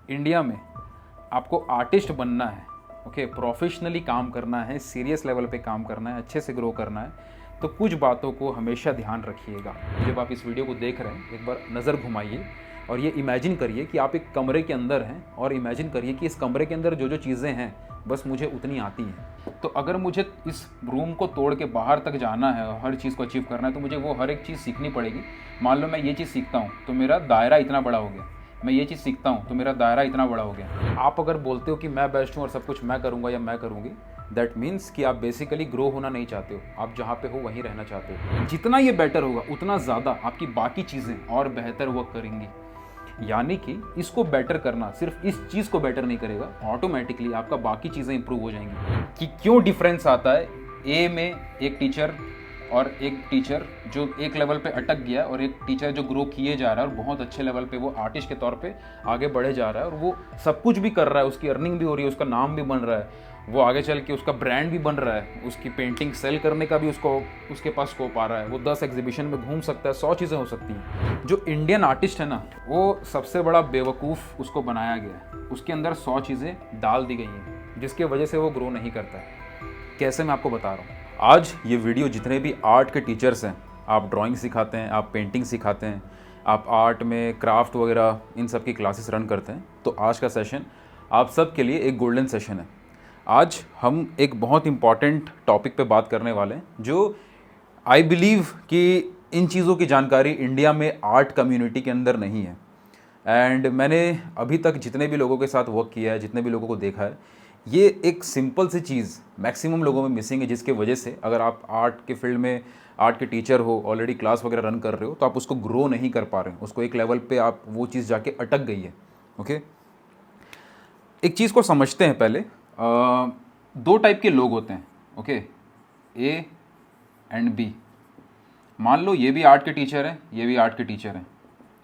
India में आपको artist बनना है, ओके, प्रोफेशनली काम करना है, सीरियस लेवल पे काम करना है, अच्छे से ग्रो करना है, तो कुछ बातों को हमेशा ध्यान रखिएगा। जब आप इस वीडियो को देख रहे हैं एक बार नज़र घुमाइए और ये इमेजिन करिए कि आप एक कमरे के अंदर हैं और इमेजिन करिए कि इस कमरे के अंदर जो जो चीज़ें हैं बस मुझे उतनी आती हैं। तो अगर मुझे इस रूम को तोड़ के बाहर तक जाना है और हर चीज़ को अचीव करना है तो मुझे वो हर एक चीज़ सीखनी पड़ेगी। मान लो मैं ये चीज़ सीखता हूँ तो मेरा दायरा इतना बड़ा हो गया, मैं ये चीज़ सीखता हूँ तो मेरा दायरा इतना बड़ा हो गया। आप अगर बोलते हो कि मैं बेस्ट हूँ और सब कुछ मैं करूँगा या मैं करूँगी, दैट मीन्स कि आप बेसिकली ग्रो होना नहीं चाहते हो, आप जहाँ पे हो वहीं रहना चाहते हो। जितना ये बेटर होगा उतना ज़्यादा आपकी बाकी चीज़ें और बेहतर वर्क करेंगी। यानी कि इसको बेटर करना सिर्फ इस चीज़ को बेटर नहीं करेगा, ऑटोमेटिकली आपका बाकी चीज़ें इंप्रूव हो जाएंगी। कि क्यों डिफरेंस आता है ए में एक टीचर और एक टीचर जो एक लेवल पे अटक गया और एक टीचर जो ग्रो किए जा रहा है और बहुत अच्छे लेवल पे वो आर्टिस्ट के तौर पे आगे बढ़े जा रहा है और वो सब कुछ भी कर रहा है, उसकी अर्निंग भी हो रही है, उसका नाम भी बन रहा है, वो आगे चल के उसका ब्रांड भी बन रहा है, उसकी पेंटिंग सेल करने का भी उसके पास स्कोप आ रहा है, वो 10 एग्जीबिशन में घूम सकता है, 100 चीज़ें हो सकती हैं। जो इंडियन आर्टिस्ट है ना, वो सबसे बड़ा बेवकूफ़ उसको बनाया गया है, उसके अंदर 100 चीज़ें डाल दी गई हैं जिसके वजह से वो ग्रो नहीं करता है। कैसे, मैं आपको बता रहा हूँ। आज ये वीडियो जितने भी आर्ट के टीचर्स हैं, आप ड्राइंग सिखाते हैं, आप पेंटिंग सिखाते हैं, आप आर्ट में क्राफ्ट वगैरह इन सब की क्लासेस रन करते हैं, तो आज का सेशन आप सब के लिए एक गोल्डन सेशन है। आज हम एक बहुत इम्पॉर्टेंट टॉपिक पे बात करने वाले हैं जो आई बिलीव कि इन चीज़ों की जानकारी इंडिया में आर्ट कम्युनिटी के अंदर नहीं है। एंड मैंने अभी तक जितने भी लोगों के साथ वर्क किया है, जितने भी लोगों को देखा है, ये एक सिंपल सी चीज़ मैक्सिमम लोगों में मिसिंग है, जिसके वजह से अगर आप आर्ट के फील्ड में आर्ट के टीचर हो, ऑलरेडी क्लास वगैरह रन कर रहे हो, तो आप उसको ग्रो नहीं कर पा रहे हो, उसको एक लेवल पे आप वो चीज़ जाके अटक गई है। ओके, एक चीज़ को समझते हैं पहले। दो टाइप के लोग होते हैं, ओके, ए एंड बी। मान लो ये भी आर्ट के टीचर हैं, ये भी आर्ट के टीचर हैं,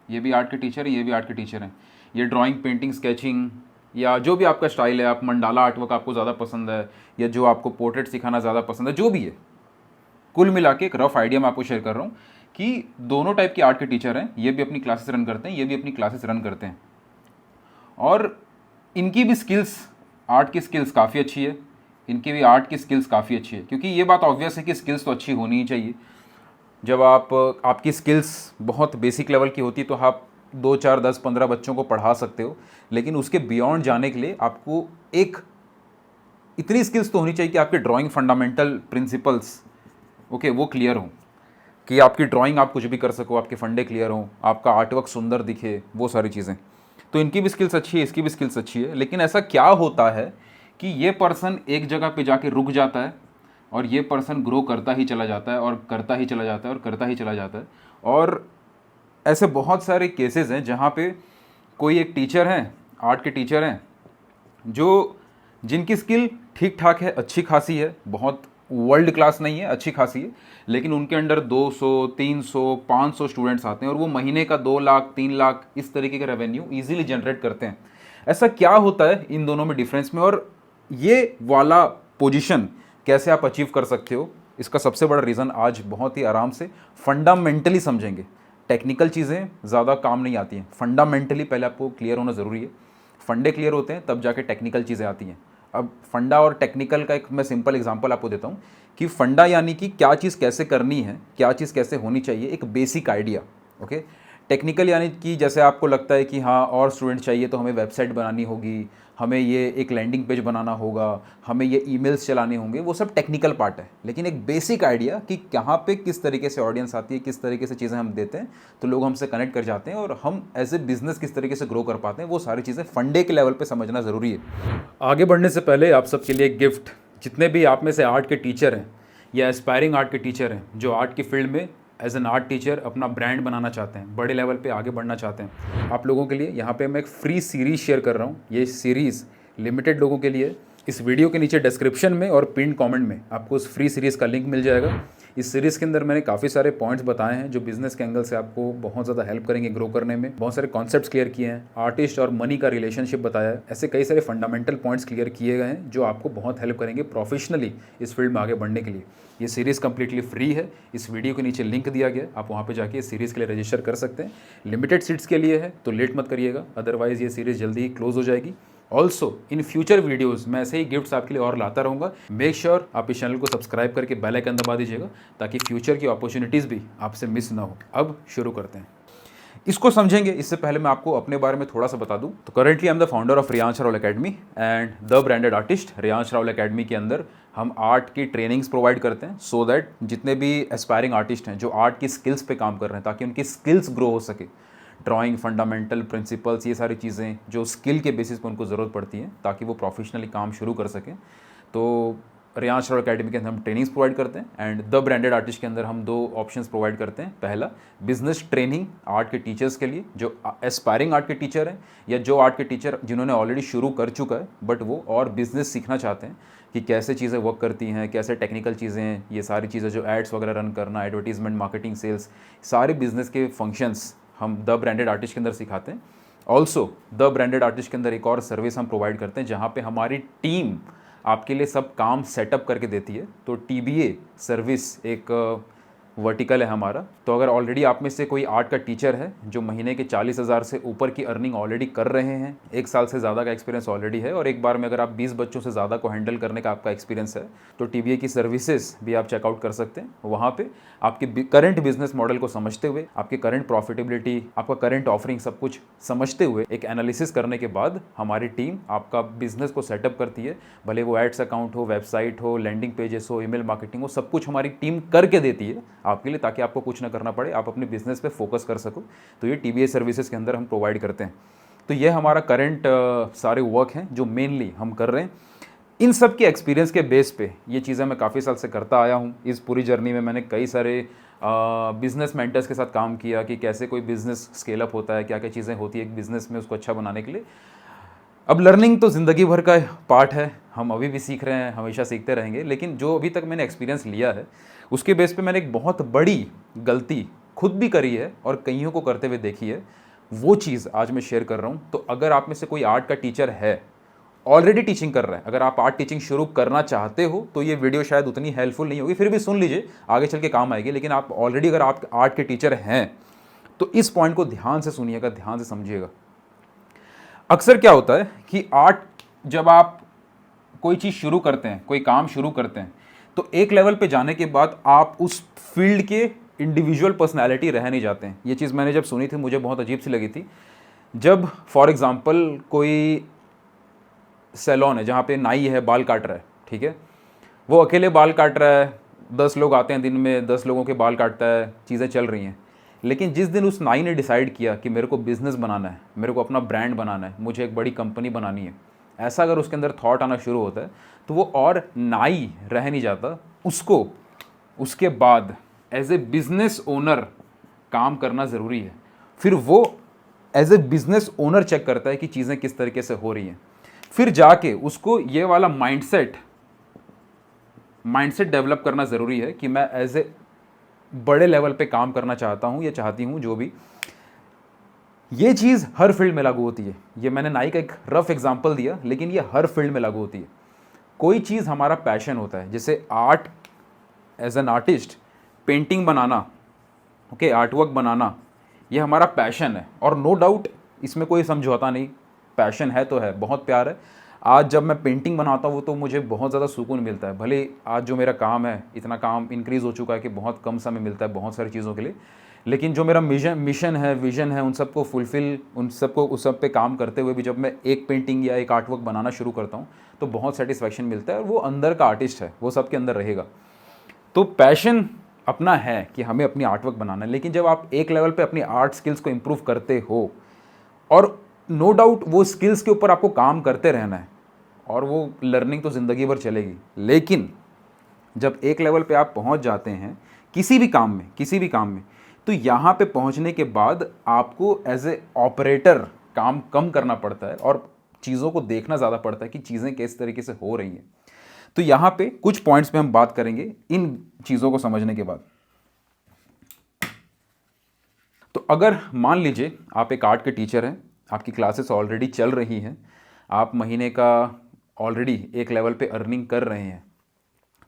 ये भी आर्ट के टीचर हैं, ये भी आर्ट के टीचर हैं। ये ड्राइंग, पेंटिंग, स्केचिंग या जो भी आपका स्टाइल है, आप मंडाला आर्टवर्क आपको ज़्यादा पसंद है या जो आपको पोर्ट्रेट सिखाना ज़्यादा पसंद है, जो भी है, कुल मिला के एक रफ आइडिया मैं आपको शेयर कर रहा हूँ कि दोनों टाइप के आर्ट के टीचर हैं। ये भी अपनी क्लासेस रन करते हैं, ये भी अपनी क्लासेस रन करते हैं और इनकी भी स्किल्स, आर्ट की स्किल्स काफ़ी अच्छी है, इनकी भी आर्ट की स्किल्स काफ़ी अच्छी है। क्योंकि ये बात ऑब्वियस है कि स्किल्स तो अच्छी होनी ही चाहिए। जब आपकी स्किल्स बहुत बेसिक लेवल की होती है तो आप 2, 4, 10, 15 बच्चों को पढ़ा सकते हो, लेकिन उसके बियॉन्ड जाने के लिए आपको एक इतनी स्किल्स तो होनी चाहिए कि आपके ड्राइंग फंडामेंटल प्रिंसिपल्स, ओके, वो क्लियर हों, कि आपकी ड्राइंग आप कुछ भी कर सको, आपके फंडे क्लियर हों, आपका आर्टवर्क सुंदर दिखे, वो सारी चीज़ें। तो इनकी भी स्किल्स अच्छी है, इसकी भी स्किल्स अच्छी है। लेकिन ऐसा क्या होता है कि ये पर्सन एक जगह पे जाके रुक जाता है और ये पर्सन ग्रो करता ही चला जाता है और करता ही चला जाता है और करता ही चला जाता है। और ऐसे बहुत सारे केसेस हैं जहाँ पे कोई एक टीचर हैं, आर्ट के टीचर हैं, जो जिनकी स्किल ठीक ठाक है, अच्छी खासी है, बहुत वर्ल्ड क्लास नहीं है, अच्छी खासी है, लेकिन उनके अंडर 200, 300, 500 स्टूडेंट्स आते हैं और वो महीने का 2 लाख, 3 लाख इस तरीके का रेवेन्यू ईजिली जनरेट करते हैं। ऐसा क्या होता है इन दोनों में डिफरेंस में, और ये वाला पोजीशन कैसे आप अचीव कर सकते हो, इसका सबसे बड़ा रीज़न आज बहुत ही आराम से फंडामेंटली समझेंगे। टेक्निकल चीज़ें ज़्यादा काम नहीं आती हैं, फंडामेंटली पहले आपको क्लियर होना ज़रूरी है। फंडे क्लियर होते हैं तब जाके टेक्निकल चीज़ें आती हैं। अब फंडा और टेक्निकल का एक मैं सिंपल एग्जांपल आपको देता हूँ कि फंडा यानी कि क्या चीज़ कैसे करनी है, क्या चीज़ कैसे होनी चाहिए, एक बेसिक आइडिया। ओके, टेक्निकल यानी कि जैसे आपको लगता है कि हाँ और स्टूडेंट चाहिए तो हमें वेबसाइट बनानी होगी, हमें ये एक लैंडिंग पेज बनाना होगा, हमें ये ईमेल्स चलाने होंगे, वो सब टेक्निकल पार्ट है। लेकिन एक बेसिक आइडिया कि कहाँ पे किस तरीके से ऑडियंस आती है, किस तरीके से चीज़ें हम देते हैं तो लोग हमसे कनेक्ट कर जाते हैं और हम एज ए बिजनेस किस तरीके से ग्रो कर पाते हैं, वो सारी चीज़ें फंडे के लेवल पे समझना ज़रूरी है। आगे बढ़ने से पहले आप सबके लिए एक गिफ्ट। जितने भी आप में से आर्ट के टीचर हैं या एस्पायरिंग आर्ट के टीचर हैं, जो आर्ट की फील्ड में एज एन आर्ट टीचर अपना ब्रांड बनाना चाहते हैं, बड़े लेवल पे आगे बढ़ना चाहते हैं, आप लोगों के लिए यहाँ पे मैं एक फ्री सीरीज़ शेयर कर रहा हूँ। ये सीरीज़ लिमिटेड लोगों के लिए। इस वीडियो के नीचे डिस्क्रिप्शन में और पिन कमेंट में आपको उस फ्री सीरीज़ का लिंक मिल जाएगा। इस सीरीज़ के अंदर मैंने काफ़ी सारे पॉइंट्स बताए हैं जो बिजनेस के एंगल से आपको बहुत ज़्यादा हेल्प करेंगे ग्रो करने में। बहुत सारे कॉन्सेप्ट्स क्लियर किए हैं, आर्टिस्ट और मनी का रिलेशनशिप बताया है। ऐसे कई सारे फंडामेंटल पॉइंट्स क्लियर किए गए हैं जो आपको बहुत हेल्प करेंगे प्रोफेशनली इस फील्ड में आगे बढ़ने के लिए। ये सीरीज़ कम्प्लीटली फ्री है। इस वीडियो के नीचे लिंक दिया गया, आप वहाँ पे जाके इस सीरीज़ के लिए रजिस्टर कर सकते हैं। लिमिटेड सीट्स के लिए है तो लेट मत करिएगा, अदरवाइज़ ये सीरीज़ जल्दी ही क्लोज हो जाएगी। ऑल्सो इन फ्यूचर वीडियोज़ मैं ऐसे ही गिफ्ट्स आपके लिए और लाता रहूँगा। मेक श्योर आप इस चैनल को सब्सक्राइब करके बेल आइकन दबा दीजिएगा ताकि फ्यूचर की अपॉर्चुनिटीज़ भी आपसे मिस ना हो। अब शुरू करते हैं, इसको समझेंगे। इससे पहले मैं आपको अपने बारे में थोड़ा सा बता दूं तो currently I am the founder of Riyansh Rahul academy and the branded artist. Riyansh Rahul academy के अंदर हम आर्ट की ट्रेनिंग्स प्रोवाइड करते हैं सो दैट जितने भी एस्पायरिंग आर्टिस्ट हैं जो आर्ट की स्किल्स पे काम कर रहे हैं ताकि उनकी स्किल्स ग्रो हो सके, ड्राइंग फंडामेंटल प्रिंसिपल्स, ये सारी चीज़ें जो स्किल के बेसिस पर उनको ज़रूरत पड़ती है ताकि वो प्रोफेशनली काम शुरू कर सकें। तो रियांश राहुल एकेडमी के अंदर हम ट्रेनिंग्स प्रोवाइड करते हैं एंड द ब्रांडेड आर्टिस्ट के अंदर हम 2 ऑप्शंस प्रोवाइड करते हैं। पहला बिजनेस ट्रेनिंग आर्ट के टीचर्स के लिए जो एस्पायरिंग आर्ट के टीचर हैं या जो आर्ट के टीचर जिन्होंने ऑलरेडी शुरू कर चुका है बट वो और बिजनेस सीखना चाहते हैं कि कैसे चीज़ें वर्क करती हैं, कैसे टेक्निकल चीज़ें हैं, ये सारी चीज़ें जो एड्स वगैरह रन करना, एडवर्टीजमेंट, मार्केटिंग, सेल्स, सारे बिजनेस के फंक्शंस हम द ब्रांडेड आर्टिस्ट के अंदर सिखाते हैं। ऑल्सो द ब्रांडेड आर्टिस्ट के अंदर एक और सर्विस हम प्रोवाइड करते हैं जहाँ पे हमारी टीम आपके लिए सब काम सेटअप करके देती है। तो TBA सर्विस एक वर्टिकल है हमारा। तो अगर ऑलरेडी आप में से कोई आर्ट का टीचर है जो महीने के 40,000 से ऊपर की अर्निंग ऑलरेडी कर रहे हैं, 1 साल से ज़्यादा का एक्सपीरियंस ऑलरेडी है और एक बार में अगर आप 20 बच्चों से ज़्यादा को हैंडल करने का आपका एक्सपीरियंस है तो TBA की सर्विसेज भी आप चेकआउट कर सकते हैं। वहाँ पे आपके करंट बिजनेस मॉडल को समझते हुए, आपके करंट प्रॉफिटेबिलिटी, आपका करंट ऑफरिंग सब कुछ समझते हुए एक एनालिसिस करने के बाद हमारी टीम आपका बिजनेस को सेटअप करती है। भले वो एड्स अकाउंट हो, वेबसाइट हो, लैंडिंग पेजेस हो, ईमेल मार्केटिंग हो, सब कुछ हमारी टीम करके देती है आपके लिए ताकि आपको कुछ ना करना पड़े, आप अपने बिजनेस पे फोकस कर सको। तो ये TBA सर्विसेज के अंदर हम प्रोवाइड करते हैं। तो ये हमारा करंट सारे वर्क हैं जो मेनली हम कर रहे हैं। इन सब के एक्सपीरियंस के बेस पे ये चीज़ें मैं काफ़ी साल से करता आया हूँ। इस पूरी जर्नी में मैंने कई सारे बिजनेस मेंटर्स के साथ काम किया कि कैसे कोई बिज़नेस स्केल अप होता है, क्या क्या चीज़ें होती है एक बिज़नेस में उसको अच्छा बनाने के लिए। अब लर्निंग तो ज़िंदगी भर का पार्ट है, हम अभी भी सीख रहे हैं, हमेशा सीखते रहेंगे। लेकिन जो अभी तक मैंने एक्सपीरियंस लिया है उसके बेस पे मैंने एक बहुत बड़ी गलती खुद भी करी है और कईयों को करते हुए देखी है, वो चीज़ आज मैं शेयर कर रहा हूँ। तो अगर आप में से कोई आर्ट का टीचर है, ऑलरेडी टीचिंग कर रहा है, अगर आप आर्ट टीचिंग शुरू करना चाहते हो तो ये वीडियो शायद उतनी हेल्पफुल नहीं होगी, फिर भी सुन लीजिए, आगे चल के काम आएगी। लेकिन आप ऑलरेडी अगर आप आर्ट के टीचर हैं तो इस पॉइंट को ध्यान से सुनिएगा, ध्यान से समझिएगा। अक्सर क्या होता है कि आर्ट जब आप कोई चीज़ शुरू करते हैं, कोई काम शुरू करते हैं तो एक लेवल पे जाने के बाद आप उस फील्ड के इंडिविजुअल पर्सनैलिटी रह नहीं जाते हैं। ये चीज़ मैंने जब सुनी थी मुझे बहुत अजीब सी लगी थी। जब फॉर एग्ज़ाम्पल कोई सैलून है जहाँ पे नाई है, बाल काट रहा है, ठीक है, वो अकेले बाल काट रहा है, 10 लोग आते हैं दिन में, 10 लोगों के बाल काटता है, चीज़ें चल रही हैं। लेकिन जिस दिन उस नाई ने डिसाइड किया कि मेरे को बिज़नेस बनाना है, मेरे को अपना ब्रांड बनाना है, मुझे एक बड़ी कंपनी बनानी है, ऐसा अगर उसके अंदर थॉट आना शुरू होता है तो वो और नाई रह नहीं जाता, उसको उसके बाद एज ए बिज़नेस ओनर काम करना ज़रूरी है। फिर वो as a business owner check करता है कि चीज़ें किस तरीके से हो रही हैं, फिर जाके उसको ये वाला माइंडसेट डेवलप करना ज़रूरी है कि मैं एज ए बड़े लेवल पे काम करना चाहता हूँ या चाहती हूँ जो भी। ये चीज़ हर फील्ड में लागू होती है। ये मैंने नाई का एक रफ एग्जांपल दिया, लेकिन ये हर फील्ड में लागू होती है। कोई चीज़ हमारा पैशन होता है, जैसे art, as an artist painting बनाना, ओके, आर्टवर्क बनाना, ये हमारा पैशन है और नो डाउट इसमें कोई समझौता नहीं, पैशन है तो है, बहुत प्यार है। आज जब मैं पेंटिंग बनाता हूँ तो मुझे बहुत ज़्यादा सुकून मिलता है। भले आज जो मेरा काम है, इतना काम इंक्रीज़ हो चुका है कि बहुत कम समय मिलता है बहुत सारी चीज़ों के लिए, लेकिन जो मेरा मिशन है, विजन है, उन सबको फुलफ़िल, उन सबको उस सब पे काम करते हुए भी जब मैं एक पेंटिंग या एक आर्टवर्क बनाना शुरू करता हूँ तो बहुत सेटिस्फैक्शन मिलता है और वो अंदर का आर्टिस्ट है, वो सबके अंदर रहेगा। तो पैशन अपना है कि हमें अपनी आर्टवर्क बनाना है, लेकिन जब आप एक लेवल पे अपनी आर्ट स्किल्स को इम्प्रूव करते हो और नो डाउट वो स्किल्स के ऊपर आपको काम करते रहना है और वो लर्निंग तो ज़िंदगी भर चलेगी, लेकिन जब एक लेवल पे आप पहुंच जाते हैं किसी भी काम में, तो यहाँ पे पहुँचने के बाद आपको एज ए ऑपरेटर काम कम करना पड़ता है और चीज़ों को देखना ज़्यादा पड़ता है कि चीज़ें किस तरीके से हो रही हैं। तो यहाँ पे कुछ पॉइंट्स पे हम बात करेंगे इन चीज़ों को समझने के बाद। तो अगर मान लीजिए आप एक आर्ट के टीचर हैं, आपकी क्लासेस ऑलरेडी चल रही हैं, आप महीने का ऑलरेडी एक लेवल पे अर्निंग कर रहे हैं,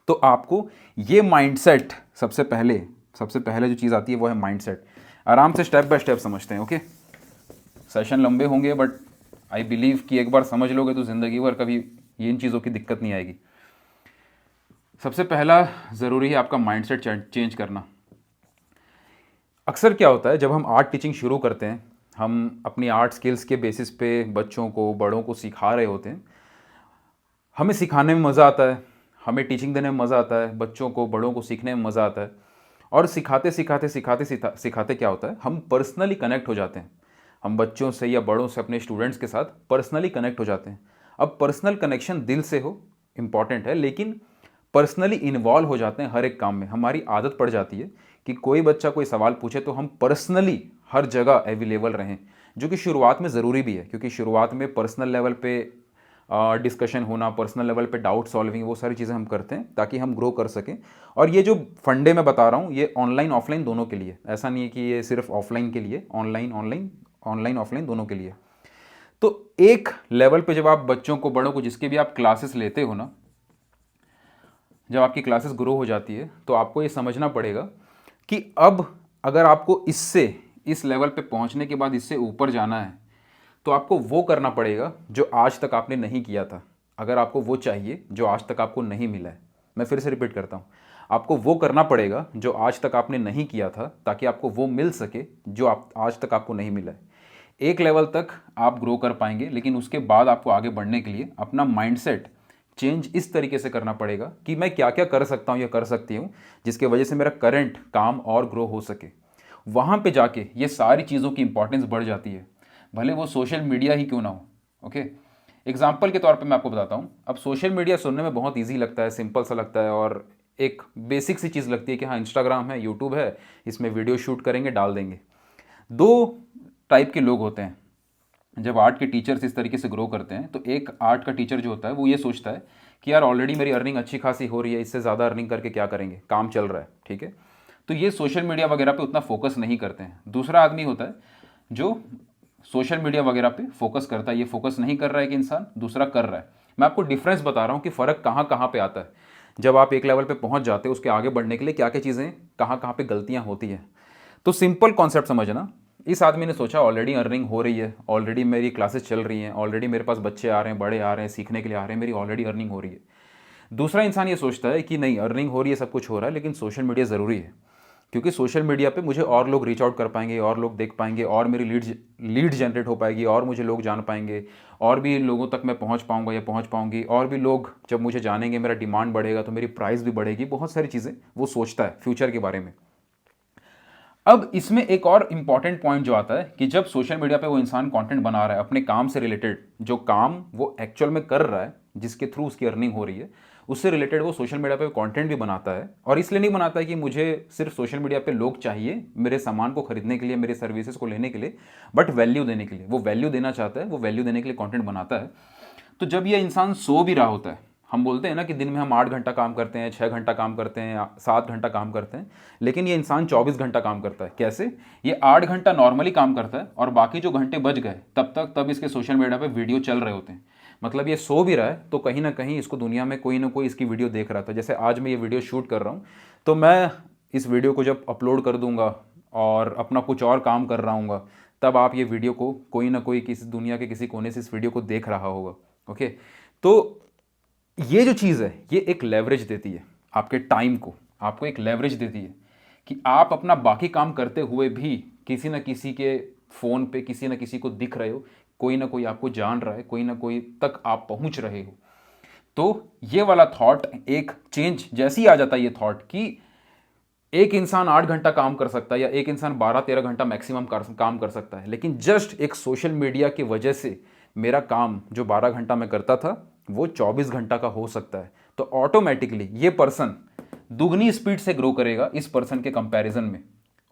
तो आपको ये माइंडसेट सबसे पहले जो चीज़ आती है वो है माइंडसेट। आराम से स्टेप बाय स्टेप समझते हैं, ओके। सेशन लंबे होंगे बट आई बिलीव कि एक बार समझ लोगे तो ज़िंदगी भर कभी इन चीज़ों की दिक्कत नहीं आएगी। सबसे पहला ज़रूरी है आपका माइंडसेट चेंज करना। अक्सर क्या होता है, जब हम आर्ट टीचिंग शुरू करते हैं, हम अपनी आर्ट स्किल्स के बेसिस पे बच्चों को, बड़ों को सिखा रहे होते हैं। हमें सिखाने में मज़ा आता है, हमें टीचिंग देने में मज़ा आता है, बच्चों को, बड़ों को सीखने में मज़ा आता है। और सिखाते क्या होता है, हम पर्सनली कनेक्ट हो जाते हैं। हम बच्चों से या बड़ों से, अपने स्टूडेंट्स के साथ पर्सनली कनेक्ट हो जाते हैं। अब पर्सनल कनेक्शन दिल से हो, इम्पॉर्टेंट है, लेकिन पर्सनली इन्वॉल्व हो जाते हैं हर एक काम में। हमारी आदत पड़ जाती है कि कोई बच्चा कोई सवाल पूछे तो हम पर्सनली हर जगह अवेलेबल रहें, जो कि शुरुआत में ज़रूरी भी है, क्योंकि शुरुआत में पर्सनल लेवल पे डिस्कशन होना, पर्सनल लेवल पे डाउट सॉल्विंग, वो सारी चीज़ें हम करते हैं ताकि हम ग्रो कर सकें। और ये जो फंडे मैं बता रहा हूँ, ये ऑनलाइन ऑफलाइन दोनों के लिए, ऐसा नहीं है कि ये सिर्फ ऑफलाइन के लिए, ऑनलाइन ऑफलाइन दोनों के लिए। तो एक लेवल पे जब आप बच्चों को, बड़ों को, जिसके भी आप क्लासेस लेते हो ना, जब आपकी क्लासेस ग्रो हो जाती है तो आपको ये समझना पड़ेगा कि अब अगर आपको इस लेवल पे पहुंचने के बाद इससे ऊपर जाना है, तो आपको वो करना पड़ेगा जो आज तक आपने नहीं किया था। अगर आपको वो चाहिए जो आज तक आपको नहीं मिला है, मैं फिर से रिपीट करता हूँ, आपको वो करना पड़ेगा जो आज तक आपने नहीं किया था, ताकि आपको वो मिल सके जो आज तक आपको नहीं मिला है। एक लेवल तक आप ग्रो कर पाएंगे, लेकिन उसके बाद आपको आगे बढ़ने के लिए अपना माइंडसेट चेंज इस तरीके से करना पड़ेगा कि मैं क्या क्या कर सकता हूँ या कर सकती हूँ जिसके वजह से मेरा करंट काम और ग्रो हो सके। वहाँ पे जाके ये सारी चीज़ों की इंपॉर्टेंस बढ़ जाती है, भले वो सोशल मीडिया ही क्यों ना हो, ओके। एग्जाम्पल के तौर पे मैं आपको बताता हूँ। अब सोशल मीडिया सुनने में बहुत ईजी लगता है, सिंपल सा लगता है, और एक बेसिक सी चीज़ लगती है कि हाँ, इंस्टाग्राम है, यूट्यूब है, इसमें वीडियो शूट करेंगे, डाल देंगे। दो टाइप के लोग होते हैं जब आर्ट के टीचर्स इस तरीके से ग्रो करते हैं। तो एक आर्ट का टीचर जो होता है वो ये सोचता है कि यार ऑलरेडी मेरी अर्निंग अच्छी खासी हो रही है, इससे ज़्यादा अर्निंग करके क्या करेंगे, काम चल रहा है, ठीक है। तो ये सोशल मीडिया वगैरह पे उतना फोकस नहीं करते हैं। दूसरा आदमी होता है जो सोशल मीडिया वगैरह पे फोकस करता है। ये फोकस नहीं कर रहा है कि इंसान, दूसरा कर रहा है। मैं आपको डिफरेंस बता रहा हूँ कि फ़र्क कहाँ कहाँ पे आता है। जब आप एक लेवल पे पहुँच जाते हो, उसके आगे बढ़ने के लिए क्या क्या चीज़ें, कहाँ कहाँ पे गलतियाँ होती हैं। तो सिंपल कॉन्सेप्ट समझना। इस आदमी ने सोचा ऑलरेडी अर्निंग हो रही है, ऑलरेडी मेरी क्लासेस चल रही हैं, ऑलरेडी मेरे पास बच्चे आ रहे हैं, बड़े आ रहे हैं, सीखने के लिए आ रहे हैं, मेरी ऑलरेडी अर्निंग हो रही है। दूसरा इंसान ये सोचता है कि नहीं, अर्निंग हो रही है, सब कुछ हो रहा है, लेकिन सोशल मीडिया ज़रूरी है, क्योंकि सोशल मीडिया पे मुझे और लोग रीच आउट कर पाएंगे, और लोग देख पाएंगे, और मेरी लीड जनरेट हो पाएगी, और मुझे लोग जान पाएंगे, और भी लोगों तक मैं पहुंच पाऊंगा या पहुंच पाऊंगी, और भी लोग जब मुझे जानेंगे, मेरा डिमांड बढ़ेगा तो मेरी प्राइस भी बढ़ेगी। बहुत सारी चीज़ें वो सोचता है फ्यूचर के बारे में। अब इसमें एक और इम्पॉर्टेंट पॉइंट जो आता है कि जब सोशल मीडिया पे वो इंसान कंटेंट बना रहा है अपने काम से रिलेटेड, जो काम वो एक्चुअल में कर रहा है, जिसके थ्रू उसकी अर्निंग हो रही है, उससे रिलेटेड वो सोशल मीडिया पे कंटेंट भी बनाता है। और इसलिए नहीं बनाता है कि मुझे सिर्फ सोशल मीडिया पे लोग चाहिए मेरे सामान को खरीदने के लिए, मेरे सर्विसेज को लेने के लिए, बट वैल्यू देने के लिए। वो वैल्यू देना चाहता है, वो वैल्यू देने के लिए कंटेंट बनाता है। तो जब ये इंसान सो भी रहा होता है, हम बोलते हैं ना कि दिन में हम 8 घंटा काम करते हैं, 6 घंटा काम करते हैं, 7 घंटा काम करते हैं, लेकिन ये इंसान 24 घंटा काम करता है। कैसे? ये 8 घंटा नॉर्मली काम करता है, और बाकी जो घंटे बच गए तब इसके सोशल मीडिया पे वीडियो चल रहे होते हैं। मतलब ये सो भी रहा है तो कहीं ना कहीं इसको दुनिया में कोई ना कोई इसकी वीडियो देख रहा था। जैसे आज मैं ये वीडियो शूट कर रहा हूँ, तो मैं इस वीडियो को जब अपलोड कर दूंगा और अपना कुछ और काम कर रहा हूँ, तब आप ये वीडियो को कोई ना कोई किसी दुनिया के किसी कोने से इस वीडियो को देख रहा होगा, ओके। तो ये जो चीज़ है, ये एक लेवरेज देती है आपके टाइम को, आपको एक लेवरेज देती है कि आप अपना बाकी काम करते हुए भी किसी न किसी के फ़ोन पे किसी न किसी को दिख रहे हो, कोई ना कोई आपको जान रहा है, कोई ना कोई तक आप पहुंच रहे हो। तो ये वाला थॉट, एक चेंज जैसे ही आ जाता है ये थॉट कि एक इंसान 8 घंटा काम कर सकता है या एक इंसान 12-13 घंटा मैक्सिमम काम कर सकता है, लेकिन जस्ट एक सोशल मीडिया की वजह से मेरा काम जो 12 घंटा मैं करता था वो 24 घंटा का हो सकता है। तो ऑटोमेटिकली ये पर्सन दुगनी स्पीड से ग्रो करेगा इस पर्सन के कंपैरिजन में,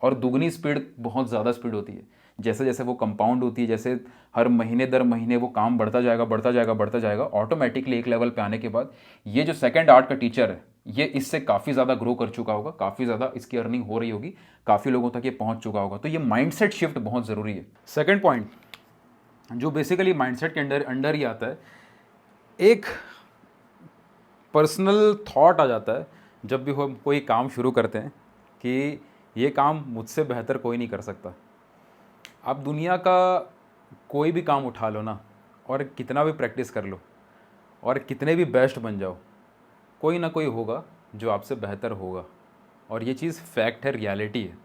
और दुगनी स्पीड बहुत ज़्यादा स्पीड होती है। जैसे जैसे वो कंपाउंड होती है, जैसे हर महीने दर महीने वो काम बढ़ता जाएगा बढ़ता जाएगा बढ़ता जाएगा, ऑटोमेटिकली एक लेवल पे आने के बाद ये जो सेकंड आर्ट का टीचर है ये इससे काफ़ी ज़्यादा ग्रो कर चुका होगा, काफ़ी ज़्यादा इसकी अर्निंग हो रही होगी, काफ़ी लोगों तक ये पहुंच चुका होगा। तो ये माइंडसेट शिफ्ट बहुत ज़रूरी है। सेकंड पॉइंट जो बेसिकली माइंडसेट के अंडर ही आता है, एक पर्सनल थॉट आ जाता है जब भी हम कोई काम शुरू करते हैं कि ये काम मुझसे बेहतर कोई नहीं कर सकता। आप दुनिया का कोई भी काम उठा लो ना, और कितना भी प्रैक्टिस कर लो और कितने भी बेस्ट बन जाओ, कोई ना कोई होगा जो आपसे बेहतर होगा, और ये चीज़ फैक्ट है, रियलिटी है।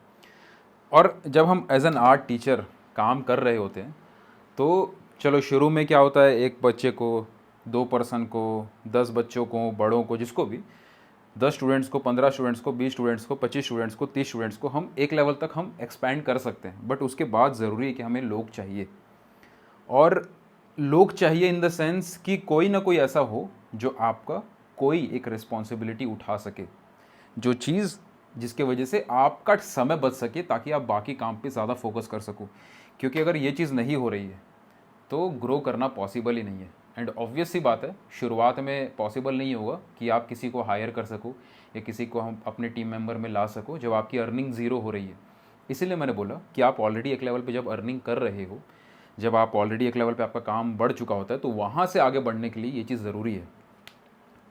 और जब हम एज एन आर्ट टीचर काम कर रहे होते हैं तो चलो शुरू में क्या होता है, एक बच्चे को, 2 पर्सन को, 10 बच्चों को, बड़ों को, जिसको भी, 10 स्टूडेंट्स को, 15 स्टूडेंट्स को, 20 स्टूडेंट्स को, 25 स्टूडेंट्स को, 30 स्टूडेंट्स को, हम एक लेवल तक हम एक्सपैंड कर सकते हैं। बट उसके बाद ज़रूरी है कि हमें लोग चाहिए, और लोग चाहिए इन द सेंस कि कोई ना कोई ऐसा हो जो आपका कोई एक रिस्पॉन्सिबिलिटी उठा सके, जो चीज़ जिसके वजह से आपका समय बच सके, ताकि आप बाकी काम पे ज़्यादा फोकस कर सको। क्योंकि अगर ये चीज़ नहीं हो रही है तो ग्रो करना पॉसिबल ही नहीं है। एंड ऑब्वियस सी बात है, शुरुआत में पॉसिबल नहीं होगा कि आप किसी को हायर कर सको या किसी को हम अपने टीम मेंबर में ला सको जब आपकी अर्निंग ज़ीरो हो रही है। इसीलिए मैंने बोला कि आप ऑलरेडी एक लेवल पे जब अर्निंग कर रहे हो, जब आप ऑलरेडी एक लेवल पे आपका काम बढ़ चुका होता है, तो वहाँ से आगे बढ़ने के लिए ये चीज़ ज़रूरी है।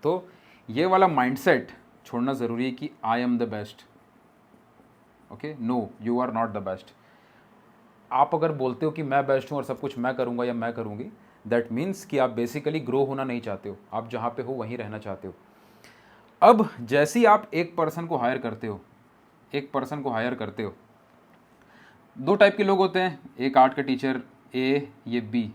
तो ये वाला माइंडसेट छोड़ना ज़रूरी है कि I am the best. Okay, no, you are not the best. आप अगर बोलते हो कि मैं बेस्ट हूँ और सब कुछ मैं करूँगा या मैं करूँगी, दैट मीन्स कि आप बेसिकली ग्रो होना नहीं चाहते हो, आप जहाँ पे हो वहीं रहना चाहते हो। अब जैसे ही आप एक पर्सन को हायर करते हो, एक पर्सन को हायर करते हो, 2 टाइप के लोग होते हैं, एक आर्ट का टीचर ए, ये बी।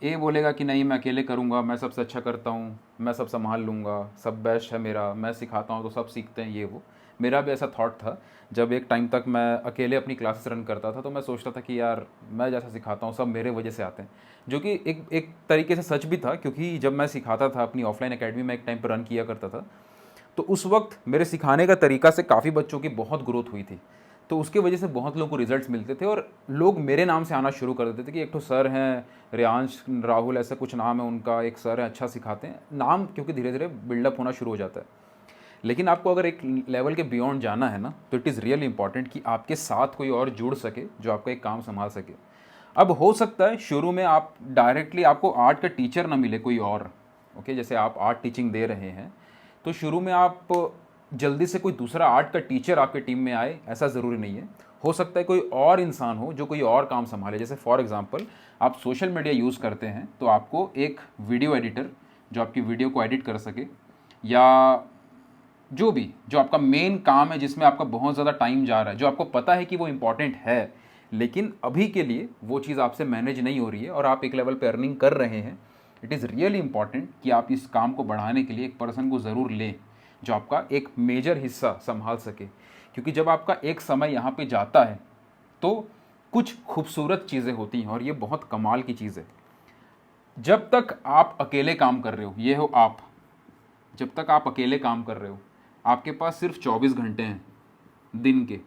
ए बोलेगा कि नहीं मैं अकेले करूँगा, मैं सबसे अच्छा करता हूँ, मैं सब संभाल लूँगा, सब बेस्ट है मेरा, मैं सिखाता हूँ तो सब सीखते हैं, ये वो। मेरा भी ऐसा थॉट था जब एक टाइम तक मैं अकेले अपनी क्लासेस रन करता था, तो मैं सोचता था कि यार मैं जैसा सिखाता हूँ सब मेरे वजह से आते हैं, जो कि एक तरीके से सच भी था। क्योंकि जब मैं सिखाता था अपनी ऑफलाइन एकेडमी में, एक टाइम पर रन किया करता था, तो उस वक्त मेरे सिखाने का तरीका से काफ़ी बच्चों की बहुत ग्रोथ हुई थी। तो उसके वजह से बहुत लोगों को रिजल्ट्स मिलते थे, और लोग मेरे नाम से आना शुरू कर देते थे कि एक तो सर हैं रियांश राहुल, ऐसा कुछ नाम है उनका, एक सर है अच्छा सिखाते हैं, नाम क्योंकि धीरे धीरे बिल्डअप होना शुरू हो जाता है। लेकिन आपको अगर एक लेवल के बियॉन्ड जाना है ना, तो इट इज़ रियली इंपॉर्टेंट कि आपके साथ कोई और जुड़ सके जो आपका एक काम संभाल सके। अब हो सकता है शुरू में आप डायरेक्टली, आपको आर्ट का टीचर ना मिले कोई और, ओके, जैसे आप आर्ट टीचिंग दे रहे हैं तो शुरू में आप जल्दी से कोई दूसरा आर्ट का टीचर आपके टीम में आए, ऐसा ज़रूरी नहीं है। हो सकता है कोई और इंसान हो जो कोई और काम संभाले। जैसे फॉर एग्जांपल आप सोशल मीडिया यूज़ करते हैं, तो आपको एक वीडियो एडिटर जो आपकी वीडियो को एडिट कर सके, या जो भी जो आपका मेन काम है जिसमें आपका बहुत ज़्यादा टाइम जा रहा है, जो आपको पता है कि वो इम्पॉर्टेंट है, लेकिन अभी के लिए वो चीज़ आपसे मैनेज नहीं हो रही है और आप एक लेवल पे अर्निंग कर रहे हैं, इट इज़ रियली इंपॉर्टेंट कि आप इस काम को बढ़ाने के लिए एक पर्सन को ज़रूर लें जो आपका एक मेजर हिस्सा संभाल सके। क्योंकि जब आपका एक समय यहाँ पे जाता है तो कुछ खूबसूरत चीज़ें होती हैं, और ये बहुत कमाल की चीज़ है। जब तक आप अकेले काम कर रहे हो, ये हो आप, जब तक आप अकेले काम कर रहे हो, आपके पास सिर्फ 24 घंटे हैं दिन के,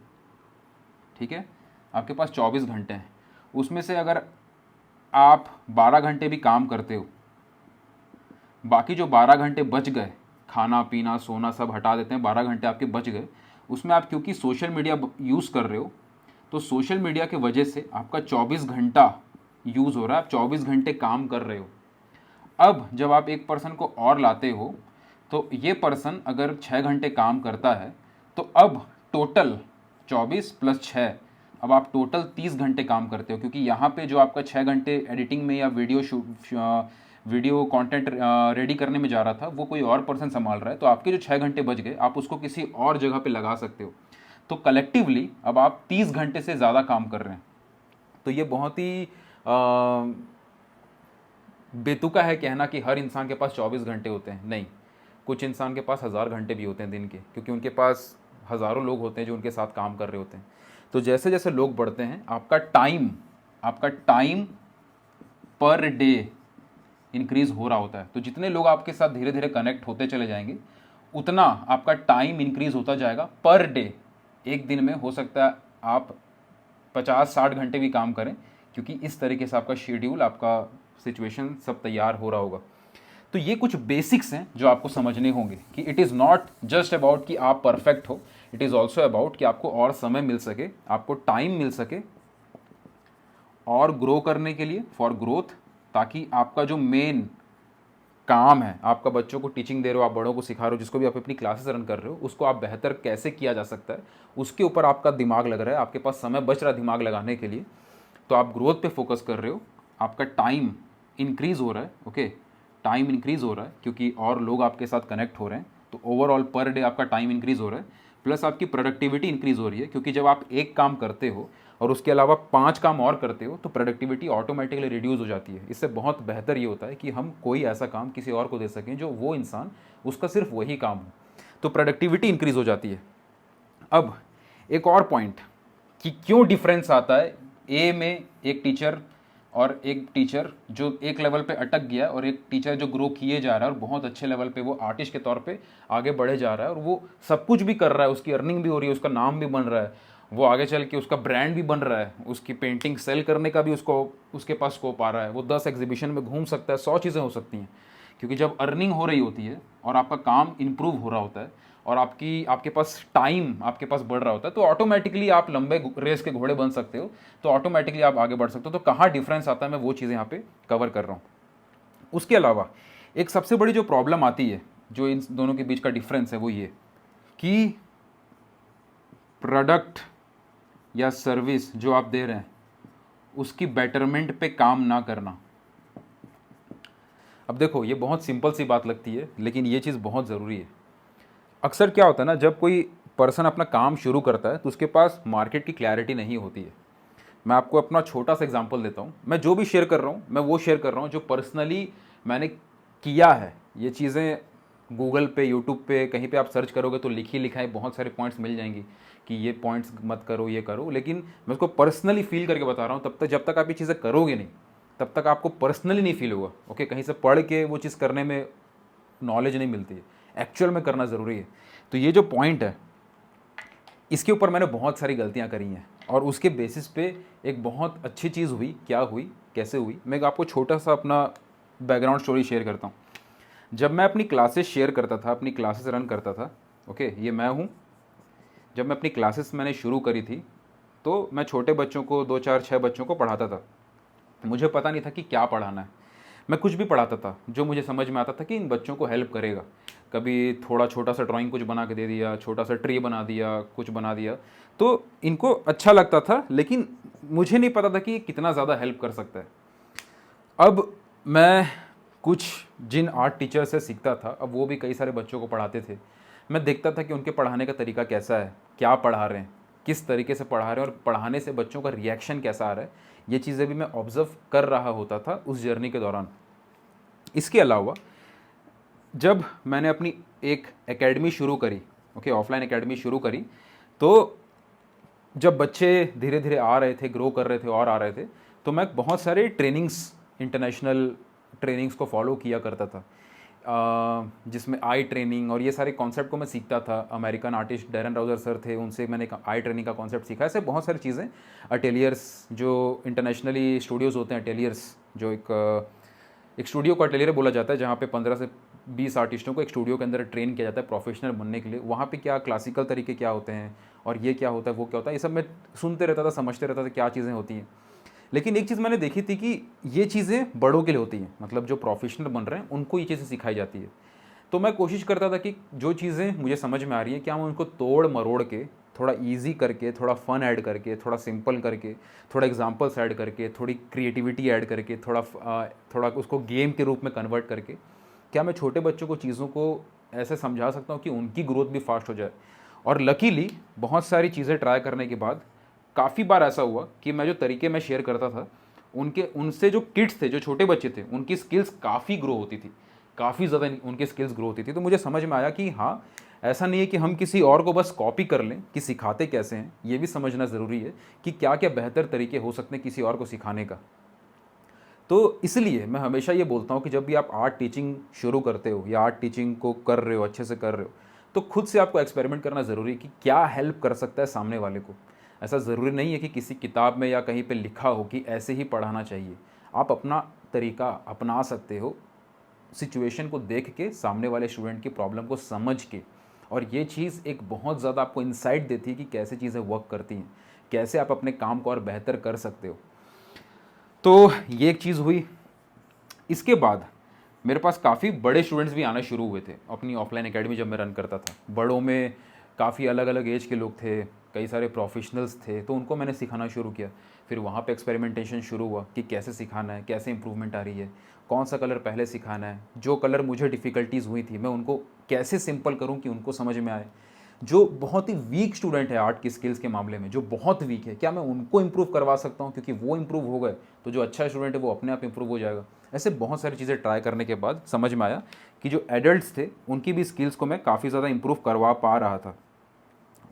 ठीक है, आपके पास 24 घंटे हैं। उसमें से अगर आप 12 घंटे भी काम करते हो, बाकी जो 12 घंटे बच गए, खाना पीना सोना सब हटा देते हैं, 12 घंटे आपके बच गए, उसमें आप क्योंकि सोशल मीडिया यूज़ कर रहे हो, तो सोशल मीडिया के वजह से आपका 24 घंटा यूज़ हो रहा है, आप 24 घंटे काम कर रहे हो। अब जब आप एक पर्सन को और लाते हो, तो ये पर्सन अगर 6 घंटे काम करता है, तो अब टोटल 24 + 6, अब आप टोटल 30 घंटे काम करते हो। क्योंकि यहाँ पे जो आपका 6 घंटे एडिटिंग में या वीडियो कंटेंट रेडी करने में जा रहा था, वो कोई और पर्सन संभाल रहा है, तो आपके जो 6 घंटे बच गए आप उसको किसी और जगह पे लगा सकते हो। तो कलेक्टिवली अब आप 30 घंटे से ज़्यादा काम कर रहे हैं। तो ये बहुत ही बेतुका है कहना कि हर इंसान के पास 24 घंटे होते हैं। नहीं, कुछ इंसान के पास 1000 घंटे भी होते हैं दिन के, क्योंकि उनके पास हज़ारों लोग होते हैं जो उनके साथ काम कर रहे होते हैं। तो जैसे जैसे लोग बढ़ते हैं, आपका टाइम पर डे इंक्रीज़ हो रहा होता है। तो जितने लोग आपके साथ धीरे धीरे कनेक्ट होते चले जाएंगे, उतना आपका टाइम इंक्रीज़ होता जाएगा पर डे। एक दिन में हो सकता है आप 50-60 घंटे भी काम करें, क्योंकि इस तरीके से आपका शेड्यूल, आपका सिचुएशन सब तैयार हो रहा होगा। तो ये कुछ बेसिक्स हैं जो आपको समझने होंगे कि it is not just about कि आप परफेक्ट हो, इट इज़ ऑल्सो अबाउट कि आपको और समय मिल सके, आपको टाइम मिल सके और ग्रो करने के लिए, फॉर ग्रोथ, ताकि आपका जो मेन काम है, आपका बच्चों को टीचिंग दे रहे हो, आप बड़ों को सिखा रहे हो, जिसको भी आप अपनी क्लासेस रन कर रहे हो, उसको आप बेहतर कैसे किया जा सकता है उसके ऊपर आपका दिमाग लग रहा है, आपके पास समय बच रहा है दिमाग लगाने के लिए, तो आप ग्रोथ पे फोकस कर रहे हो, आपका टाइम इंक्रीज़ हो रहा है। ओके, टाइम इंक्रीज़ हो रहा है क्योंकि और लोग आपके साथ कनेक्ट हो रहे हैं, तो ओवरऑल पर डे आपका टाइम इंक्रीज़ हो रहा है, प्लस आपकी प्रोडक्टिविटी इंक्रीज़ हो रही है, क्योंकि जब आप एक काम करते हो और उसके अलावा 5 काम और करते हो तो प्रोडक्टिविटी ऑटोमेटिकली रिड्यूस हो जाती है। इससे बहुत बेहतर ये होता है कि हम कोई ऐसा काम किसी और को दे सकें जो वो इंसान, उसका सिर्फ वही काम हो, तो प्रोडक्टिविटी इंक्रीज़ हो जाती है। अब एक और पॉइंट कि क्यों डिफरेंस आता है ए में एक टीचर और एक टीचर जो एक लेवल पे अटक गया और एक टीचर जो ग्रो किए जा रहा है और बहुत अच्छे लेवल पे वो आर्टिस्ट के तौर पे आगे बढ़े जा रहा है और वो सब कुछ भी कर रहा है, उसकी अर्निंग भी हो रही है, उसका नाम भी बन रहा है, वो आगे चल के उसका ब्रांड भी बन रहा है, उसकी पेंटिंग सेल करने का भी उसके पास स्कोप आ रहा है, वो 10 एग्जीबिशन में घूम सकता है, 100 चीज़ें हो सकती हैं, क्योंकि जब अर्निंग हो रही होती है और आपका काम इम्प्रूव हो रहा होता है और आपके पास टाइम आपके पास बढ़ रहा होता है, तो ऑटोमेटिकली आप लंबे रेस के घोड़े बन सकते हो, तो ऑटोमेटिकली आप आगे बढ़ सकते हो। तो कहाँ डिफरेंस आता है, मैं वो चीज़ें यहाँ पे कवर कर रहा हूँ। उसके अलावा एक सबसे बड़ी जो प्रॉब्लम आती है, जो इन दोनों के बीच का डिफरेंस है, वो ये कि प्रोडक्ट या सर्विस जो आप दे रहे हैं उसकी बेटरमेंट पे काम ना करना। अब देखो, ये बहुत सिंपल सी बात लगती है, लेकिन ये चीज़ बहुत ज़रूरी है। अक्सर क्या होता है ना, जब कोई पर्सन अपना काम शुरू करता है तो उसके पास मार्केट की क्लैरिटी नहीं होती है। मैं आपको अपना छोटा सा एग्जांपल देता हूँ। मैं जो भी शेयर कर रहा हूँ, मैं वो शेयर कर रहा हूँ जो पर्सनली मैंने किया है। ये चीज़ें गूगल पे, यूट्यूब पे, कहीं पे आप सर्च करोगे तो लिखी लिखाई बहुत सारे पॉइंट्स मिल जाएंगी कि ये पॉइंट्स मत करो, ये करो, लेकिन मैं उसको पर्सनली फील करके बता रहा हूँ। तब तक, जब तक आप ये चीज़ें करोगे नहीं, तब तक आपको पर्सनली नहीं फील होगा। ओके, कहीं से पढ़ के वो चीज़ करने में नॉलेज नहीं मिलती है, एक्चुअल में करना ज़रूरी है। तो ये जो पॉइंट है, इसके ऊपर मैंने बहुत सारी गलतियां करी हैं और उसके बेसिस पे एक बहुत अच्छी चीज़ हुई। क्या हुई, कैसे हुई, मैं आपको छोटा सा अपना बैकग्राउंड स्टोरी शेयर करता हूँ। जब मैं अपनी क्लासेस शेयर करता था, अपनी क्लासेस रन करता था, ओके, ये मैं हूँ। जब मैं अपनी क्लासेस मैंने शुरू करी थी तो मैं छोटे बच्चों को, 2 4 6 बच्चों को पढ़ाता था। मुझे पता नहीं था कि क्या पढ़ाना है, मैं कुछ भी पढ़ाता था जो मुझे समझ में आता था कि इन बच्चों को हेल्प करेगा। कभी थोड़ा छोटा सा ड्राइंग कुछ बना के दे दिया, छोटा सा ट्री बना दिया, कुछ बना दिया, तो इनको अच्छा लगता था, लेकिन मुझे नहीं पता था कि ये कितना ज़्यादा हेल्प कर सकता है। अब मैं कुछ जिन आर्ट टीचर से सीखता था, अब वो भी कई सारे बच्चों को पढ़ाते थे। मैं देखता था कि उनके पढ़ाने का तरीका कैसा है, क्या पढ़ा रहे हैं, किस तरीके से पढ़ा रहे हैं और पढ़ाने से बच्चों का रिएक्शन कैसा आ रहा है, ये चीज़ें भी मैं ऑब्ज़र्व कर रहा होता था उस जर्नी के दौरान। इसके अलावा जब मैंने अपनी एक एकेडमी शुरू करी, ओके, ऑफलाइन एकेडमी शुरू करी, तो जब बच्चे धीरे धीरे आ रहे थे, ग्रो कर रहे थे और आ रहे थे, तो मैं बहुत सारे ट्रेनिंग्स, इंटरनेशनल ट्रेनिंग्स को फॉलो किया करता था, जिसमें आई ट्रेनिंग और ये सारे कॉन्सेप्ट को मैं सीखता था। अमेरिकन आर्टिस्ट डेरन राउजर सर थे, उनसे मैंने आई ट्रेनिंग का कॉन्सेप्ट सीखा। ऐसे बहुत सारी चीज़ें, अटेलियर्स जो इंटरनेशनली स्टूडियोज़ होते हैं, अटेलियर्स जो एक स्टूडियो को अटेलियर बोला जाता है, जहाँ पे 15 से 20 आर्टिस्टों को एक स्टूडियो के अंदर ट्रेन किया जाता है प्रोफेशनल बनने के लिए। वहाँ पे क्या क्लासिकल तरीके क्या होते हैं और ये क्या होता है, वो क्या होता है, ये सब मैं सुनते रहता था, समझते रहता था क्या चीज़ें होती हैं। लेकिन एक चीज़ मैंने देखी थी कि ये चीज़ें बड़ों के लिए होती हैं, मतलब जो प्रोफेशनल बन रहे हैं उनको ये चीज़ें सिखाई जाती है। तो मैं कोशिश करता था कि जो चीज़ें मुझे समझ में आ रही हैं, क्या मैं उनको तोड़ मरोड़ के, थोड़ा ईजी करके, थोड़ा फन ऐड करके, थोड़ा सिंपल करके, थोड़ा एग्जांपल्स ऐड करके, थोड़ी क्रिएटिविटी ऐड करके, थोड़ा उसको गेम के रूप में कन्वर्ट करके, क्या मैं छोटे बच्चों को चीज़ों को ऐसे समझा सकता हूँ कि उनकी ग्रोथ भी फास्ट हो जाए। और लकीली बहुत सारी चीज़ें ट्राई करने के बाद काफ़ी बार ऐसा हुआ कि मैं जो तरीके मैं शेयर करता था, उनसे जो किड्स थे, जो छोटे बच्चे थे, उनकी स्किल्स काफ़ी ग्रो होती थी, काफ़ी ज़्यादा उनकी स्किल्स ग्रो होती थी। तो मुझे समझ में आया कि हाँ, ऐसा नहीं है कि हम किसी और को बस कॉपी कर लें कि सिखाते कैसे हैं, ये भी समझना ज़रूरी है कि क्या क्या बेहतर तरीके हो सकते हैं किसी और को सिखाने का। तो इसलिए मैं हमेशा ये बोलता हूँ कि जब भी आप आर्ट टीचिंग शुरू करते हो या आर्ट टीचिंग को कर रहे हो, अच्छे से कर रहे हो, तो खुद से आपको एक्सपेरिमेंट करना ज़रूरी है कि क्या हेल्प कर सकता है सामने वाले को। ऐसा ज़रूरी नहीं है कि किसी किताब में या कहीं पे लिखा हो कि ऐसे ही पढ़ाना चाहिए। आप अपना तरीका अपना सकते हो, सिचुएशन को देख के, सामने वाले स्टूडेंट की प्रॉब्लम को समझ के। और ये चीज़ एक बहुत ज़्यादा आपको इंसाइट देती है कि कैसे चीज़ें वर्क करती हैं, कैसे आप अपने काम को और बेहतर कर सकते हो। तो ये एक चीज़ हुई। इसके बाद मेरे पास काफ़ी बड़े स्टूडेंट्स भी आना शुरू हुए थे अपनी ऑफलाइन एकेडमी जब मैं रन करता था। बड़ों में काफ़ी अलग अलग एज के लोग थे, कई सारे प्रोफेशनल्स थे, तो उनको मैंने सिखाना शुरू किया। फिर वहाँ पे एक्सपेरिमेंटेशन शुरू हुआ कि कैसे सिखाना है, कैसे इंप्रूवमेंट आ रही है, कौन सा कलर पहले सिखाना है, जो कलर मुझे डिफ़िकल्टीज़ हुई थी मैं उनको कैसे सिंपल करूँ कि उनको समझ में आए। जो बहुत ही वीक स्टूडेंट है आर्ट की स्किल्स के मामले में, जो बहुत वीक है, क्या मैं उनको इम्प्रूव करवा सकता हूँ, क्योंकि वो इम्प्रूव हो गए तो जो अच्छा स्टूडेंट है वो अपने आप इम्प्रूव हो जाएगा। ऐसे बहुत सारी चीज़ें ट्राई करने के बाद समझ में आया कि जो एडल्ट्स थे उनकी भी स्किल्स को मैं काफ़ी ज़्यादा इम्प्रूव करवा पा रहा था।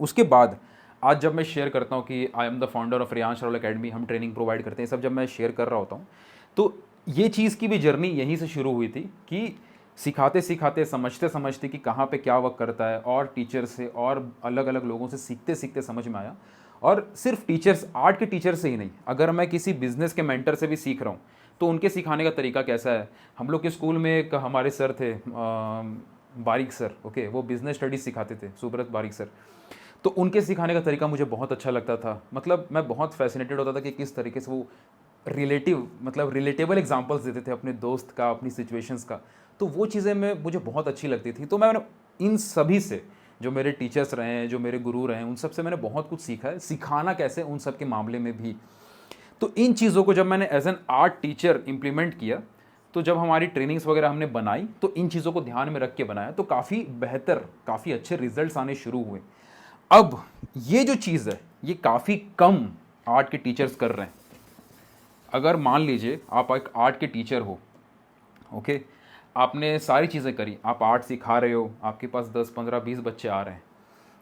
उसके बाद आज जब मैं शेयर करता हूँ कि I am the founder of Riyansh Rahul academy, हम ट्रेनिंग प्रोवाइड करते हैं, सब जब मैं शेयर कर रहा होता हूँ, तो ये चीज़ की भी जर्नी यहीं से शुरू हुई थी कि सिखाते सिखाते, समझते समझते कि कहाँ पे क्या वर्क करता है, और टीचर से और अलग अलग लोगों से सीखते सीखते समझ में आया। और सिर्फ टीचर्स, आर्ट के टीचर से ही नहीं, अगर मैं किसी बिजनेस के मेंटर से भी सीख रहा हूँ तो उनके सिखाने का तरीका कैसा है। हम लोग के स्कूल में एक हमारे सर थे, बारिक सर, ओके, वो बिजनेस स्टडीज़ सिखाते थे, सुब्रत बारिक सर। तो उनके सिखाने का तरीका मुझे बहुत अच्छा लगता था। मतलब मैं बहुत फैसिनेटेड होता था कि किस तरीके से वो रिलेटेबल एग्जांपल्स देते थे अपने दोस्त का, अपनी सिचुएशंस का। तो वो चीज़ें मैं मुझे बहुत अच्छी लगती थी। तो मैंने इन सभी से, जो मेरे टीचर्स रहे हैं, जो मेरे गुरु रहे हैं, उन सब से मैंने बहुत कुछ सीखा है, सिखाना कैसे उन सब के मामले में भी। तो इन चीज़ों को जब मैंने as an art teacher implement किया, तो जब हमारी ट्रेनिंग्स वगैरह हमने बनाई तो इन चीज़ों को ध्यान में रख के बनाया, तो काफ़ी बेहतर, काफ़ी अच्छे रिजल्ट्स आने शुरू हुए। अब ये जो चीज़ है ये काफ़ी कम आर्ट के टीचर्स कर रहे हैं। अगर मान लीजिए आप एक आर्ट के टीचर हो, ओके, आपने सारी चीज़ें करी, आप आर्ट सिखा रहे हो, आपके पास 10, 15, 20 बच्चे आ रहे हैं,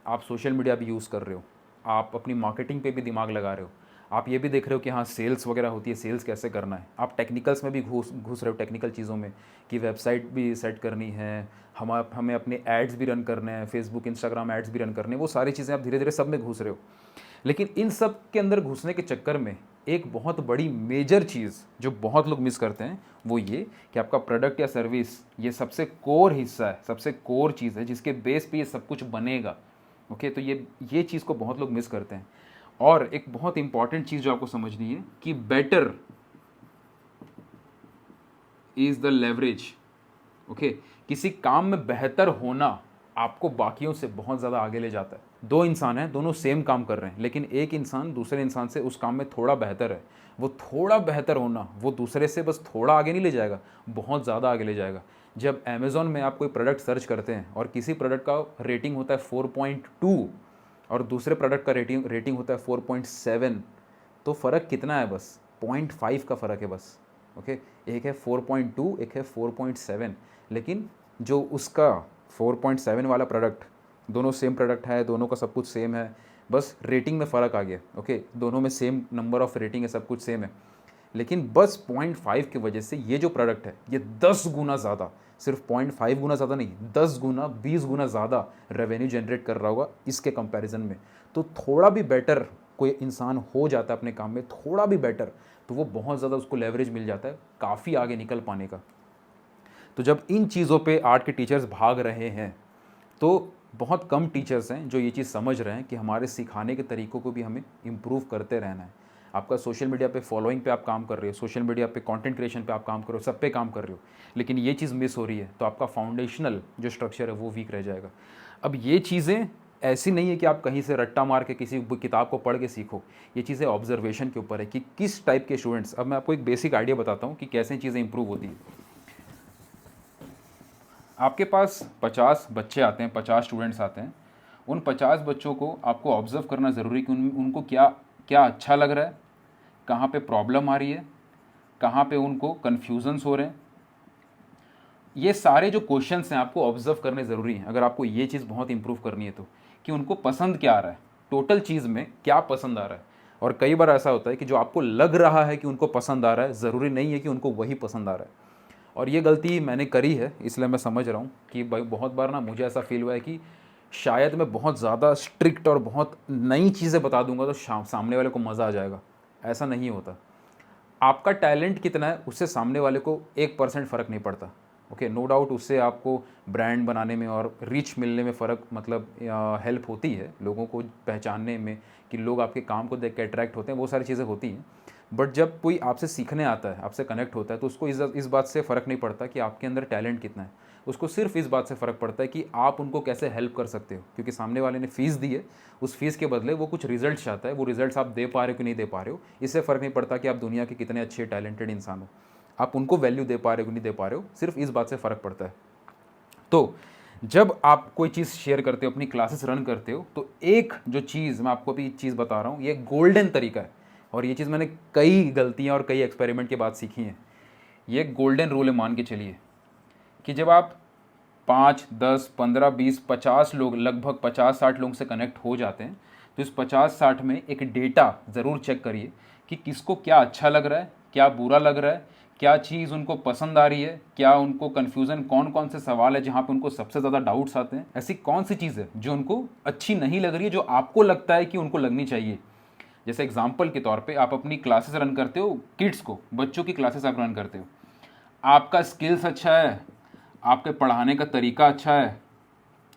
आप सोशल मीडिया भी यूज़ कर रहे हो, आप अपनी मार्केटिंग पे भी दिमाग लगा रहे हो, आप ये भी देख रहे हो कि हाँ सेल्स वगैरह होती है, सेल्स कैसे करना है, आप टेक्निकल्स में भी घुस रहे हो, टेक्निकल चीज़ों में कि वेबसाइट भी सेट करनी है, हमें अपने एड्स भी रन करने हैं, फेसबुक इंस्टाग्राम एड्स भी रन करने हैं, वो सारी चीज़ें आप धीरे धीरे सब में घुस रहे हो। लेकिन इन सब के अंदर घुसने के चक्कर में एक बहुत बड़ी मेजर चीज़ जो बहुत लोग मिस करते हैं वो ये कि आपका प्रोडक्ट या सर्विस ये सबसे कोर हिस्सा है, सबसे कोर चीज़ है जिसके बेस पे ये सब कुछ बनेगा। ओके, तो ये चीज़ को बहुत लोग मिस करते हैं। और एक बहुत इंपॉर्टेंट चीज़ जो आपको समझनी है कि better is the leverage. Okay, किसी काम में बेहतर होना आपको बाकियों से बहुत ज़्यादा आगे ले जाता है। दो इंसान हैं, दोनों सेम काम कर रहे हैं, लेकिन एक इंसान दूसरे इंसान से उस काम में थोड़ा बेहतर है। वो थोड़ा बेहतर होना वो दूसरे से बस थोड़ा आगे नहीं ले जाएगा, बहुत ज़्यादा आगे ले जाएगा। जब अमेज़ॉन में आप कोई प्रोडक्ट सर्च करते हैं और किसी प्रोडक्ट का रेटिंग होता है 4.2 और दूसरे प्रोडक्ट का रेटिंग होता है 4.7, तो फ़र्क कितना है? बस 0.5 का फ़र्क है बस। ओके, एक है 4.2, एक है 4.7, लेकिन जो उसका 4.7 वाला प्रोडक्ट, दोनों सेम प्रोडक्ट है, दोनों का सब कुछ सेम है, बस रेटिंग में फ़र्क आ गया। ओके, दोनों में सेम नंबर ऑफ़ रेटिंग है, सब कुछ सेम है, लेकिन बस 0.5 की वजह से ये जो प्रोडक्ट है ये 10 गुना ज़्यादा, सिर्फ 0.5 गुना ज़्यादा नहीं, 10 गुना, 20 गुना ज़्यादा रेवेन्यू जनरेट कर रहा होगा इसके कंपैरिजन में। तो थोड़ा भी बेटर कोई इंसान हो जाता है अपने काम में, थोड़ा भी बेटर, तो वो बहुत ज़्यादा उसको लेवरेज मिल जाता है काफ़ी आगे निकल पाने का। तो जब इन चीज़ों पे आर्ट के टीचर्स भाग रहे हैं तो बहुत कम टीचर्स हैं जो ये चीज़ समझ रहे हैं कि हमारे सिखाने के तरीक़ों को भी हमें इम्प्रूव करते रहना है। आपका सोशल मीडिया पे फॉलोइंग पे आप काम कर रहे हो, सोशल मीडिया पे कंटेंट क्रिएशन पे आप काम कर रहे हो, सब पे काम कर रहे हो, लेकिन ये चीज़ मिस हो रही है, तो आपका फाउंडेशनल जो स्ट्रक्चर है वो वीक रह जाएगा। अब ये चीज़ें ऐसी नहीं है कि आप कहीं से रट्टा मार के किसी किताब को पढ़ के सीखो, ये चीज़ें ऑब्जर्वेशन के ऊपर है कि किस टाइप के स्टूडेंट्स। अब मैं आपको एक बेसिक आइडिया बताता हूँ कि कैसे चीज़ें इंप्रूव होती है। आपके पास 50 बच्चे आते हैं, 50 स्टूडेंट्स आते हैं, उन 50 बच्चों को आपको ऑब्ज़र्व करना ज़रूरी है कि उनको क्या क्या अच्छा लग रहा है, कहाँ पे प्रॉब्लम आ रही है, कहाँ पे उनको कन्फ्यूजन्स हो रहे हैं। ये सारे जो क्वेश्चंस हैं आपको ऑब्ज़र्व करने ज़रूरी हैं अगर आपको ये चीज़ बहुत इंप्रूव करनी है तो, कि उनको पसंद क्या आ रहा है, टोटल चीज़ में क्या पसंद आ रहा है। और कई बार ऐसा होता है कि जो आपको लग रहा है कि उनको पसंद आ रहा है, ज़रूरी नहीं है कि उनको वही पसंद आ रहा है। और ये गलती मैंने करी है, इसलिए मैं समझ रहा हूँ कि भाई बहुत बार ना मुझे ऐसा फील हुआ है कि शायद मैं बहुत ज़्यादा स्ट्रिक्ट और बहुत नई चीज़ें बता दूंगा तो सामने वाले को मज़ा आ जाएगा, ऐसा नहीं होता। आपका टैलेंट कितना है उससे सामने वाले को 1% फ़र्क नहीं पड़ता। ओके, नो डाउट उससे आपको ब्रांड बनाने में और रीच मिलने में फ़र्क मतलब हेल्प होती है, लोगों को पहचानने में कि लोग आपके काम को देख के अट्रैक्ट होते हैं, वो सारी चीज़ें होती हैं। बट जब कोई आपसे सीखने आता है, आपसे कनेक्ट होता है, तो उसको इस बात से फ़र्क नहीं पड़ता कि आपके अंदर टैलेंट कितना है। उसको सिर्फ इस बात से फ़र्क पड़ता है कि आप उनको कैसे हेल्प कर सकते हो, क्योंकि सामने वाले ने फ़ीस दी है, उस फीस के बदले वो कुछ रिजल्ट चाहता है। वो रिजल्ट्स आप दे पा रहे हो कि नहीं दे पा रहे हो, इससे फ़र्क नहीं पड़ता कि आप दुनिया के कितने अच्छे टैलेंटेड इंसान हो, आप उनको वैल्यू दे पा रहे हो कि नहीं दे पा रहे हो, सिर्फ इस बात से फ़र्क पड़ता है। तो जब आप कोई चीज़ शेयर करते हो, अपनी क्लासेस रन करते हो, तो एक जो चीज़ मैं आपको अभी चीज़ बता रहा हूँ, ये गोल्डन तरीका है, और ये चीज़ मैंने कई गलतियाँ और कई एक्सपेरिमेंट के बाद सीखी हैं। ये गोल्डन रूल है, मान के चलिए कि जब आप 5, 10, 15, 20, 50 लोग, लगभग 50-60 लोगों से कनेक्ट हो जाते हैं, तो इस 50-60 में एक डेटा ज़रूर चेक करिए कि किसको क्या अच्छा लग रहा है, क्या बुरा लग रहा है, क्या चीज़ उनको पसंद आ रही है, क्या उनको कन्फ्यूज़न, कौन कौन से सवाल है जहाँ पे उनको सबसे ज़्यादा डाउट्स आते हैं, ऐसी कौन सी चीज़ है जो उनको अच्छी नहीं लग रही है, जो आपको लगता है कि उनको लगनी चाहिए। जैसे एग्जाम्पल के तौर पे आप अपनी क्लासेस रन करते हो, किड्स को, बच्चों की क्लासेस आप रन करते हो, आपका स्किल्स अच्छा है, आपके पढ़ाने का तरीका अच्छा है,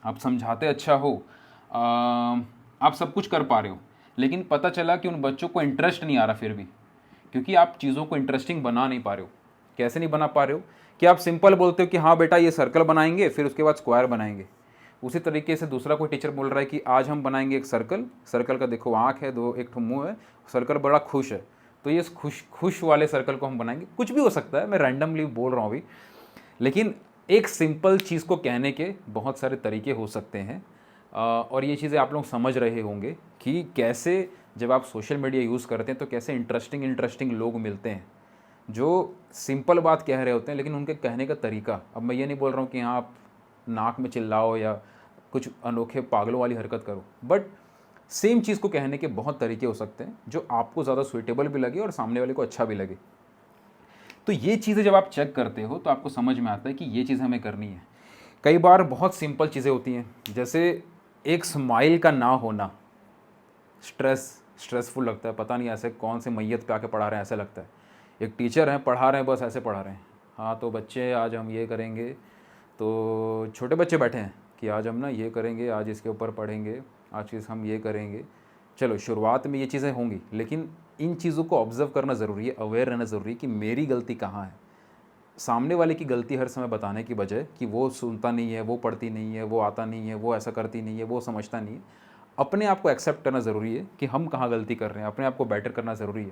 आप समझाते अच्छा हो, आप सब कुछ कर पा रहे हो, लेकिन पता चला कि उन बच्चों को इंटरेस्ट नहीं आ रहा फिर भी, क्योंकि आप चीज़ों को इंटरेस्टिंग बना नहीं पा रहे हो। कैसे नहीं बना पा रहे हो कि आप सिंपल बोलते हो कि हाँ बेटा ये सर्कल बनाएंगे, फिर उसके बाद स्क्वायर बनाएंगे। उसी तरीके से दूसरा कोई टीचर बोल रहा है कि आज हम बनाएंगे एक सर्कल, सर्कल का देखो आँख है, दो एक ठो मुँह है, सर्कल बड़ा खुश है, तो ये खुश खुश वाले सर्कल को हम बनाएंगे। कुछ भी हो सकता है, मैं रैंडमली बोल रहा हूँ अभी, लेकिन एक सिंपल चीज़ को कहने के बहुत सारे तरीके हो सकते हैं। और ये चीज़ें आप लोग समझ रहे होंगे कि कैसे जब आप सोशल मीडिया यूज़ करते हैं तो कैसे इंटरेस्टिंग लोग मिलते हैं जो सिंपल बात कह रहे होते हैं, लेकिन उनके कहने का तरीका, अब मैं ये नहीं बोल रहा हूँ कि हाँ आप नाक में चिल्लाओ या कुछ अनोखे पागलों वाली हरकत करो, बट सेम चीज़ को कहने के बहुत तरीके हो सकते हैं जो आपको ज़्यादा सुइटेबल भी लगे और सामने वाले को अच्छा भी लगे। तो ये चीज़ें जब आप चेक करते हो तो आपको समझ में आता है कि ये चीज़ हमें करनी है। कई बार बहुत सिंपल चीज़ें होती हैं, जैसे एक स्माइल का ना होना स्ट्रेसफुल लगता है, पता नहीं ऐसे कौन से मैयत पे आके पढ़ा रहे हैं, ऐसे लगता है। एक टीचर हैं, पढ़ा रहे हैं, बस ऐसे पढ़ा रहे हैं, हाँ तो बच्चे आज हम ये करेंगे, तो छोटे बच्चे बैठे हैं कि आज हम ना ये करेंगे, आज इसके ऊपर पढ़ेंगे, आज चीज़ हम ये करेंगे। चलो शुरुआत में ये चीज़ें होंगी, लेकिन इन चीज़ों को ऑब्ज़र्व करना ज़रूरी है, अवेयर रहना ज़रूरी है कि मेरी गलती कहाँ है। सामने वाले की गलती हर समय बताने की बजाय कि वो सुनता नहीं है, वो पढ़ती नहीं है, वो आता नहीं है, वो ऐसा करती नहीं है, वो समझता नहीं है, अपने आप को एक्सेप्ट करना ज़रूरी है कि हम कहाँ गलती कर रहे हैं, अपने आप को बेटर करना ज़रूरी है।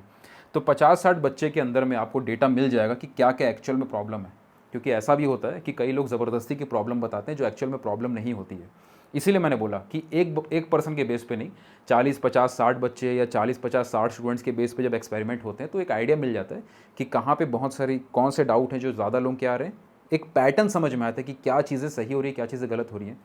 तो 50-60 बच्चे के अंदर में आपको डेटा मिल जाएगा कि क्या क्या एक्चुअल में प्रॉब्लम है, क्योंकि ऐसा भी होता है कि कई लोग ज़बरदस्ती की प्रॉब्लम बताते हैं जो एक्चुअल में प्रॉब्लम नहीं होती है। इसीलिए मैंने बोला कि एक पर्सन के बेस पे नहीं, 40-50-60 बच्चे या 40-50-60 स्टूडेंट्स के बेस पे जब एक्सपेरिमेंट होते हैं तो एक आइडिया मिल जाता है कि कहाँ पे बहुत सारी कौन से डाउट हैं जो ज़्यादा लोग के आ रहे हैं। एक पैटर्न समझ में आता है कि क्या चीज़ें सही हो रही है, क्या चीज़ें गलत हो रही हैं,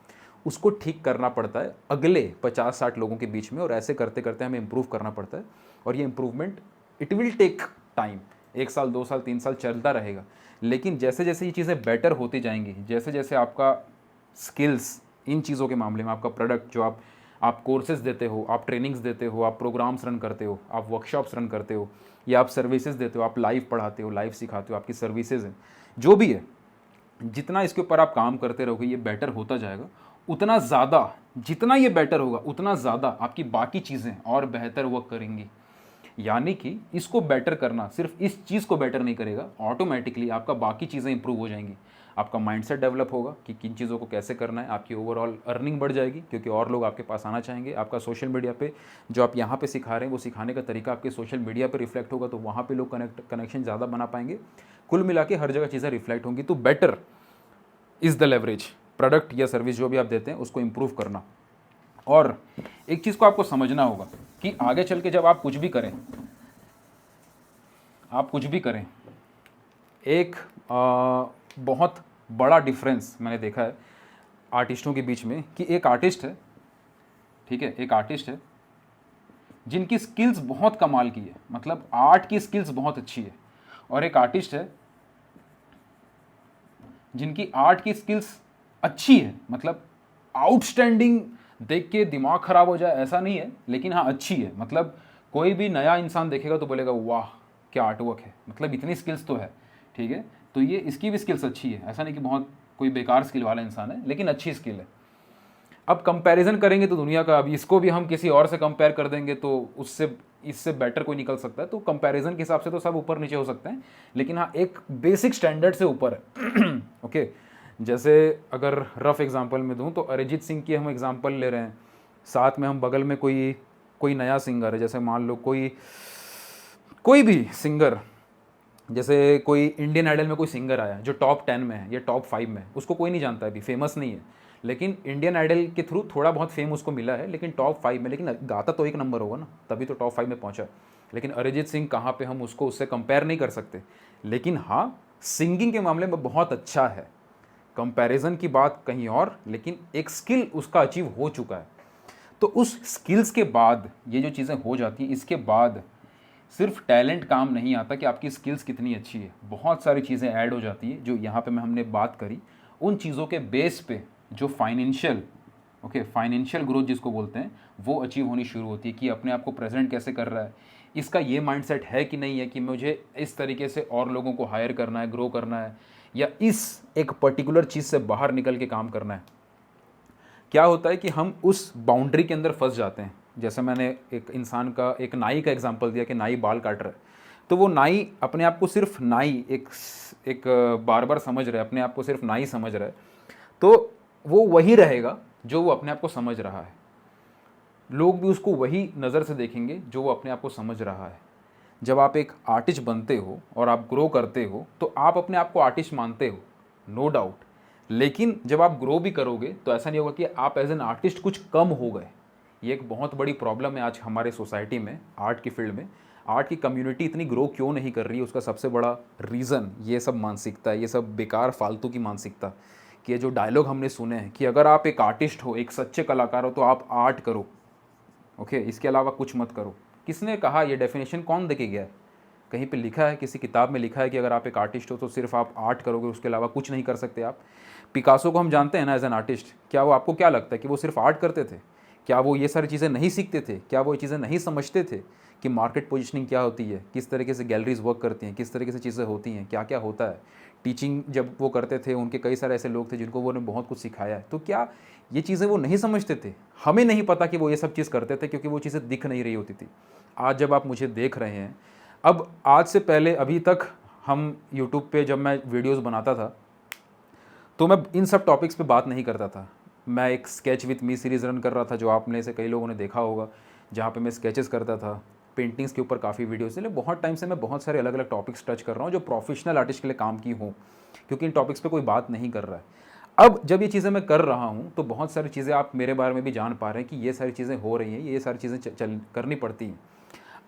उसको ठीक करना पड़ता है अगले 50-60 लोगों के बीच में, और ऐसे करते करते हमें इम्प्रूव करना पड़ता है। और ये improvement it will take time, 1 साल 2 साल 3 साल चलता रहेगा, लेकिन जैसे जैसे ये चीज़ें बेटर होती जाएंगी, जैसे जैसे आपका स्किल्स इन चीज़ों के मामले में, आपका प्रोडक्ट जो आप कोर्सेज देते हो, आप ट्रेनिंग्स देते हो, आप प्रोग्राम्स रन करते हो, आप वर्कशॉप्स रन करते हो, या आप सर्विसेज देते हो, आप लाइव पढ़ाते हो, लाइव सिखाते हो, आपकी सर्विसेज हैं, जो भी है, जितना इसके ऊपर आप काम करते रहोगे ये बेटर होता जाएगा। उतना ज़्यादा, जितना ये बेटर होगा उतना ज़्यादा आपकी बाकी चीज़ें और बेहतर वर्क करेंगी। यानी कि इसको बेटर करना सिर्फ इस चीज़ को बेटर नहीं करेगा, ऑटोमेटिकली आपका बाकी चीज़ें इंप्रूव हो जाएंगी। आपका माइंडसेट डेवलप होगा कि किन चीज़ों को कैसे करना है, आपकी ओवरऑल अर्निंग बढ़ जाएगी क्योंकि और लोग आपके पास आना चाहेंगे। आपका सोशल मीडिया पे जो आप यहाँ पे सिखा रहे हैं वो सिखाने का तरीका आपके सोशल मीडिया पे रिफ्लेक्ट होगा, तो वहाँ पे लोग कनेक्शन ज़्यादा बना पाएंगे। कुल मिला के हर जगह चीज़ें रिफ्लेक्ट होंगी। तो better is the leverage, product या सर्विस जो भी आप देते हैं उसको इम्प्रूव करना। और एक चीज़ को आपको समझना होगा कि आगे चल के जब आप कुछ भी करें, एक बहुत बड़ा डिफरेंस मैंने देखा है आर्टिस्टों के बीच में कि एक आर्टिस्ट है, ठीक है, एक आर्टिस्ट है जिनकी स्किल्स बहुत कमाल की है, मतलब आर्ट की स्किल्स बहुत अच्छी है, और एक आर्टिस्ट है जिनकी आर्ट की स्किल्स अच्छी है, मतलब आउटस्टैंडिंग देख के दिमाग खराब हो जाए ऐसा नहीं है, लेकिन हाँ अच्छी है। मतलब कोई भी नया इंसान देखेगा तो बोलेगा वाह क्या आर्टवर्क है, मतलब इतनी स्किल्स तो है, ठीक है। तो ये इसकी भी स्किल्स अच्छी है, ऐसा नहीं कि बहुत कोई बेकार स्किल वाला इंसान है, लेकिन अच्छी स्किल है। अब कंपैरिजन करेंगे तो दुनिया का, अब इसको भी हम किसी और से कंपेयर कर देंगे तो उससे इससे बेटर कोई निकल सकता है। तो कंपैरिजन के हिसाब से तो सब ऊपर नीचे हो सकते हैं, लेकिन हाँ एक बेसिक स्टैंडर्ड से ऊपर है। ओके, जैसे अगर रफ एग्जांपल में दूं तो अरिजीत सिंह की हम एग्जांपल ले रहे हैं, साथ में हम बगल में कोई कोई नया सिंगर है, जैसे मान लो कोई भी सिंगर, जैसे कोई इंडियन आइडल में कोई सिंगर आया जो टॉप 10 में है या टॉप 5 में है, उसको कोई नहीं जानता है, अभी फेमस नहीं है, लेकिन इंडियन आइडल के थ्रू थोड़ा बहुत फेम उसको मिला है, लेकिन टॉप 5 में, लेकिन गाता तो एक नंबर होगा ना, तभी तो टॉप 5 में पहुंचा। लेकिन अरिजीत सिंह कहाँ पे, हम उसको उससे कंपेयर नहीं कर सकते, लेकिन हाँ सिंगिंग के मामले में बहुत अच्छा है। कंपैरिजन की बात कहीं और, लेकिन एक स्किल उसका अचीव हो चुका है। तो उस स्किल्स के बाद ये जो चीज़ें हो जाती हैं, इसके बाद सिर्फ टैलेंट काम नहीं आता कि आपकी स्किल्स कितनी अच्छी है, बहुत सारी चीज़ें ऐड हो जाती है जो यहाँ पे हमने बात करी। उन चीज़ों के बेस पे जो फाइनेंशियल ग्रोथ जिसको बोलते हैं, वो अचीव होनी शुरू होती है कि अपने आप को प्रेजेंट कैसे कर रहा है, इसका ये माइंडसेट है कि नहीं है कि मुझे इस तरीके से और लोगों को हायर करना है, ग्रो करना है, या इस एक पर्टिकुलर चीज़ से बाहर निकल के काम करना है। क्या होता है कि हम उस बाउंड्री के अंदर फंस जाते हैं। जैसे मैंने एक इंसान का, एक नाई का एग्जांपल दिया कि नाई बाल काट रहा है, तो वो नाई अपने आप को सिर्फ नाई, एक बार्बर समझ रहा है, अपने आप को सिर्फ नाई समझ रहा है, तो वो वही रहेगा जो वो अपने आप को समझ रहा है। लोग भी उसको वही नज़र से देखेंगे जो वो अपने आप को समझ रहा है। जब आप एक आर्टिस्ट बनते हो और आप ग्रो करते हो तो आप अपने आप को आर्टिस्ट मानते हो, नो डाउट, लेकिन जब आप ग्रो भी करोगे तो ऐसा नहीं होगा कि आप एज एन आर्टिस्ट कुछ कम हो गए। ये एक बहुत बड़ी प्रॉब्लम है आज हमारे सोसाइटी में, आर्ट की फील्ड में। आर्ट की कम्युनिटी इतनी ग्रो क्यों नहीं कर रही है, उसका सबसे बड़ा रीज़न ये सब मानसिकता है, ये सब बेकार फालतू की मानसिकता। कि ये जो डायलॉग हमने सुने हैं कि अगर आप एक आर्टिस्ट हो, एक सच्चे कलाकार हो, तो आप आर्ट करो, ओके, इसके अलावा कुछ मत करो। किसने कहा, ये डेफिनेशन कौन देके गया है? कहीं पे लिखा है, किसी किताब में लिखा है कि अगर आप एक आर्टिस्ट हो तो सिर्फ आप आर्ट करोगे, उसके अलावा कुछ नहीं कर सकते आप? पिकासो को हम जानते हैं ना एज एन आर्टिस्ट, क्या वो, आपको क्या लगता है कि वो सिर्फ आर्ट करते थे? क्या वो ये सारी चीज़ें नहीं सीखते थे? क्या वो ये चीज़ें नहीं समझते थे कि मार्केट पोजीशनिंग क्या होती है, किस तरीके से गैलरीज वर्क करती हैं, किस तरीके से चीज़ें होती हैं, क्या क्या होता है? टीचिंग जब वो करते थे, उनके कई सारे ऐसे लोग थे जिनको वो ने बहुत कुछ सिखाया है। तो क्या ये चीज़ें वो नहीं समझते थे? हमें नहीं पता कि वो ये सब चीज़ करते थे क्योंकि वो चीज़ें दिख नहीं रही होती थी। आज जब आप मुझे देख रहे हैं, अब आज से पहले अभी तक हम यूट्यूब पे जब मैं वीडियोज़ बनाता था तो मैं इन सब टॉपिक्स पे बात नहीं करता था। मैं एक sketch with me series run कर रहा था, जो आप में से कई लोगों ने देखा होगा, जहाँ पे मैं स्केचेस करता था, पेंटिंग्स के ऊपर काफ़ी वीडियोस। इसलिए बहुत टाइम से मैं बहुत सारे अलग अलग टॉपिक्स टच कर रहा हूँ जो प्रोफेशनल आर्टिस्ट के लिए काम की हूँ, क्योंकि इन टॉपिक्स पे कोई बात नहीं कर रहा है। अब जब ये चीज़ें मैं कर रहा हूँ तो बहुत सारी चीज़ें आप मेरे बारे में भी जान पा रहे हैं कि ये सारी चीज़ें हो रही हैं, ये सारी चीज़ें चल करनी पड़ती हैं।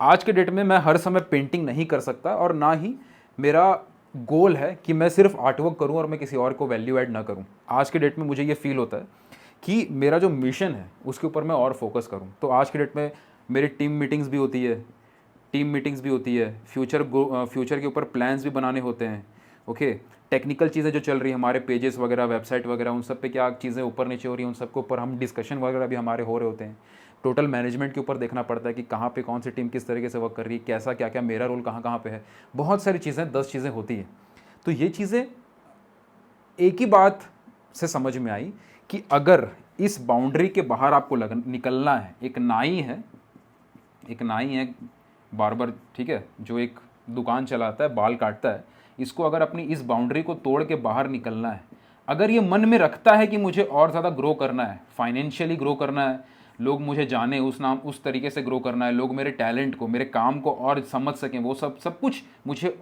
आज के डेट में मैं हर समय पेंटिंग नहीं कर सकता, और ना ही मेरा गोल है कि मैं सिर्फ आर्टवर्क करूं और मैं किसी और को वैल्यू ऐड ना करूं। आज के डेट में मुझे ये फील होता है कि मेरा जो मिशन है उसके ऊपर मैं और फोकस करूं। तो आज के डेट में मेरी टीम मीटिंग्स भी होती है, फ्यूचर के ऊपर प्लान्स भी बनाने होते हैं। ओके, टेक्निकल चीज़ें जो चल रही हैं, हमारे पेजेस वगैरह, वेबसाइट वगैरह, उन सब पे क्या चीज़ें ऊपर नीचे हो रही हैं, उन सब के ऊपर हम डिस्कशन वगैरह भी हमारे हो रहे होते हैं। टोटल मैनेजमेंट के ऊपर देखना पड़ता है कि कहाँ पे कौन सी टीम किस तरीके से वर्क कर रही है, कैसा क्या क्या मेरा रोल कहाँ कहाँ पे है। बहुत सारी चीज़ें, 10 चीज़ें होती हैं। तो ये चीज़ें एक ही बात से समझ में आई कि अगर इस बाउंड्री के बाहर आपको निकलना है, एक नाई है बार्बर, ठीक है, जो एक दुकान चलाता है, बाल काटता है, इसको अगर अपनी इस बाउंड्री को तोड़ के बाहर निकलना है, अगर ये मन में रखता है कि मुझे और ज़्यादा ग्रो करना है, फाइनेंशियली ग्रो करना है, लोग मुझे जाने उस तरीके से ग्रो करना है, लोग मेरे टैलेंट को, मेरे काम को और समझ सकें, वो सब कुछ मुझे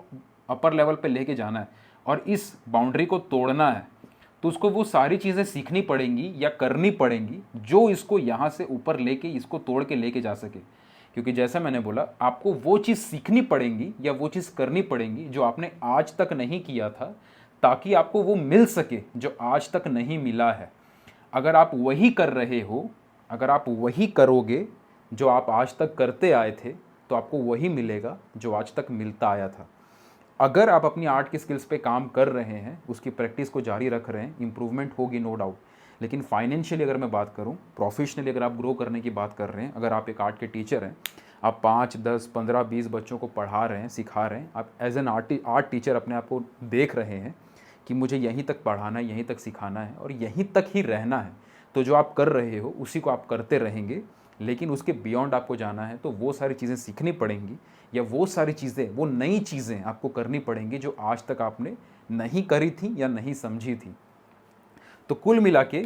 अपर लेवल पे लेके जाना है और इस बाउंड्री को तोड़ना है, तो उसको वो सारी चीज़ें सीखनी पड़ेंगी या करनी पड़ेंगी जो इसको यहाँ से ऊपर लेके, इसको तोड़ के लेके जा सके। क्योंकि जैसा मैंने बोला, आपको वो चीज़ सीखनी पड़ेंगी या वो चीज़ करनी पड़ेंगी जो आपने आज तक नहीं किया था, ताकि आपको वो मिल सके जो आज तक नहीं मिला है। अगर आप वही कर रहे हो, अगर आप वही करोगे जो आप आज तक करते आए थे, तो आपको वही मिलेगा जो आज तक मिलता आया था। अगर आप अपनी आर्ट की स्किल्स पे काम कर रहे हैं, उसकी प्रैक्टिस को जारी रख रहे हैं, इंप्रूवमेंट होगी नो डाउट, लेकिन फाइनेंशियली अगर मैं बात करूँ, प्रोफेशनली अगर आप ग्रो करने की बात कर रहे हैं, अगर आप एक आर्ट के टीचर हैं, आप 5, 10, 15, 20 बच्चों को पढ़ा रहे हैं, सिखा रहे हैं, आप एज एन आर्ट टीचर अपने आप को देख रहे हैं कि मुझे यहीं तक पढ़ाना है, यहीं तक सिखाना है और यहीं तक ही रहना है, तो जो आप कर रहे हो उसी को आप करते रहेंगे। लेकिन उसके बियॉन्ड आपको जाना है तो वो सारी चीज़ें सीखनी पड़ेंगी, या वो सारी चीज़ें, वो नई चीज़ें आपको करनी पड़ेंगी जो आज तक आपने नहीं करी थी या नहीं समझी थी। तो कुल मिला के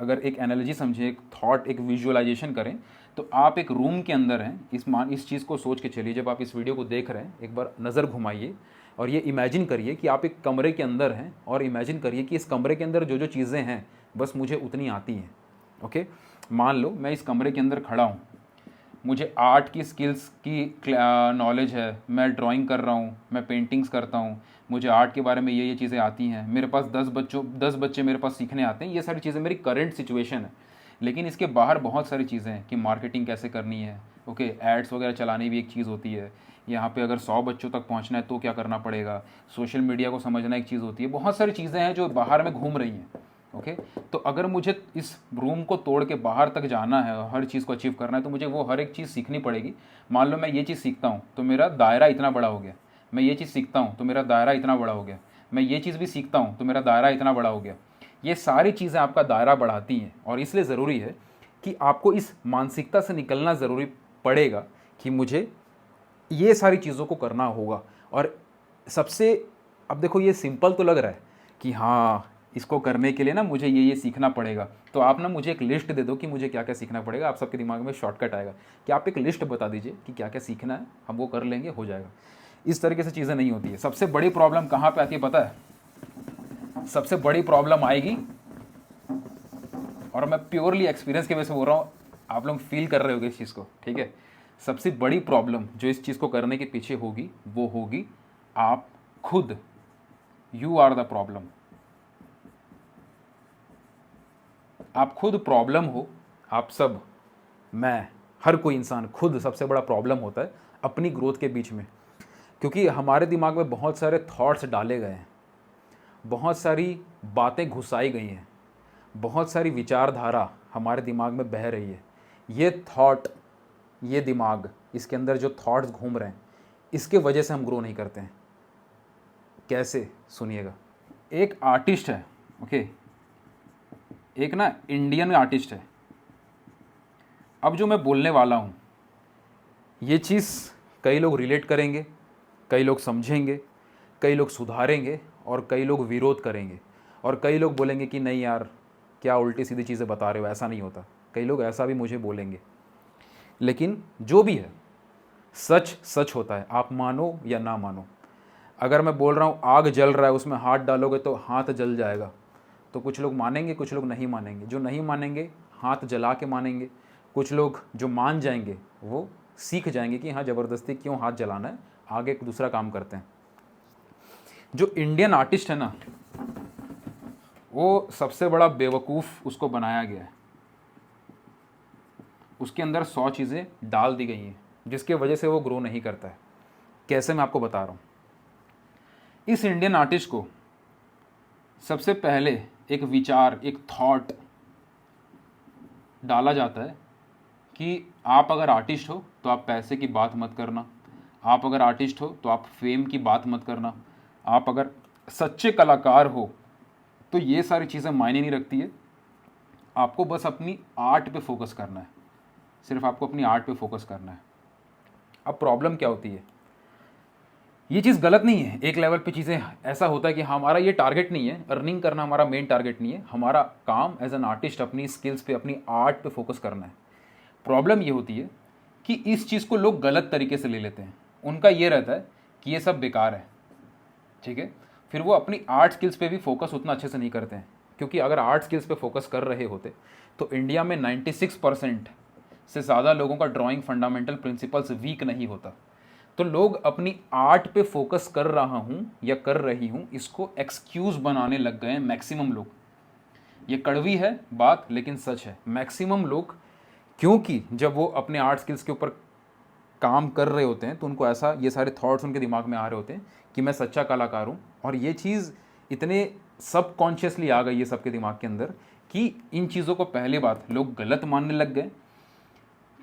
अगर एक एनालॉजी समझें, एक थॉट, एक विजुअलाइजेशन करें, तो आप एक रूम के अंदर हैं। इस चीज़ को सोच के चलिए, जब आप इस वीडियो को देख रहे हैं एक बार नज़र घुमाइए और ये इमेजिन करिए कि आप एक कमरे के अंदर हैं, और इमेजिन करिए कि इस कमरे के अंदर जो जो चीज़ें हैं बस मुझे उतनी आती हैं। ओके, मान लो मैं इस कमरे के अंदर खड़ा हूँ, मुझे आर्ट की स्किल्स की नॉलेज है, मैं ड्राइंग कर रहा हूँ, मैं पेंटिंग्स करता हूँ, मुझे आर्ट के बारे में ये चीज़ें आती हैं, मेरे पास 10 बच्चे मेरे पास सीखने आते हैं। ये सारी चीज़ें मेरी करंट सिचुएशन है। लेकिन इसके बाहर बहुत सारी चीज़ें हैं कि मार्केटिंग कैसे करनी है, ओके, एड्स वगैरह चलानी भी एक चीज़ होती है। यहाँ पे अगर 100 बच्चों तक पहुँचना है तो क्या करना पड़ेगा, सोशल मीडिया को समझना एक चीज़ होती है। बहुत सारी चीज़ें हैं जो बाहर में घूम रही हैं। ओके, तो अगर मुझे इस रूम को तोड़ के बाहर तक जाना है और हर चीज़ को अचीव करना है तो मुझे वो हर एक चीज़ सीखनी पड़ेगी। मान लो मैं ये चीज़ सीखता हूँ तो मेरा दायरा इतना बड़ा हो गया, मैं ये चीज़ सीखता हूँ तो मेरा दायरा इतना बड़ा हो गया, मैं ये चीज़ भी सीखता हूँ तो मेरा दायरा इतना बड़ा हो गया। ये सारी चीज़ें आपका दायरा बढ़ाती हैं, और इसलिए ज़रूरी है कि आपको इस मानसिकता से निकलना ज़रूरी पड़ेगा कि मुझे ये सारी चीज़ों को करना होगा। और सबसे, अब देखो ये सिंपल तो लग रहा है कि हाँ इसको करने के लिए ना मुझे ये सीखना पड़ेगा, तो आप ना मुझे एक लिस्ट दे दो कि मुझे क्या क्या सीखना पड़ेगा। आप सबके दिमाग में शॉर्टकट आएगा कि आप एक लिस्ट बता दीजिए कि क्या क्या सीखना है, हम वो कर लेंगे, हो जाएगा। इस तरीके से चीज़ें नहीं होती है। सबसे बड़ी प्रॉब्लम कहाँ पे आती है पता है? सबसे बड़ी प्रॉब्लम आएगी, और मैं प्योरली एक्सपीरियंस की वजह से बोल रहा हूँ, आप लोग फील कर रहे होगे इस चीज़ को, ठीक है। सबसे बड़ी प्रॉब्लम जो इस चीज़ को करने के पीछे होगी वो होगी आप खुद। You are the problem. आप खुद प्रॉब्लम हो। आप सब, मैं, हर कोई इंसान खुद सबसे बड़ा प्रॉब्लम होता है अपनी ग्रोथ के बीच में। क्योंकि हमारे दिमाग में बहुत सारे थॉट्स डाले गए हैं, बहुत सारी बातें घुसाई गई हैं, बहुत सारी विचारधारा हमारे दिमाग में बह रही है। ये थॉट, ये दिमाग, इसके अंदर जो थॉट्स घूम रहे हैं, इसके वजह से हम ग्रो नहीं करते हैं। कैसे, सुनिएगा। एक आर्टिस्ट है, ओके, एक ना इंडियन आर्टिस्ट है। अब जो मैं बोलने वाला हूँ ये चीज़ कई लोग रिलेट करेंगे, कई लोग समझेंगे, कई लोग सुधारेंगे और कई लोग विरोध करेंगे, और कई लोग बोलेंगे कि नहीं यार क्या उल्टी सीधी चीज़ें बता रहे हो, ऐसा नहीं होता। कई लोग ऐसा भी मुझे बोलेंगे। लेकिन जो भी है सच सच होता है, आप मानो या ना मानो। अगर मैं बोल रहा हूँ आग जल रहा है, उसमें हाथ डालोगे तो हाथ जल जाएगा, तो कुछ लोग मानेंगे, कुछ लोग नहीं मानेंगे। जो नहीं मानेंगे हाथ जला के मानेंगे, कुछ लोग जो मान जाएंगे वो सीख जाएंगे कि हाँ ज़बरदस्ती क्यों हाथ जलाना है, आगे एक दूसरा काम करते हैं। जो इंडियन आर्टिस्ट है ना, वो सबसे बड़ा बेवकूफ़ उसको बनाया गया है। उसके अंदर 100 चीज़ें डाल दी गई हैं जिसके वजह से वो ग्रो नहीं करता है। कैसे, मैं आपको बता रहा हूँ। इस इंडियन आर्टिस्ट को सबसे पहले एक विचार, एक थॉट डाला जाता है कि आप अगर आर्टिस्ट हो तो आप पैसे की बात मत करना, आप अगर आर्टिस्ट हो तो आप फेम की बात मत करना, आप अगर सच्चे कलाकार हो तो ये सारी चीज़ें मायने नहीं रखती है। आपको बस अपनी आर्ट पे फोकस करना है, सिर्फ आपको अपनी आर्ट पे फोकस करना है। अब प्रॉब्लम क्या होती है, ये चीज़ गलत नहीं है। एक लेवल पे चीज़ें ऐसा होता है कि हमारा ये टारगेट नहीं है, अर्निंग करना हमारा मेन टारगेट नहीं है। हमारा काम एज एन आर्टिस्ट अपनी स्किल्स पे, अपनी आर्ट पे फोकस करना है। प्रॉब्लम ये होती है कि इस चीज़ को लोग गलत तरीके से ले लेते हैं। उनका ये रहता है कि ये सब बेकार है, ठीक है। फिर वो अपनी आर्ट स्किल्स पे भी फोकस उतना अच्छे से नहीं करते हैं, क्योंकि अगर आर्ट स्किल्स पे फोकस कर रहे होते तो इंडिया में 96% से ज़्यादा लोगों का ड्राइंग फंडामेंटल प्रिंसिपल्स वीक नहीं होता। तो लोग अपनी आर्ट पे फोकस कर रहा हूँ या कर रही हूँ, इसको एक्सक्यूज़ बनाने लग गए हैं मैक्सिमम लोग। ये कड़वी है बात लेकिन सच है। मैक्सिमम लोग, क्योंकि जब वो अपने आर्ट स्किल्स के ऊपर काम कर रहे होते हैं तो उनको ऐसा, ये सारे थॉट्स उनके दिमाग में आ रहे होते हैं कि मैं सच्चा कलाकार हूँ, और ये चीज़ इतने सबकॉन्शियसली आ गई है सबके दिमाग के अंदर कि इन चीज़ों को पहली बात लोग गलत मानने लग गए।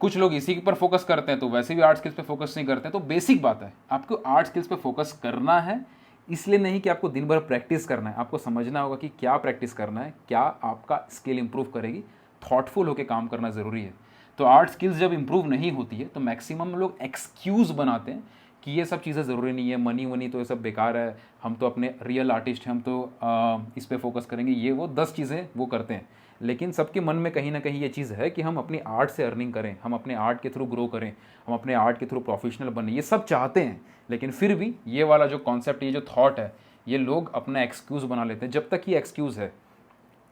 कुछ लोग इसी पर फोकस करते हैं तो वैसे भी आर्ट स्किल्स पे फोकस नहीं करते हैं। तो बेसिक बात है, आपको आर्ट स्किल्स पे फोकस करना है, इसलिए नहीं कि आपको दिन भर प्रैक्टिस करना है। आपको समझना होगा कि क्या प्रैक्टिस करना है, क्या आपका स्किल इंप्रूव करेगी। थॉटफुल होकर काम करना ज़रूरी है। तो आर्ट स्किल्स जब इंप्रूव नहीं होती है तो मैक्सिमम लोग एक्सक्यूज़ बनाते हैं कि ये सब चीज़ें ज़रूरी नहीं है, मनी वनी तो ये सब बेकार है, हम तो अपने रियल आर्टिस्ट हैं, हम तो इस पर फोकस करेंगे, ये वो 10 चीज़ें वो करते हैं। लेकिन सबके मन में कहीं ना कहीं ये चीज़ है कि हम अपनी आर्ट से अर्निंग करें, हम अपने आर्ट के थ्रू ग्रो करें, हम अपने आर्ट के थ्रू प्रोफेशनल बने, ये सब चाहते हैं। लेकिन फिर भी ये वाला जो कॉन्सेप्ट, ये जो थॉट है, ये लोग अपना एक्सक्यूज़ बना लेते हैं। जब तक ये एक्सक्यूज़ है,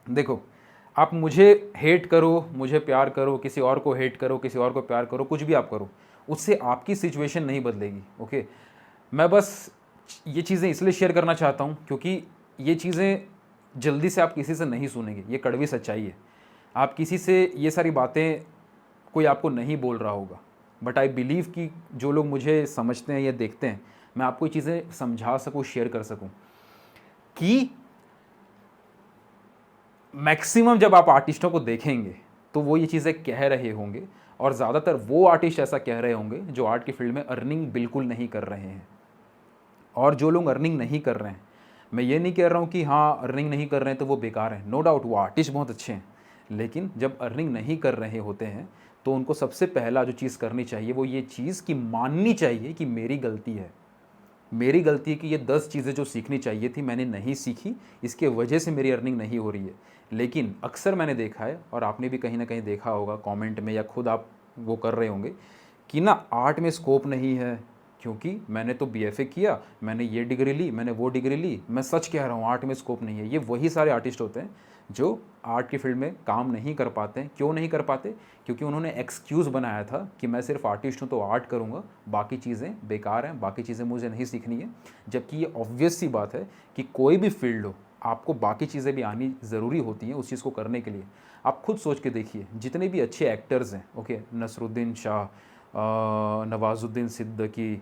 देखो आप मुझे हेट करो, मुझे प्यार करो, किसी और को हेट करो, किसी और को प्यार करो, कुछ भी आप करो, उससे आपकी सिचुएशन नहीं बदलेगी। ओके, मैं बस ये चीज़ें इसलिए शेयर करना चाहता हूँ क्योंकि ये चीज़ें जल्दी से आप किसी से नहीं सुनेंगे, ये कड़वी सच्चाई है। आप किसी से ये सारी बातें कोई आपको नहीं बोल रहा होगा, बट आई बिलीव कि जो लोग मुझे समझते हैं या देखते हैं, मैं आपको ये चीज़ें समझा सकूँ, शेयर कर सकूँ कि मैक्सिमम जब आप आर्टिस्टों को देखेंगे तो वो ये चीज़ें कह रहे होंगे, और ज़्यादातर वो आर्टिस्ट ऐसा कह रहे होंगे जो आर्ट की फील्ड में अर्निंग बिल्कुल नहीं कर रहे हैं। और जो लोग अर्निंग नहीं कर रहे हैं, मैं ये नहीं कह रहा हूँ कि हाँ अर्निंग नहीं कर रहे हैं तो वो बेकार हैं, नो डाउट वो आर्टिस्ट बहुत अच्छे हैं। लेकिन जब अर्निंग नहीं कर रहे होते हैं तो उनको सबसे पहला जो चीज़ करनी चाहिए वो ये चीज़ कि माननी चाहिए कि मेरी गलती है, मेरी गलती है कि ये 10 चीज़ें जो सीखनी चाहिए थी मैंने नहीं सीखी, इसके वजह से मेरी अर्निंग नहीं हो रही है। लेकिन अक्सर मैंने देखा है, और आपने भी कहीं ना कहीं देखा होगा कमेंट में या खुद आप वो कर रहे होंगे कि ना आर्ट में स्कोप नहीं है, क्योंकि मैंने तो बीएफए किया, मैंने ये डिग्री ली, मैंने वो डिग्री ली, मैं सच कह रहा हूँ आर्ट में स्कोप नहीं है। ये वही सारे आर्टिस्ट होते हैं जो आर्ट की फील्ड में काम नहीं कर पाते हैं। क्यों नहीं कर पाते? क्योंकि उन्होंने एक्सक्यूज़ बनाया था कि मैं सिर्फ आर्टिस्ट हूँ तो आर्ट करूँगा, बाकी चीज़ें बेकार हैं, बाकी चीज़ें मुझे नहीं सीखनी है। जबकि ये ऑब्वियस सी बात है कि कोई भी फील्ड हो, आपको बाकी चीज़ें भी आनी ज़रूरी होती हैं उस चीज़ को करने के लिए। आप खुद सोच के देखिए, जितने भी अच्छे एक्टर्स हैं, ओके, नसरुद्दीन शाह, नवाजुद्दीन सिद्दीकी,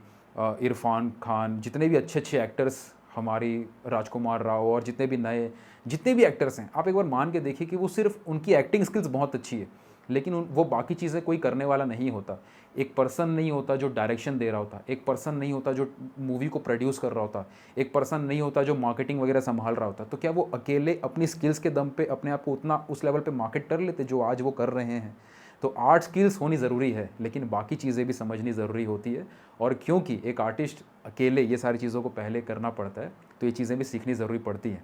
इरफान खान, जितने भी अच्छे अच्छे एक्टर्स, हमारी राजकुमार राव, और जितने भी नए जितने भी एक्टर्स हैं, आप एक बार मान के देखिए कि वो सिर्फ उनकी एक्टिंग स्किल्स बहुत अच्छी है, लेकिन वो बाकी चीज़ें कोई करने वाला नहीं होता। एक पर्सन नहीं होता जो डायरेक्शन दे रहा होता, एक पर्सन नहीं होता जो मूवी को प्रोड्यूस कर रहा होता, एक पर्सन नहीं होता जो मार्केटिंग वगैरह संभाल रहा होता। तो क्या वो अकेले अपनी स्किल्स के दम पे अपने आप को उतना उस लेवल पे मार्केट कर लेते जो आज वो कर रहे हैं? तो आर्ट स्किल्स होनी ज़रूरी है, लेकिन बाकी चीज़ें भी समझनी ज़रूरी होती है। और क्योंकि एक आर्टिस्ट अकेले ये सारी चीज़ों को पहले करना पड़ता है, तो ये चीज़ें भी सीखनी ज़रूरी पड़ती हैं।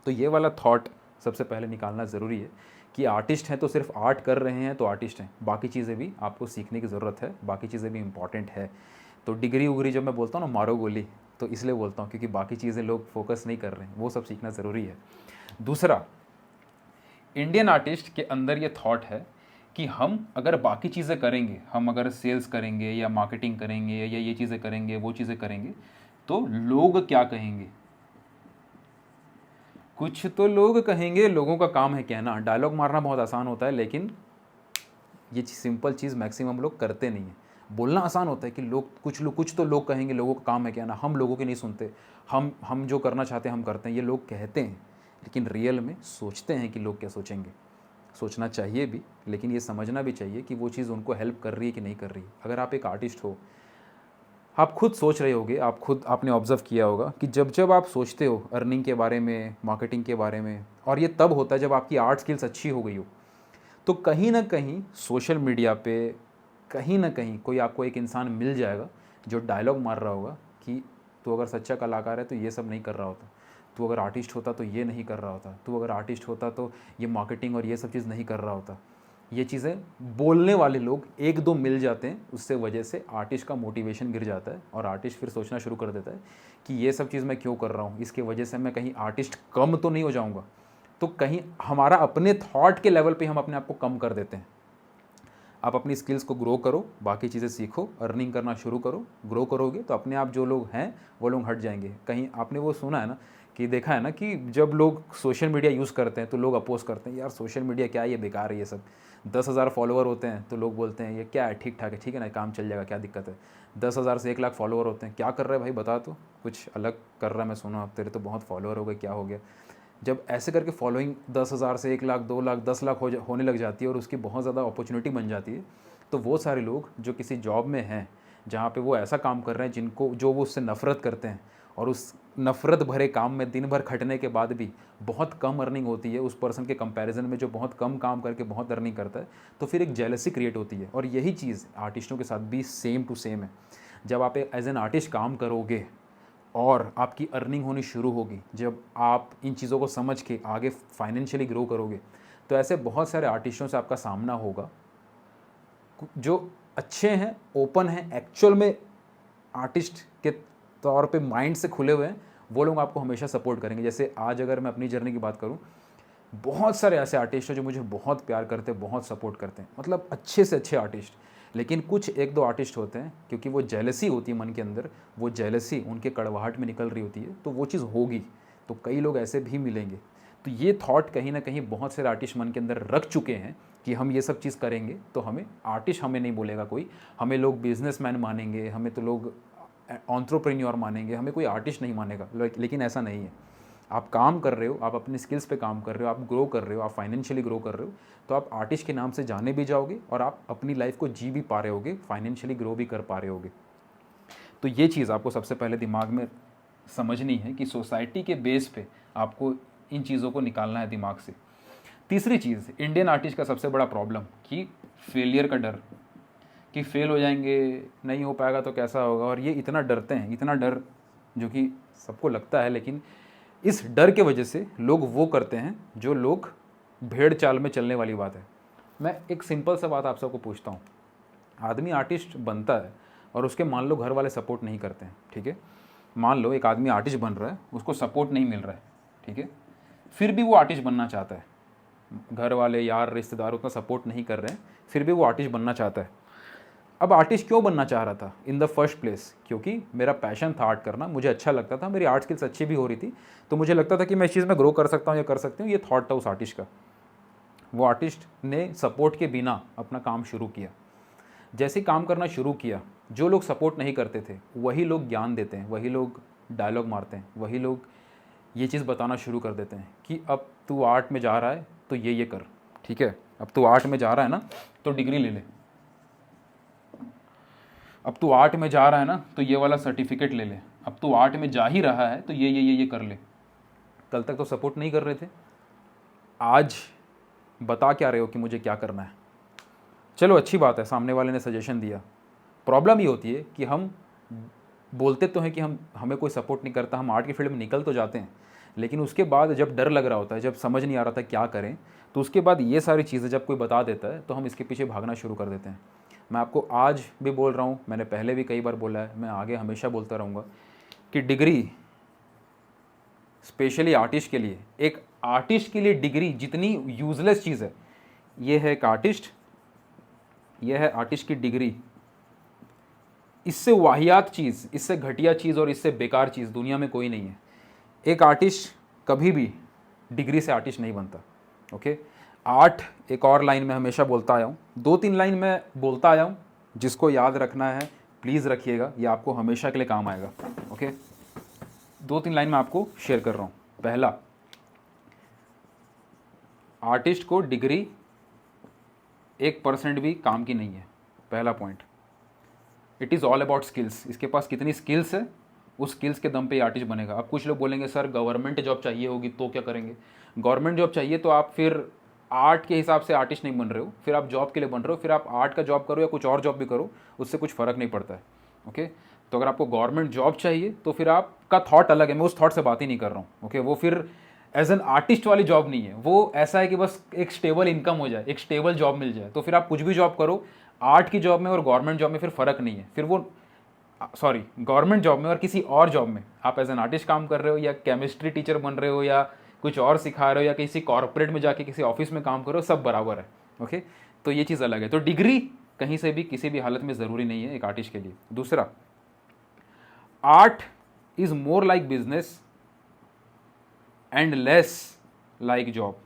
तो ये वाला थॉट सबसे पहले निकालना ज़रूरी है कि आर्टिस्ट हैं तो सिर्फ आर्ट कर रहे हैं तो आर्टिस्ट हैं, बाकी चीज़ें भी आपको सीखने की ज़रूरत है, बाकी चीज़ें भी इम्पॉर्टेंट है। तो डिग्री उग्री जब मैं बोलता हूँ ना मारो गोली, तो इसलिए बोलता हूँ क्योंकि बाकी चीज़ें लोग फोकस नहीं कर रहे हैं, वो सब सीखना ज़रूरी है। दूसरा, इंडियन आर्टिस्ट के अंदर ये थॉट है कि हम अगर बाकी चीज़ें करेंगे, हम अगर सेल्स करेंगे या मार्केटिंग करेंगे या ये चीज़ें करेंगे, वो चीज़ें करेंगे, तो लोग क्या कहेंगे? कुछ तो लोग कहेंगे, लोगों का काम है कहना। डायलॉग मारना बहुत आसान होता है, लेकिन ये सिंपल चीज़ मैक्सिमम लोग करते नहीं हैं। बोलना आसान होता है कि कुछ तो लोग कहेंगे, लोगों का काम है कहना, हम लोगों की नहीं सुनते, हम जो करना चाहते हैं हम करते हैं, ये लोग कहते हैं। लेकिन रियल में सोचते हैं कि लोग क्या सोचेंगे। सोचना चाहिए भी, लेकिन ये समझना भी चाहिए कि वो चीज़ उनको हेल्प कर रही है कि नहीं कर रही। अगर आप एक आर्टिस्ट हो, आप खुद सोच रहे होगे, आपने ऑब्ज़र्व किया होगा कि जब जब आप सोचते हो अर्निंग के बारे में, मार्केटिंग के बारे में, और ये तब होता है जब आपकी आर्ट स्किल्स अच्छी हो गई हो, तो कहीं ना कहीं सोशल मीडिया पे कहीं ना कहीं कोई आपको एक इंसान मिल जाएगा जो डायलॉग मार रहा होगा कि तू अगर सच्चा कलाकार है तो ये सब नहीं कर रहा होता, तू अगर आर्टिस्ट होता तो ये नहीं कर रहा होता, तू अगर आर्टिस्ट होता तो ये मार्केटिंग और ये सब चीज़ नहीं कर रहा होता। ये चीज़ें बोलने वाले लोग एक दो मिल जाते हैं, उससे वजह से आर्टिस्ट का मोटिवेशन गिर जाता है और आर्टिस्ट फिर सोचना शुरू कर देता है कि ये सब चीज़ मैं क्यों कर रहा हूँ, इसके वजह से मैं कहीं आर्टिस्ट कम तो नहीं हो जाऊँगा। तो कहीं हमारा अपने थॉट के लेवल पे हम अपने आप को कम कर देते हैं। आप अपनी स्किल्स को ग्रो करो, बाकी चीज़ें सीखो, अर्निंग करना शुरू करो, ग्रो करोगे तो अपने आप जो लोग हैं वो लोग हट जाएंगे। कहीं आपने वो सुना है ना कि देखा है ना कि जब लोग सोशल मीडिया यूज़ करते हैं तो लोग अपोज करते हैं, यार सोशल मीडिया क्या है, ये बेकार है ये सब। 10,000 फॉलोअर होते हैं तो लोग बोलते हैं ये क्या है, ठीक ठाक है, ठीक है ना, काम चल जाएगा, क्या दिक्कत है। 10,000 से 1 लाख फॉलोअर होते हैं, क्या कर रहा है भाई बता, तो कुछ अलग कर रहा है, मैं सुना अब तेरे तो बहुत फॉलोअर हो गए, क्या हो गया। जब ऐसे करके फॉलोइंग 10,000 से 1 लाख, 2 लाख, 10 लाख होने लग जाती है और उसकी बहुत ज़्यादा अपॉर्चुनिटी बन जाती है, तो वो सारे लोग जो किसी जॉब में हैं जहाँ पे वो ऐसा काम कर रहे हैं जिनको जो वो उससे नफ़रत करते हैं, और उस नफ़रत भरे काम में दिन भर खटने के बाद भी बहुत कम अर्निंग होती है उस पर्सन के कंपैरिजन में जो बहुत कम काम करके बहुत अर्निंग करता है, तो फिर एक जेलसी क्रिएट होती है। और यही चीज़ आर्टिस्टों के साथ भी सेम टू सेम है। जब आप एज एन आर्टिस्ट काम करोगे और आपकी अर्निंग होनी शुरू होगी, जब आप इन चीज़ों को समझ के आगे फाइनेंशियली ग्रो करोगे, तो ऐसे बहुत सारे आर्टिस्टों से आपका सामना होगा जो अच्छे हैं, ओपन हैं, एक्चुअल में आर्टिस्ट के तौर पे माइंड से खुले हुए हैं, वो लोग आपको हमेशा सपोर्ट करेंगे। जैसे आज अगर मैं अपनी जर्नी की बात करूं, बहुत सारे ऐसे आर्टिस्ट हैं जो मुझे बहुत प्यार करते हैं, बहुत सपोर्ट करते हैं, मतलब अच्छे से अच्छे आर्टिस्ट। लेकिन कुछ 1-2 आर्टिस्ट होते हैं, क्योंकि वो जेलसी होती है मन के अंदर, वो जेलसी उनके कड़वाहट में निकल रही होती है, तो वो चीज़ होगी। तो कई लोग ऐसे भी मिलेंगे। तो ये थॉट कहीं ना कहीं बहुत सारे आर्टिस्ट मन के अंदर रख चुके हैं कि हम ये सब चीज़ करेंगे तो हमें आर्टिस्ट हमें नहीं बोलेगा कोई, हमें लोग बिजनेसमैन मानेंगे, हमें तो लोग एंटरप्रेन्योर मानेंगे, हमें कोई आर्टिस्ट नहीं मानेगा। लेकिन ऐसा नहीं है। आप काम कर रहे हो, आप अपने स्किल्स पे काम कर रहे हो, आप ग्रो कर रहे हो, आप फाइनेंशियली ग्रो कर रहे हो, तो आप आर्टिस्ट के नाम से जाने भी जाओगे और आप अपनी लाइफ को जी भी पा रहे होगे, फाइनेंशियली ग्रो भी कर पा रहे होगे। तो ये चीज़ आपको सबसे पहले दिमाग में समझनी है कि सोसाइटी के बेस पे आपको इन चीज़ों को निकालना है दिमाग से। तीसरी चीज़, इंडियन आर्टिस्ट का सबसे बड़ा प्रॉब्लम कि फेलियर का डर, कि फेल हो जाएंगे, नहीं हो पाएगा तो कैसा होगा। और ये इतना डरते हैं, इतना डर जो कि सबको लगता है, लेकिन इस डर के वजह से लोग वो करते हैं जो लोग भेड़ चाल में चलने वाली बात है। मैं एक सिंपल सा बात आप सबको पूछता हूँ, आदमी आर्टिस्ट बनता है और उसके मान लो घर वाले सपोर्ट नहीं करते हैं, ठीक है। मान लो एक आदमी आर्टिस्ट बन रहा है, उसको सपोर्ट नहीं मिल रहा है, ठीक है, फिर भी वो आर्टिस्ट बनना चाहता है। घर वाले, यार, रिश्तेदार उतना सपोर्ट नहीं कर रहे हैं, फिर भी वो आर्टिस्ट बनना चाहता है। अब आर्टिस्ट क्यों बनना चाह रहा था इन द फर्स्ट प्लेस? क्योंकि मेरा पैशन था आर्ट करना, मुझे अच्छा लगता था, मेरी आर्ट स्किल्स अच्छी भी हो रही थी, तो मुझे लगता था कि मैं इस चीज़ में ग्रो कर सकता हूँ या कर सकती हूँ। ये थॉट था उस आर्टिस्ट का। वो आर्टिस्ट ने सपोर्ट के बिना अपना काम शुरू किया। जैसे काम करना शुरू किया, जो लोग सपोर्ट नहीं करते थे वही लोग ज्ञान देते हैं, वही लोग डायलॉग मारते हैं, वही लोग ये चीज़ बताना शुरू कर देते हैं कि अब तू आर्ट में जा रहा है तो ये कर, ठीक है, अब तू आर्ट में जा रहा है ना तो डिग्री ले ले, अब तू आर्ट में जा रहा है ना तो ये वाला सर्टिफिकेट ले ले, अब तू आर्ट में जा ही रहा है तो ये कर ले। कल तक तो सपोर्ट नहीं कर रहे थे, आज बता क्या रहे हो कि मुझे क्या करना है। चलो अच्छी बात है, सामने वाले ने सजेशन दिया। प्रॉब्लम ये होती है कि हम बोलते तो हैं कि हमें कोई सपोर्ट नहीं करता, हम आर्ट की फील्ड में निकल तो जाते हैं, लेकिन उसके बाद जब डर लग रहा होता है, जब समझ नहीं आ रहा था क्या करें, तो उसके बाद ये सारी चीज़ें जब कोई बता देता है तो हम इसके पीछे भागना शुरू कर देते हैं। मैं आपको आज भी बोल रहा हूँ, मैंने पहले भी कई बार बोला है, मैं आगे हमेशा बोलता रहूँगा कि डिग्री स्पेशली आर्टिस्ट के लिए, एक आर्टिस्ट के लिए डिग्री जितनी यूजलेस चीज़ है, ये है एक आर्टिस्ट, ये है आर्टिस्ट की डिग्री। इससे वाहियात चीज़, इससे घटिया चीज़ और इससे बेकार चीज़ दुनिया में कोई नहीं है। एक आर्टिस्ट कभी भी डिग्री से आर्टिस्ट नहीं बनता, ओके। आर्ट एक और लाइन में हमेशा बोलता आया हूँ, 2-3 लाइन में बोलता आया हूँ, जिसको याद रखना है प्लीज़ रखिएगा, ये आपको हमेशा के लिए काम आएगा, ओके। 2-3 लाइन में आपको शेयर कर रहा हूँ। पहला, आर्टिस्ट को डिग्री 1% भी काम की नहीं है, पहला point. It is all about skills. इसके पास कितनी स्किल्स है, उस स्किल्स के दम पे आर्टिस्ट बनेगा। अब कुछ लोग बोलेंगे सर गवर्नमेंट जॉब चाहिए होगी तो क्या करेंगे? गवर्नमेंट जॉब चाहिए तो आप फिर आर्ट के हिसाब से आर्टिस्ट नहीं बन रहे हो, फिर आप जॉब के लिए बन रहे हो, फिर आप आर्ट का जॉब करो या कुछ और जॉब भी करो, उससे कुछ फ़र्क नहीं पड़ता है, ओके। तो अगर आपको गवर्नमेंट जॉब चाहिए तो फिर आपका थॉट अलग है, मैं उस थॉट से बात ही नहीं कर रहा हूँ, ओके। वो फिर एज एन आर्टिस्ट वाली जॉब नहीं है, वो ऐसा है कि बस एक स्टेबल इनकम हो जाए, एक स्टेबल जॉब मिल जाए, तो फिर आप कुछ भी जॉब करो, आर्ट की जॉब में और गवर्नमेंट जॉब में फिर फ़र्क नहीं है। फिर वो गवर्नमेंट जॉब में और किसी और जॉब में आप एज एन आर्टिस्ट काम कर रहे हो या केमिस्ट्री टीचर बन रहे हो या कुछ और सिखा रहे हो या किसी कॉर्पोरेट में जाके किसी ऑफिस में काम कर रहे हो, सब बराबर है, ओके। तो ये चीज़ अलग है। तो डिग्री कहीं से भी किसी भी हालत में ज़रूरी नहीं है एक आर्टिस्ट के लिए। दूसरा, art is more like business and less like job.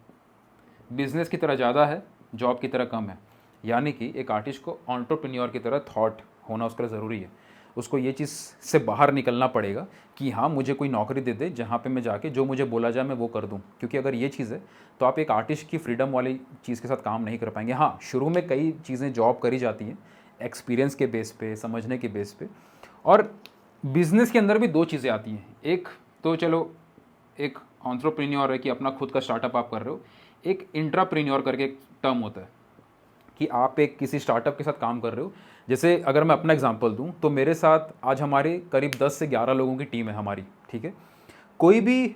Business की तरह ज़्यादा है, जॉब की तरह कम है। यानी कि एक आर्टिस्ट को एंटरप्रेन्योर की तरह थॉट होना उसका ज़रूरी है। उसको ये चीज़ से बाहर निकलना पड़ेगा कि हाँ मुझे कोई नौकरी दे दे जहाँ पे मैं जाके जो मुझे बोला जाए मैं वो कर दूँ। क्योंकि अगर ये चीज़ है तो आप एक आर्टिस्ट की फ्रीडम वाली चीज़ के साथ काम नहीं कर पाएंगे। हाँ, शुरू में कई चीज़ें जॉब करी जाती हैं एक्सपीरियंस के बेस पे, समझने के बेस पे। और बिजनेस के अंदर भी दो चीज़ें आती हैं। एक तो चलो एक एंटरप्रेन्योर है कि अपना खुद का स्टार्टअप आप कर रहे हो। एक इंट्राप्रेन्योर करके एक टर्म होता है कि आप एक किसी स्टार्टअप के साथ काम कर रहे हो। जैसे अगर मैं अपना एग्जांपल दूं तो मेरे साथ आज हमारे करीब 10 से 11 लोगों की टीम है हमारी, ठीक है। कोई भी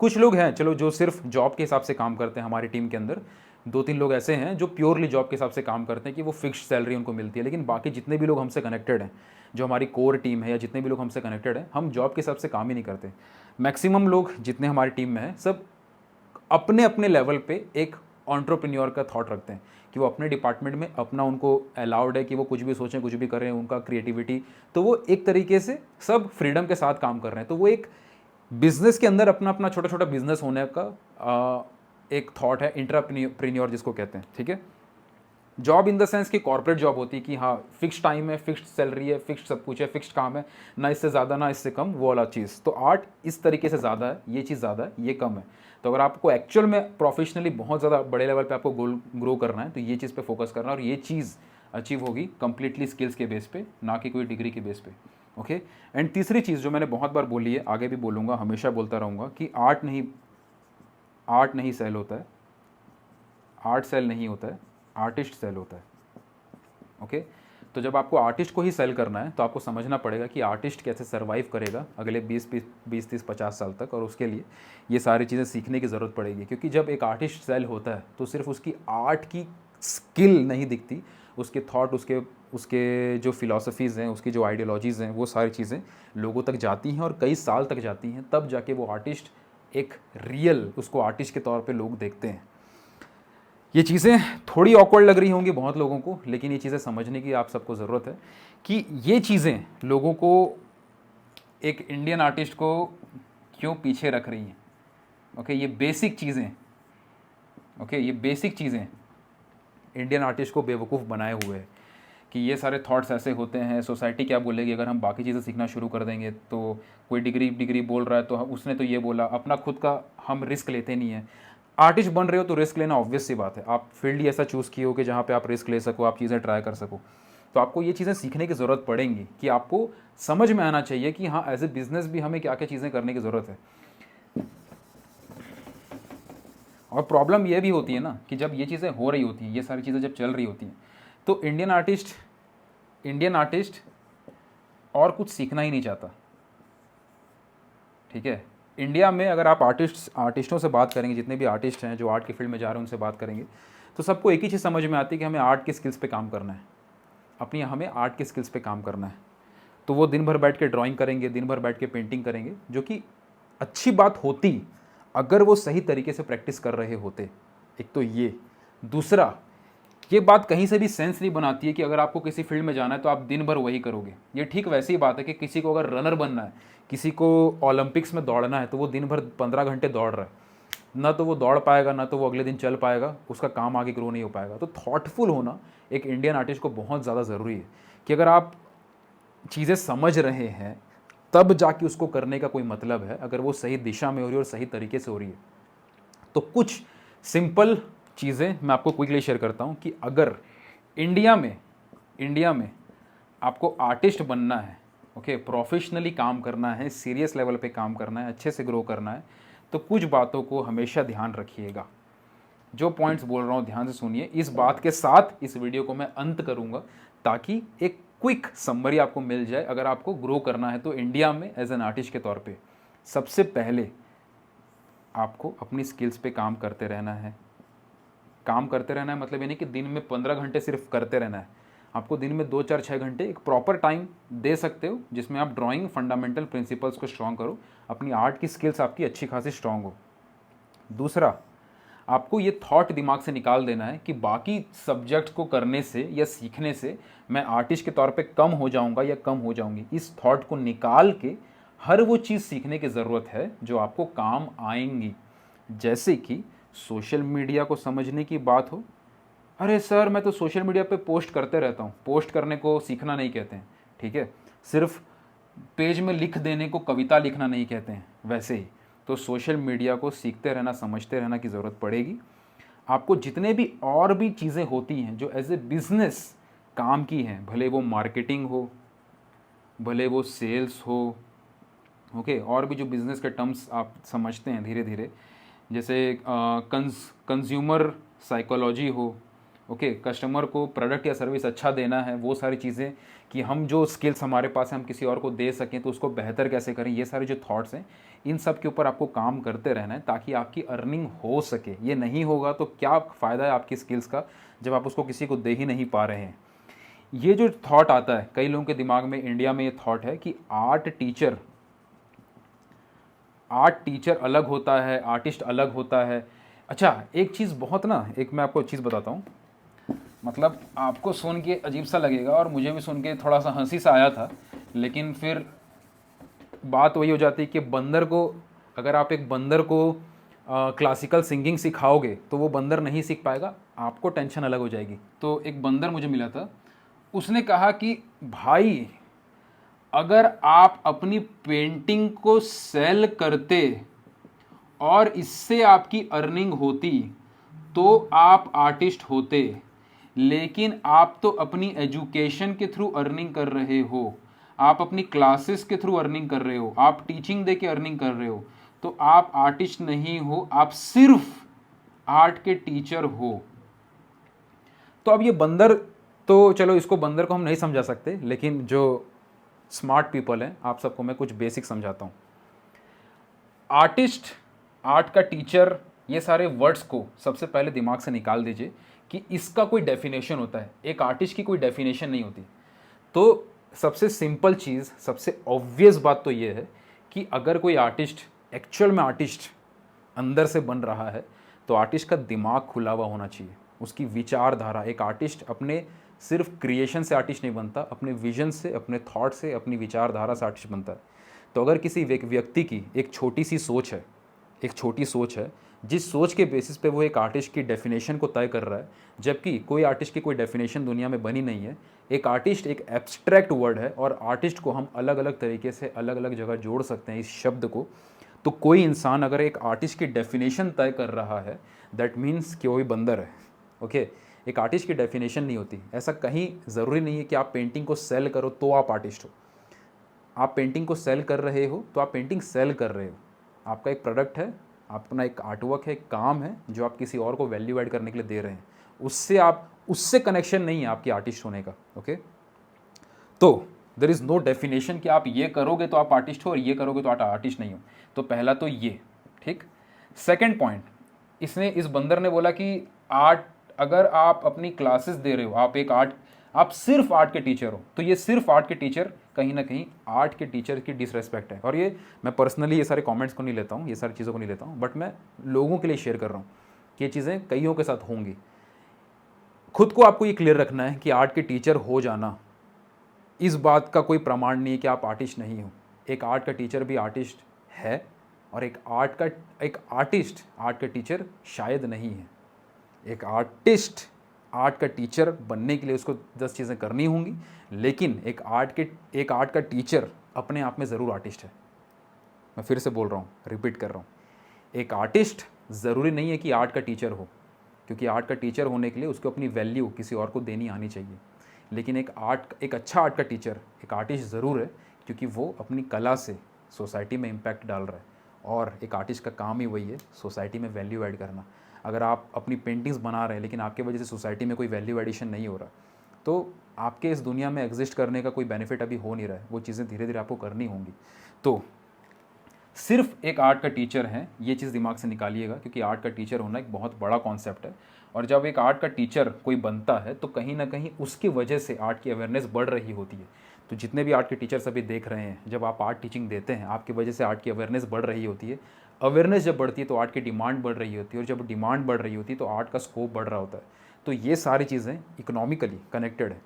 कुछ लोग हैं चलो जो सिर्फ जॉब के हिसाब से काम करते हैं हमारी टीम के अंदर। 2-3 लोग ऐसे हैं जो प्योरली जॉब के हिसाब से काम करते हैं कि वो फिक्स्ड सैलरी उनको मिलती है। लेकिन बाकी जितने भी लोग हमसे कनेक्टेड हैं, जो हमारी कोर टीम है या जितने भी लोग हमसे कनेक्टेड हैं, हम जॉब के हिसाब से काम ही नहीं करते। मैक्सिमम लोग जितने हमारी टीम में हैं सब अपने अपने लेवल पे एक एंटरप्रेन्योर का थॉट रखते हैं कि वो अपने डिपार्टमेंट में अपना उनको अलाउड है कि वो कुछ भी सोचें, कुछ भी करें, उनका क्रिएटिविटी। तो वो एक तरीके से सब फ्रीडम के साथ काम कर रहे हैं। तो वो एक बिजनेस के अंदर अपना अपना छोटा छोटा बिजनेस होने का एक थॉट है, इंट्राप्रेन्योर जिसको कहते हैं, ठीक है। जॉब इन द सेंस कि कॉर्पोरेट जॉब होती है कि हाँ फिक्स्ड टाइम है, फिक्स्ड सैलरी है, फिक्स्ड सब कुछ है, फिक्स्ड काम है, ना इससे ज़्यादा ना इससे कम, वो वाला चीज़। तो आर्ट इस तरीके से ज़्यादा है, ये चीज़ ज़्यादा है, ये कम है। तो अगर आपको एक्चुअल में प्रोफेशनली बहुत ज़्यादा बड़े लेवल पे आपको गोल ग्रो करना है तो ये चीज़ पे फोकस करना है। और ये चीज़ अचीव होगी कंप्लीटली स्किल्स के बेस पे, ना कि कोई डिग्री के बेस पे। ओके। एंड तीसरी चीज़ जो मैंने बहुत बार बोली है, आगे भी बोलूँगा, हमेशा बोलता रहूँगा कि आर्ट नहीं सेल होता है, आर्ट सेल नहीं होता है, आर्टिस्ट सेल होता है। ओके। तो जब आपको आर्टिस्ट को ही सेल करना है तो आपको समझना पड़ेगा कि आर्टिस्ट कैसे सर्वाइव करेगा अगले 20-30-50 साल तक। और उसके लिए ये सारी चीज़ें सीखने की ज़रूरत पड़ेगी। क्योंकि जब एक आर्टिस्ट सेल होता है तो सिर्फ उसकी आर्ट की स्किल नहीं दिखती, उसके थॉट, उसके जो फिलॉसफीज़ हैं, उसकी जो आइडियोलॉजीज़ हैं, वो सारी चीज़ें लोगों तक जाती हैं और कई साल तक जाती हैं। तब जाके वो आर्टिस्ट एक रियल, उसको आर्टिस्ट के तौर पे लोग देखते हैं। ये चीज़ें थोड़ी ऑकवर्ड लग रही होंगी बहुत लोगों को, लेकिन ये चीज़ें समझने की आप सबको ज़रूरत है कि ये चीज़ें लोगों को, एक इंडियन आर्टिस्ट को क्यों पीछे रख रही हैं। ओके, ये बेसिक चीज़ें, ओके, ये बेसिक चीज़ें इंडियन आर्टिस्ट को बेवकूफ़ बनाए हुए हैं कि ये सारे थॉट्स ऐसे होते हैं। सोसाइटी क्या बोलेगी अगर हम बाकी चीज़ें सीखना शुरू कर देंगे। तो कोई डिग्री बोल रहा है तो उसने तो ये बोला, अपना खुद का हम रिस्क लेते नहीं हैं। आर्टिस्ट बन रहे हो तो रिस्क लेना ऑब्वियस सी बात है। आप फील्ड ही ऐसा चूज़ किए हो कि जहाँ पे आप रिस्क ले सको, आप चीज़ें ट्राई कर सको। तो आपको ये चीज़ें सीखने की ज़रूरत पड़ेंगी कि आपको समझ में आना चाहिए कि हाँ एज ए बिजनेस भी हमें क्या क्या चीज़ें करने की ज़रूरत है। और प्रॉब्लम ये भी होती है ना कि जब ये चीज़ें हो रही होती हैं, ये सारी चीज़ें जब चल रही होती हैं, तो इंडियन आर्टिस्ट और कुछ सीखना ही नहीं चाहता। ठीक है, इंडिया में अगर आप आर्टिस्टों से बात करेंगे, जितने भी आर्टिस्ट हैं जो आर्ट की फील्ड में जा रहे हैं उनसे बात करेंगे, तो सबको एक ही चीज़ समझ में आती है कि हमें आर्ट की स्किल्स पे काम करना है, हमें आर्ट की स्किल्स पे काम करना है। तो वो दिन भर बैठ के ड्राइंग करेंगे, दिन भर बैठ के पेंटिंग करेंगे, जो कि अच्छी बात होती अगर वो सही तरीके से प्रैक्टिस कर रहे होते। एक तो ये, दूसरा ये बात कहीं से भी सेंस नहीं बनाती है कि अगर आपको किसी फील्ड में जाना है तो आप दिन भर वही करोगे। ये ठीक वैसी ही बात है कि किसी को अगर रनर बनना है, किसी को ओलंपिक्स में दौड़ना है, तो वो दिन भर 15 घंटे दौड़ रहा है, ना तो वो दौड़ पाएगा, ना तो वो अगले दिन चल पाएगा, उसका काम आगे ग्रो नहीं हो पाएगा। तो थॉटफुल होना एक इंडियन आर्टिस्ट को बहुत ज़्यादा ज़रूरी है कि अगर आप चीज़ें समझ रहे हैं तब जाके उसको करने का कोई मतलब है, अगर वो सही दिशा में हो रही है और सही तरीके से हो रही है। तो कुछ सिंपल चीज़ें मैं आपको क्विकली शेयर करता हूँ कि अगर इंडिया में आपको आर्टिस्ट बनना है, ओके, प्रोफेशनली काम करना है, सीरियस लेवल पे काम करना है, अच्छे से ग्रो करना है, तो कुछ बातों को हमेशा ध्यान रखिएगा। जो पॉइंट्स बोल रहा हूँ ध्यान से सुनिए। इस बात के साथ इस वीडियो को मैं अंत करूँगा ताकि एक क्विक समरी आपको मिल जाए। अगर आपको ग्रो करना है तो इंडिया में एज एन आर्टिस्ट के तौर पे सबसे पहले आपको अपनी स्किल्स पे काम करते रहना है। काम करते रहना है मतलब ये नहीं कि दिन में 15 घंटे सिर्फ करते रहना है। आपको दिन में 2, 4, 6 घंटे एक प्रॉपर टाइम दे सकते हो जिसमें आप ड्राइंग फंडामेंटल प्रिंसिपल्स को स्ट्रॉन्ग करो, अपनी आर्ट की स्किल्स आपकी अच्छी खासी स्ट्रॉन्ग हो। दूसरा, आपको ये थॉट दिमाग से निकाल देना है कि बाकी सब्जेक्ट को करने से या सीखने से मैं आर्टिस्ट के तौर पे कम हो जाऊंगा या कम हो जाऊंगी। इस थॉट को निकाल के हर वो चीज़ सीखने की ज़रूरत है जो आपको काम आएंगी। जैसे कि सोशल मीडिया को समझने की बात हो, अरे सर मैं तो सोशल मीडिया पे पोस्ट करते रहता हूँ, पोस्ट करने को सीखना नहीं कहते हैं। ठीक है, सिर्फ पेज में लिख देने को कविता लिखना नहीं कहते हैं, वैसे ही तो सोशल मीडिया को सीखते रहना, समझते रहना की ज़रूरत पड़ेगी। आपको जितने भी और भी चीज़ें होती हैं जो एज ए बिज़नेस काम की हैं, भले वो मार्केटिंग हो, भले वो सेल्स हो, ओके, और भी जो बिज़नेस के टर्म्स आप समझते हैं धीरे धीरे, जैसे कंज्यूमर साइकोलॉजी हो, ओके, कस्टमर को प्रोडक्ट या सर्विस अच्छा देना है, वो सारी चीज़ें कि हम जो स्किल्स हमारे पास हैं हम किसी और को दे सकें तो उसको बेहतर कैसे करें, ये सारे जो थॉट्स हैं इन सब के ऊपर आपको काम करते रहना है ताकि आपकी अर्निंग हो सके। ये नहीं होगा तो क्या फ़ायदा है आपकी स्किल्स का जब आप उसको किसी को दे ही नहीं पा रहे हैं। ये जो थॉट आता है कई लोगों के दिमाग में, इंडिया में ये थॉट है कि आर्ट टीचर अलग होता है, आर्टिस्ट अलग होता है। अच्छा, एक चीज़ बहुत ना, एक मैं आपको चीज़ बताता हूँ, मतलब आपको सुन के अजीब सा लगेगा और मुझे भी सुन के थोड़ा सा हंसी सा आया था, लेकिन फिर बात वही हो जाती है कि बंदर को, अगर आप एक बंदर को क्लासिकल सिंगिंग सिखाओगे तो वो बंदर नहीं सीख पाएगा, आपको टेंशन अलग हो जाएगी। तो एक बंदर मुझे मिला था, उसने कहा कि भाई अगर आप अपनी पेंटिंग को सेल करते और इससे आपकी अर्निंग होती तो आप आर्टिस्ट होते, लेकिन आप तो अपनी एजुकेशन के थ्रू अर्निंग कर रहे हो, आप अपनी क्लासेस के थ्रू अर्निंग कर रहे हो, आप टीचिंग दे के अर्निंग कर रहे हो, तो आप आर्टिस्ट नहीं हो, आप सिर्फ आर्ट के टीचर हो। तो अब ये बंदर, तो चलो इसको बंदर को हम नहीं समझा सकते, लेकिन जो स्मार्ट पीपल हैं आप सबको मैं कुछ बेसिक समझाता हूँ। आर्टिस्ट, आर्ट का टीचर, ये सारे वर्ड्स को सबसे पहले दिमाग से निकाल दीजिए कि इसका कोई डेफिनेशन होता है। एक आर्टिस्ट की कोई डेफिनेशन नहीं होती। तो सबसे सिंपल चीज़, सबसे ऑब्वियस बात तो ये है कि अगर कोई आर्टिस्ट एक्चुअल में आर्टिस्ट अंदर से बन रहा है तो आर्टिस्ट का दिमाग खुला हुआ होना चाहिए, उसकी विचारधारा। एक आर्टिस्ट अपने सिर्फ क्रिएशन से आर्टिस्ट नहीं बनता, अपने विजन से, अपने थॉट से, अपनी विचारधारा से आर्टिस्ट बनता है। तो अगर किसी व्यक्ति की एक छोटी सी सोच है, एक छोटी सोच है, जिस सोच के बेसिस पे वो एक आर्टिस्ट की डेफिनेशन को तय कर रहा है, जबकि कोई आर्टिस्ट की कोई डेफिनेशन दुनिया में बनी नहीं है। एक आर्टिस्ट एक एब्स्ट्रैक्ट वर्ड है और आर्टिस्ट को हम अलग अलग तरीके से अलग अलग जगह जोड़ सकते हैं इस शब्द को। तो कोई इंसान अगर एक आर्टिस्ट की डेफिनेशन तय कर रहा है, दैट मीन्स कि वो भी बंदर है। ओके, एक आर्टिस्ट की डेफिनेशन नहीं होती। ऐसा कहीं ज़रूरी नहीं है कि आप पेंटिंग को सेल करो तो आप आर्टिस्ट हो। आप पेंटिंग को सेल कर रहे हो तो आप पेंटिंग सेल कर रहे हो। आपका एक प्रोडक्ट है, अपना एक आर्टवर्क है, एक काम है जो आप किसी और को वैल्यू ऐड करने के लिए दे रहे हैं। उससे कनेक्शन नहीं है आपकी आर्टिस्ट होने का। ओके, तो देयर इज़ नो डेफिनेशन कि आप ये करोगे तो आप आर्टिस्ट हो और ये करोगे तो आप आर्टिस्ट नहीं हो। तो पहला तो ये, ठीक। सेकंड पॉइंट, इस बंदर ने बोला कि आर्ट, अगर आप अपनी क्लासेस दे रहे हो, आप सिर्फ आर्ट के टीचर हो, तो ये सिर्फ आर्ट के टीचर कहीं ना कहीं आर्ट के टीचर की डिसरेस्पेक्ट है। और ये मैं पर्सनली ये सारे कमेंट्स को नहीं लेता हूँ, ये सारी चीज़ों को नहीं लेता हूँ, बट मैं लोगों के लिए शेयर कर रहा हूँ कि ये चीज़ें कईयों के साथ होंगी। खुद को आपको ये क्लियर रखना है कि आर्ट के टीचर हो जाना इस बात का कोई प्रमाण नहीं है कि आप आर्टिस्ट नहीं हो। एक आर्ट का टीचर भी आर्टिस्ट है और एक आर्टिस्ट आर्ट का टीचर शायद नहीं है। एक आर्टिस्ट आर्ट का टीचर बनने के लिए उसको 10 चीज़ें करनी होंगी, लेकिन एक आर्ट का टीचर अपने आप में ज़रूर आर्टिस्ट है। मैं फिर से बोल रहा हूँ, रिपीट कर रहा हूँ, एक आर्टिस्ट ज़रूरी नहीं है कि आर्ट का टीचर हो, क्योंकि आर्ट का टीचर होने के लिए उसको अपनी वैल्यू किसी और को देनी आनी चाहिए। लेकिन एक अच्छा आर्ट का टीचर एक आर्टिस्ट ज़रूर है, क्योंकि वो अपनी कला से सोसाइटी में इम्पैक्ट डाल रहा है। और एक आर्टिस्ट का काम ही वही है, सोसाइटी में वैल्यू ऐड करना। अगर आप अपनी पेंटिंग्स बना रहे हैं लेकिन आपके वजह से सोसाइटी में कोई वैल्यू एडिशन नहीं हो रहा, तो आपके इस दुनिया में एग्जिस्ट करने का कोई बेनिफिट अभी हो नहीं रहा है। वो चीज़ें धीरे धीरे आपको करनी होंगी। तो सिर्फ एक आर्ट का टीचर है, ये चीज़ दिमाग से निकालिएगा, क्योंकि आर्ट का टीचर होना एक बहुत बड़ा कॉन्सेप्ट है। और जब एक आर्ट का टीचर कोई बनता है तो कहीं ना कहीं उसकी वजह से आर्ट की अवेयरनेस बढ़ रही होती है। तो जितने भी आर्ट के टीचर्स अभी देख रहे हैं, जब आप आर्ट टीचिंग देते हैं आपकी वजह से आर्ट की अवेयरनेस बढ़ रही होती है। अवेयरनेस जब बढ़ती है तो आर्ट की डिमांड बढ़ रही होती है, और जब डिमांड बढ़ रही होती है तो आर्ट का स्कोप बढ़ रहा होता है। तो ये सारी चीज़ें इकोनॉमिकली कनेक्टेड है।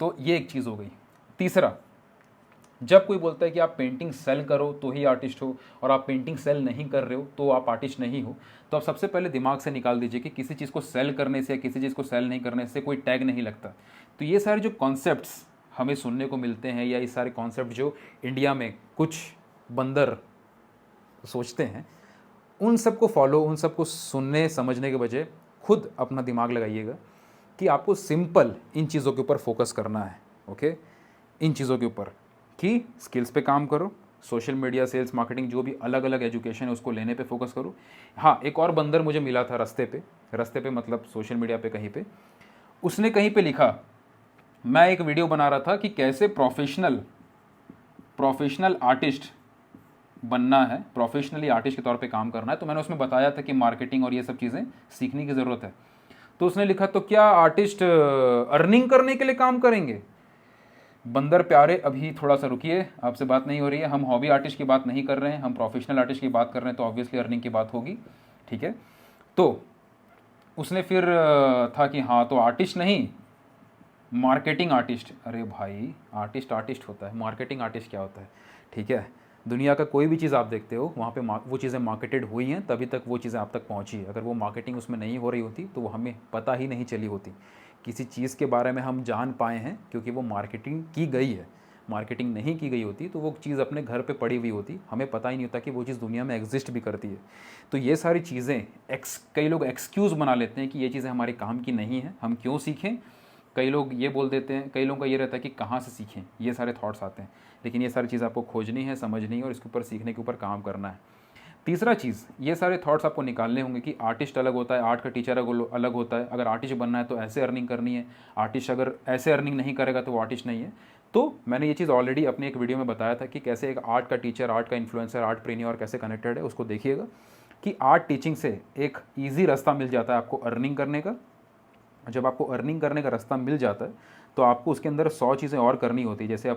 तो ये एक चीज़ हो गई। तीसरा, जब कोई बोलता है कि आप पेंटिंग सेल करो तो ही आर्टिस्ट हो, और आप पेंटिंग सेल नहीं कर रहे हो तो आप आर्टिस्ट नहीं हो, तो आप सबसे पहले दिमाग से निकाल दीजिए कि किसी चीज़ को सेल करने से या किसी चीज़ को सेल नहीं करने से कोई टैग नहीं लगता। तो ये सारे जो कॉन्सेप्ट्स हमें सुनने को मिलते हैं या ये सारे कॉन्सेप्ट जो इंडिया में कुछ बंदर सोचते हैं, उन सबको फॉलो, उन सबको सुनने समझने के बजाय खुद अपना दिमाग लगाइएगा कि आपको सिंपल इन चीज़ों के ऊपर फोकस करना है। ओके, इन चीज़ों के ऊपर कि स्किल्स पे काम करो, सोशल मीडिया, सेल्स, मार्केटिंग, जो भी अलग अलग एजुकेशन है उसको लेने पे फोकस करो। हाँ, एक और बंदर मुझे मिला था रास्ते पे मतलब सोशल मीडिया पे कहीं पे, उसने कहीं पे लिखा, मैं एक वीडियो बना रहा था कि कैसे प्रोफेशनल आर्टिस्ट बनना है, प्रोफेशनली आर्टिस्ट के तौर पे काम करना है। तो मैंने उसमें बताया था कि मार्केटिंग और ये सब चीज़ें सीखने की ज़रूरत है। तो उसने लिखा, तो क्या आर्टिस्ट अर्निंग करने के लिए काम करेंगे? बंदर प्यारे, अभी थोड़ा सा रुकिए, आपसे बात नहीं हो रही है, हम हॉबी आर्टिस्ट की बात नहीं कर रहे हैं, हम प्रोफेशनल आर्टिस्ट की बात कर रहे हैं, तो ऑब्वियसली अर्निंग की बात होगी, ठीक है। तो उसने फिर था कि हाँ, तो आर्टिस्ट नहीं, मार्केटिंग आर्टिस्ट। अरे भाई, आर्टिस्ट होता है, मार्केटिंग आर्टिस्ट क्या होता है? ठीक है, दुनिया का कोई भी चीज़ आप देखते हो वहाँ पे वो चीज़ें मार्केटेड हुई हैं, तभी तक वो चीज़ें आप तक पहुँची है। अगर वो मार्केटिंग उसमें नहीं हो रही होती तो वो हमें पता ही नहीं चली होती। किसी चीज़ के बारे में हम जान पाए हैं क्योंकि वो मार्केटिंग की गई है। मार्केटिंग नहीं की गई होती तो वो चीज़ अपने घर पे पड़ी हुई होती, हमें पता ही नहीं होता कि वो चीज़ दुनिया में एग्जिस्ट भी करती है। तो ये सारी चीज़ें कई लोग एक्सक्यूज़ बना लेते हैं कि ये चीज़ें हमारे काम की नहीं है, हम क्यों सीखें। कई लोग ये बोल देते हैं, कई लोगों का ये रहता है कि कहाँ से सीखें, ये सारे थॉट्स आते हैं। लेकिन ये सारी चीज़ आपको खोजनी है, समझनी है और इसके ऊपर सीखने के ऊपर काम करना है। तीसरा चीज़, ये सारे थॉट्स आपको निकालने होंगे कि आर्टिस्ट अलग होता है, आर्ट का टीचर अलग होता है। अगर आर्टिस्ट बनना है तो ऐसे अर्निंग करनी है, आर्टिस्ट अगर ऐसे अर्निंग नहीं करेगा तो वो आर्टिस्ट नहीं है। तो मैंने ये चीज़ ऑलरेडी अपने एक वीडियो में बताया था कि कैसे एक आर्ट का टीचर, आर्ट का इन्फ्लुएंसर, आर्टप्रेन्योर कैसे कनेक्टेड है, उसको देखिएगा कि आर्ट टीचिंग से एक ईजी रास्ता मिल जाता है आपको अर्निंग करने का। जब आपको अर्निंग करने का रास्ता मिल जाता है तो आपको उसके अंदर 100 चीज़ें और करनी होती है, जैसे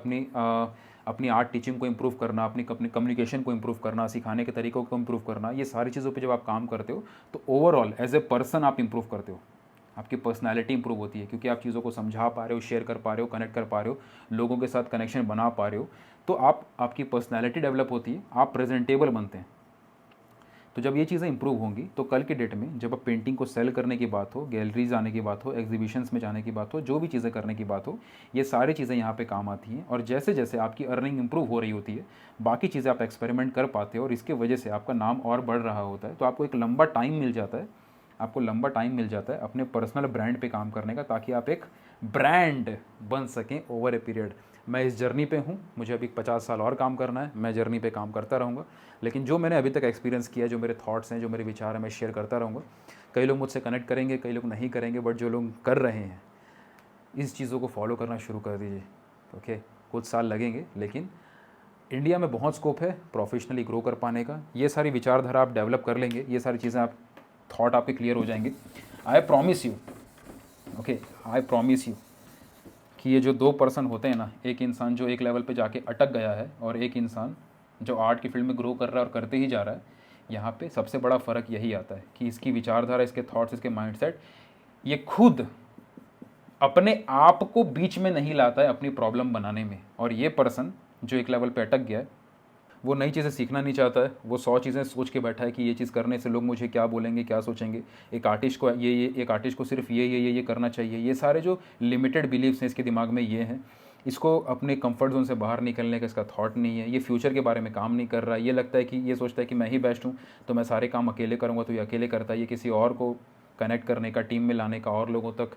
अपनी आर्ट टीचिंग को इम्प्रूव करना, अपनी कम्युनिकेशन को इम्प्रूव करना, सिखाने के तरीक़ों को इम्प्रूव करना। ये सारी चीज़ों पे जब आप काम करते हो तो ओवरऑल एज ए पर्सन आप इम्प्रूव करते हो, आपकी पर्सनैलिटी इंप्रूव होती है क्योंकि आप चीज़ों को समझा पा रहे हो, शेयर कर पा रहे हो, कनेक्ट कर पा रहे हो, लोगों के साथ कनेक्शन बना पा रहे हो। तो आपकी पर्सनैलिटी डेवलप होती है, आप प्रेजेंटेबल बनते हैं। तो जब ये चीज़ें इंप्रूव होंगी तो कल की डेट में जब अब पेंटिंग को सेल करने की बात हो, गैलरीज आने की बात हो, एग्जीबिशंस में जाने की बात हो, जो भी चीज़ें करने की बात हो, ये सारी चीज़ें यहाँ पे काम आती हैं। और जैसे जैसे आपकी अर्निंग इंप्रूव हो रही होती है, बाकी चीज़ें आप एक्सपेरिमेंट कर पाते हो और इसके वजह से आपका नाम और बढ़ रहा होता है। तो आपको एक लंबा टाइम मिल जाता है, अपने पर्सनल ब्रांड पे काम करने का, ताकि आप एक ब्रांड बन सकें ओवर ए पीरियड। मैं इस जर्नी पे हूँ, मुझे अभी 50 साल और काम करना है, मैं जर्नी पे काम करता रहूँगा। लेकिन जो मैंने अभी तक एक्सपीरियंस किया, जो मेरे थॉट्स हैं, जो मेरे विचार हैं, मैं शेयर करता रहूँगा। कई लोग मुझसे कनेक्ट करेंगे, कई लोग नहीं करेंगे, बट जो लोग कर रहे हैं इस चीज़ों को फॉलो करना शुरू कर दीजिए। ओके, कुछ साल लगेंगे लेकिन इंडिया में बहुत स्कोप है प्रोफेशनली ग्रो कर पाने का। ये सारी विचारधारा आप डेवलप कर लेंगे, ये सारी चीज़ें आप थॉट आपके क्लियर हो जाएंगे। आई प्रॉमिस यू कि ये जो 2 पर्सन होते हैं ना, एक इंसान जो एक लेवल पे जाके अटक गया है और एक इंसान जो आर्ट की फील्ड में ग्रो कर रहा है और करते ही जा रहा है, यहाँ पे सबसे बड़ा फ़र्क यही आता है कि इसकी विचारधारा, इसके थॉट्स, इसके माइंडसेट, ये खुद अपने आप को बीच में नहीं लाता है अपनी प्रॉब्लम बनाने में। और ये पर्सन जो एक लेवल पे अटक गया है, वो नई चीज़ें सीखना नहीं चाहता है, वो 100 चीज़ें सोच के बैठा है कि ये चीज़ करने से लोग मुझे क्या बोलेंगे, क्या सोचेंगे। एक आर्टिस्ट को सिर्फ ये करना चाहिए। ये सारे जो लिमिटेड बिलीव्स हैं इसके दिमाग में ये हैं। इसको अपने कंफर्ट जोन से बाहर निकलने का इसका थॉट नहीं है। ये फ्यूचर के बारे में काम नहीं कर रहा है। ये लगता है कि ये सोचता है कि मैं ही बेस्ट हूँ तो मैं सारे काम अकेले करूँगा, तो ये अकेले करता है। ये किसी और को कनेक्ट करने का, टीम में लाने का, और लोगों तक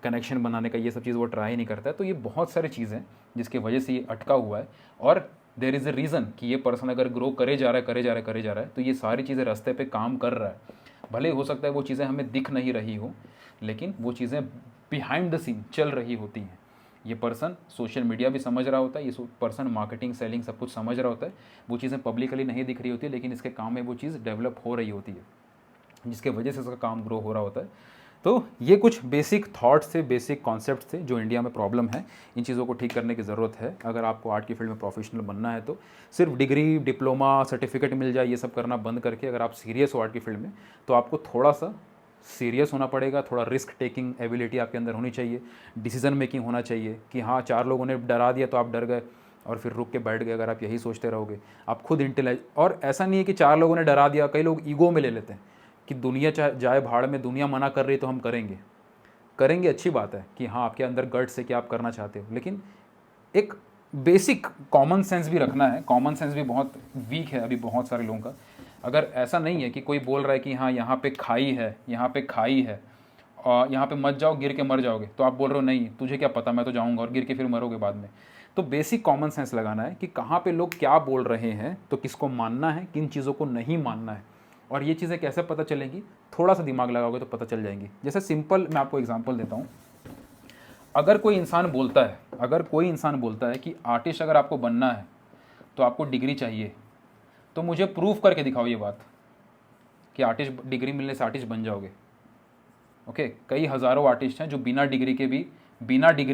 कनेक्शन बनाने का, ये सब चीज़ वो ट्राई नहीं करता है। तो ये बहुत सारी चीज़ें जिसकी वजह से ये अटका हुआ है। और देयर इज़ अ रीज़न कि ये पर्सन अगर ग्रो करे जा रहा है तो ये सारी चीज़ें रास्ते पे काम कर रहा है। भले हो सकता है वो चीज़ें हमें दिख नहीं रही हो, लेकिन वो चीज़ें बिहाइंड द सीन चल रही होती हैं। ये पर्सन सोशल मीडिया भी समझ रहा होता है, ये पर्सन मार्केटिंग, सेलिंग सब कुछ समझ रहा होता है। वो चीज़ें पब्लिकली नहीं दिख रही होती, लेकिन इसके काम में वो चीज़ डेवलप हो रही होती है, जिसके वजह से इसका काम ग्रो हो रहा होता है। तो ये कुछ बेसिक थॉट्स थे, बेसिक कॉन्सेप्ट थे जो इंडिया में प्रॉब्लम है। इन चीज़ों को ठीक करने की ज़रूरत है। अगर आपको आर्ट की फील्ड में प्रोफेशनल बनना है तो सिर्फ डिग्री, डिप्लोमा, सर्टिफिकेट मिल जाए, ये सब करना बंद करके अगर आप सीरियस हो आर्ट की फील्ड में, तो आपको थोड़ा सा सीरियस होना पड़ेगा। थोड़ा रिस्क टेकिंग एबिलिटी आपके अंदर होनी चाहिए, डिसीजन मेकिंग होना चाहिए कि हाँ, 4 लोगों ने डरा दिया तो आप डर गए और फिर रुक के बैठ गए। अगर आप यही सोचते रहोगे, आप खुद और ऐसा नहीं है कि 4 लोगों ने डरा दिया, कई लोग ईगो में ले लेते हैं कि दुनिया चाहे जाए भाड़ में, दुनिया मना कर रही तो हम करेंगे। करेंगे, अच्छी बात है कि हाँ आपके अंदर गट्स है कि आप करना चाहते हो, लेकिन एक बेसिक कॉमन सेंस भी रखना है। कॉमन सेंस भी बहुत वीक है अभी बहुत सारे लोगों का। अगर ऐसा नहीं है कि कोई बोल रहा है कि हाँ यहाँ पे खाई है, यहाँ पे खाई है और यहाँ पे मत जाओ गिर के मर जाओगे, तो आप बोल रहे हो नहीं तुझे क्या पता, मैं तो जाऊँगा और गिर के फिर मरोगे बाद में। तो बेसिक कॉमन सेंस लगाना है कि कहाँ पे लोग क्या बोल रहे हैं, तो किसको मानना है, किन चीज़ों को नहीं मानना है। और ये चीज़ें कैसे पता चलेंगी, थोड़ा सा दिमाग लगाओगे तो पता चल जाएंगी। जैसे सिंपल मैं आपको एग्जांपल देता हूँ। अगर कोई इंसान बोलता है कि आर्टिस्ट अगर आपको बनना है तो आपको डिग्री चाहिए, तो मुझे प्रूफ करके दिखाओ ये बात कि आर्टिस्ट डिग्री मिलने से आर्टिस्ट बन जाओगे। ओके, कई हज़ारों आर्टिस्ट हैं जो बिना डिग्री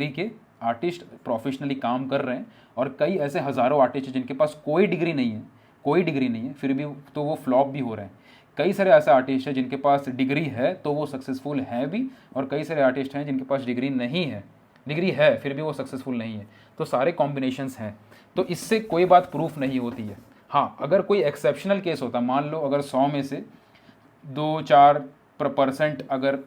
के आर्टिस्ट प्रोफेशनली काम कर रहे हैं, और कई ऐसे हज़ारों आर्टिस्ट हैं जिनके पास कोई डिग्री नहीं है फिर भी तो वो फ्लॉप भी हो रहे हैं। कई सारे ऐसे आर्टिस्ट हैं जिनके पास डिग्री है तो वो सक्सेसफुल हैं भी, और कई सारे आर्टिस्ट हैं जिनके पास डिग्री है फिर भी वो सक्सेसफुल नहीं है। तो सारे कॉम्बिनेशंस हैं, तो इससे कोई बात प्रूफ नहीं होती है। हाँ, अगर कोई एक्सेप्शनल केस होता, मान लो अगर 100 में से 2-4% अगर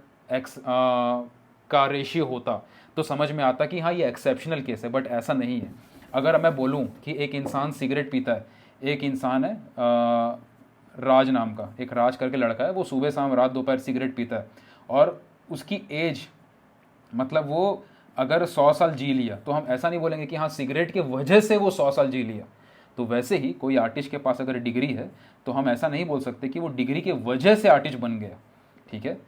का रेशियो होता तो समझ में आता कि हाँ ये एक्सेप्शनल केस है, बट ऐसा नहीं है। अगर मैं बोलूँ कि एक इंसान सिगरेट पीता है, एक इंसान है राज नाम का, एक राज करके लड़का है, वो सुबह शाम रात दोपहर सिगरेट पीता है, और उसकी एज मतलब वो अगर 100 साल जी लिया, तो हम ऐसा नहीं बोलेंगे कि हाँ सिगरेट के वजह से वो 100 साल जी लिया। तो वैसे ही कोई आर्टिस्ट के पास अगर डिग्री है तो हम ऐसा नहीं बोल सकते कि वो डिग्री के वजह से आर्टिस्ट बन गया। ठीक है,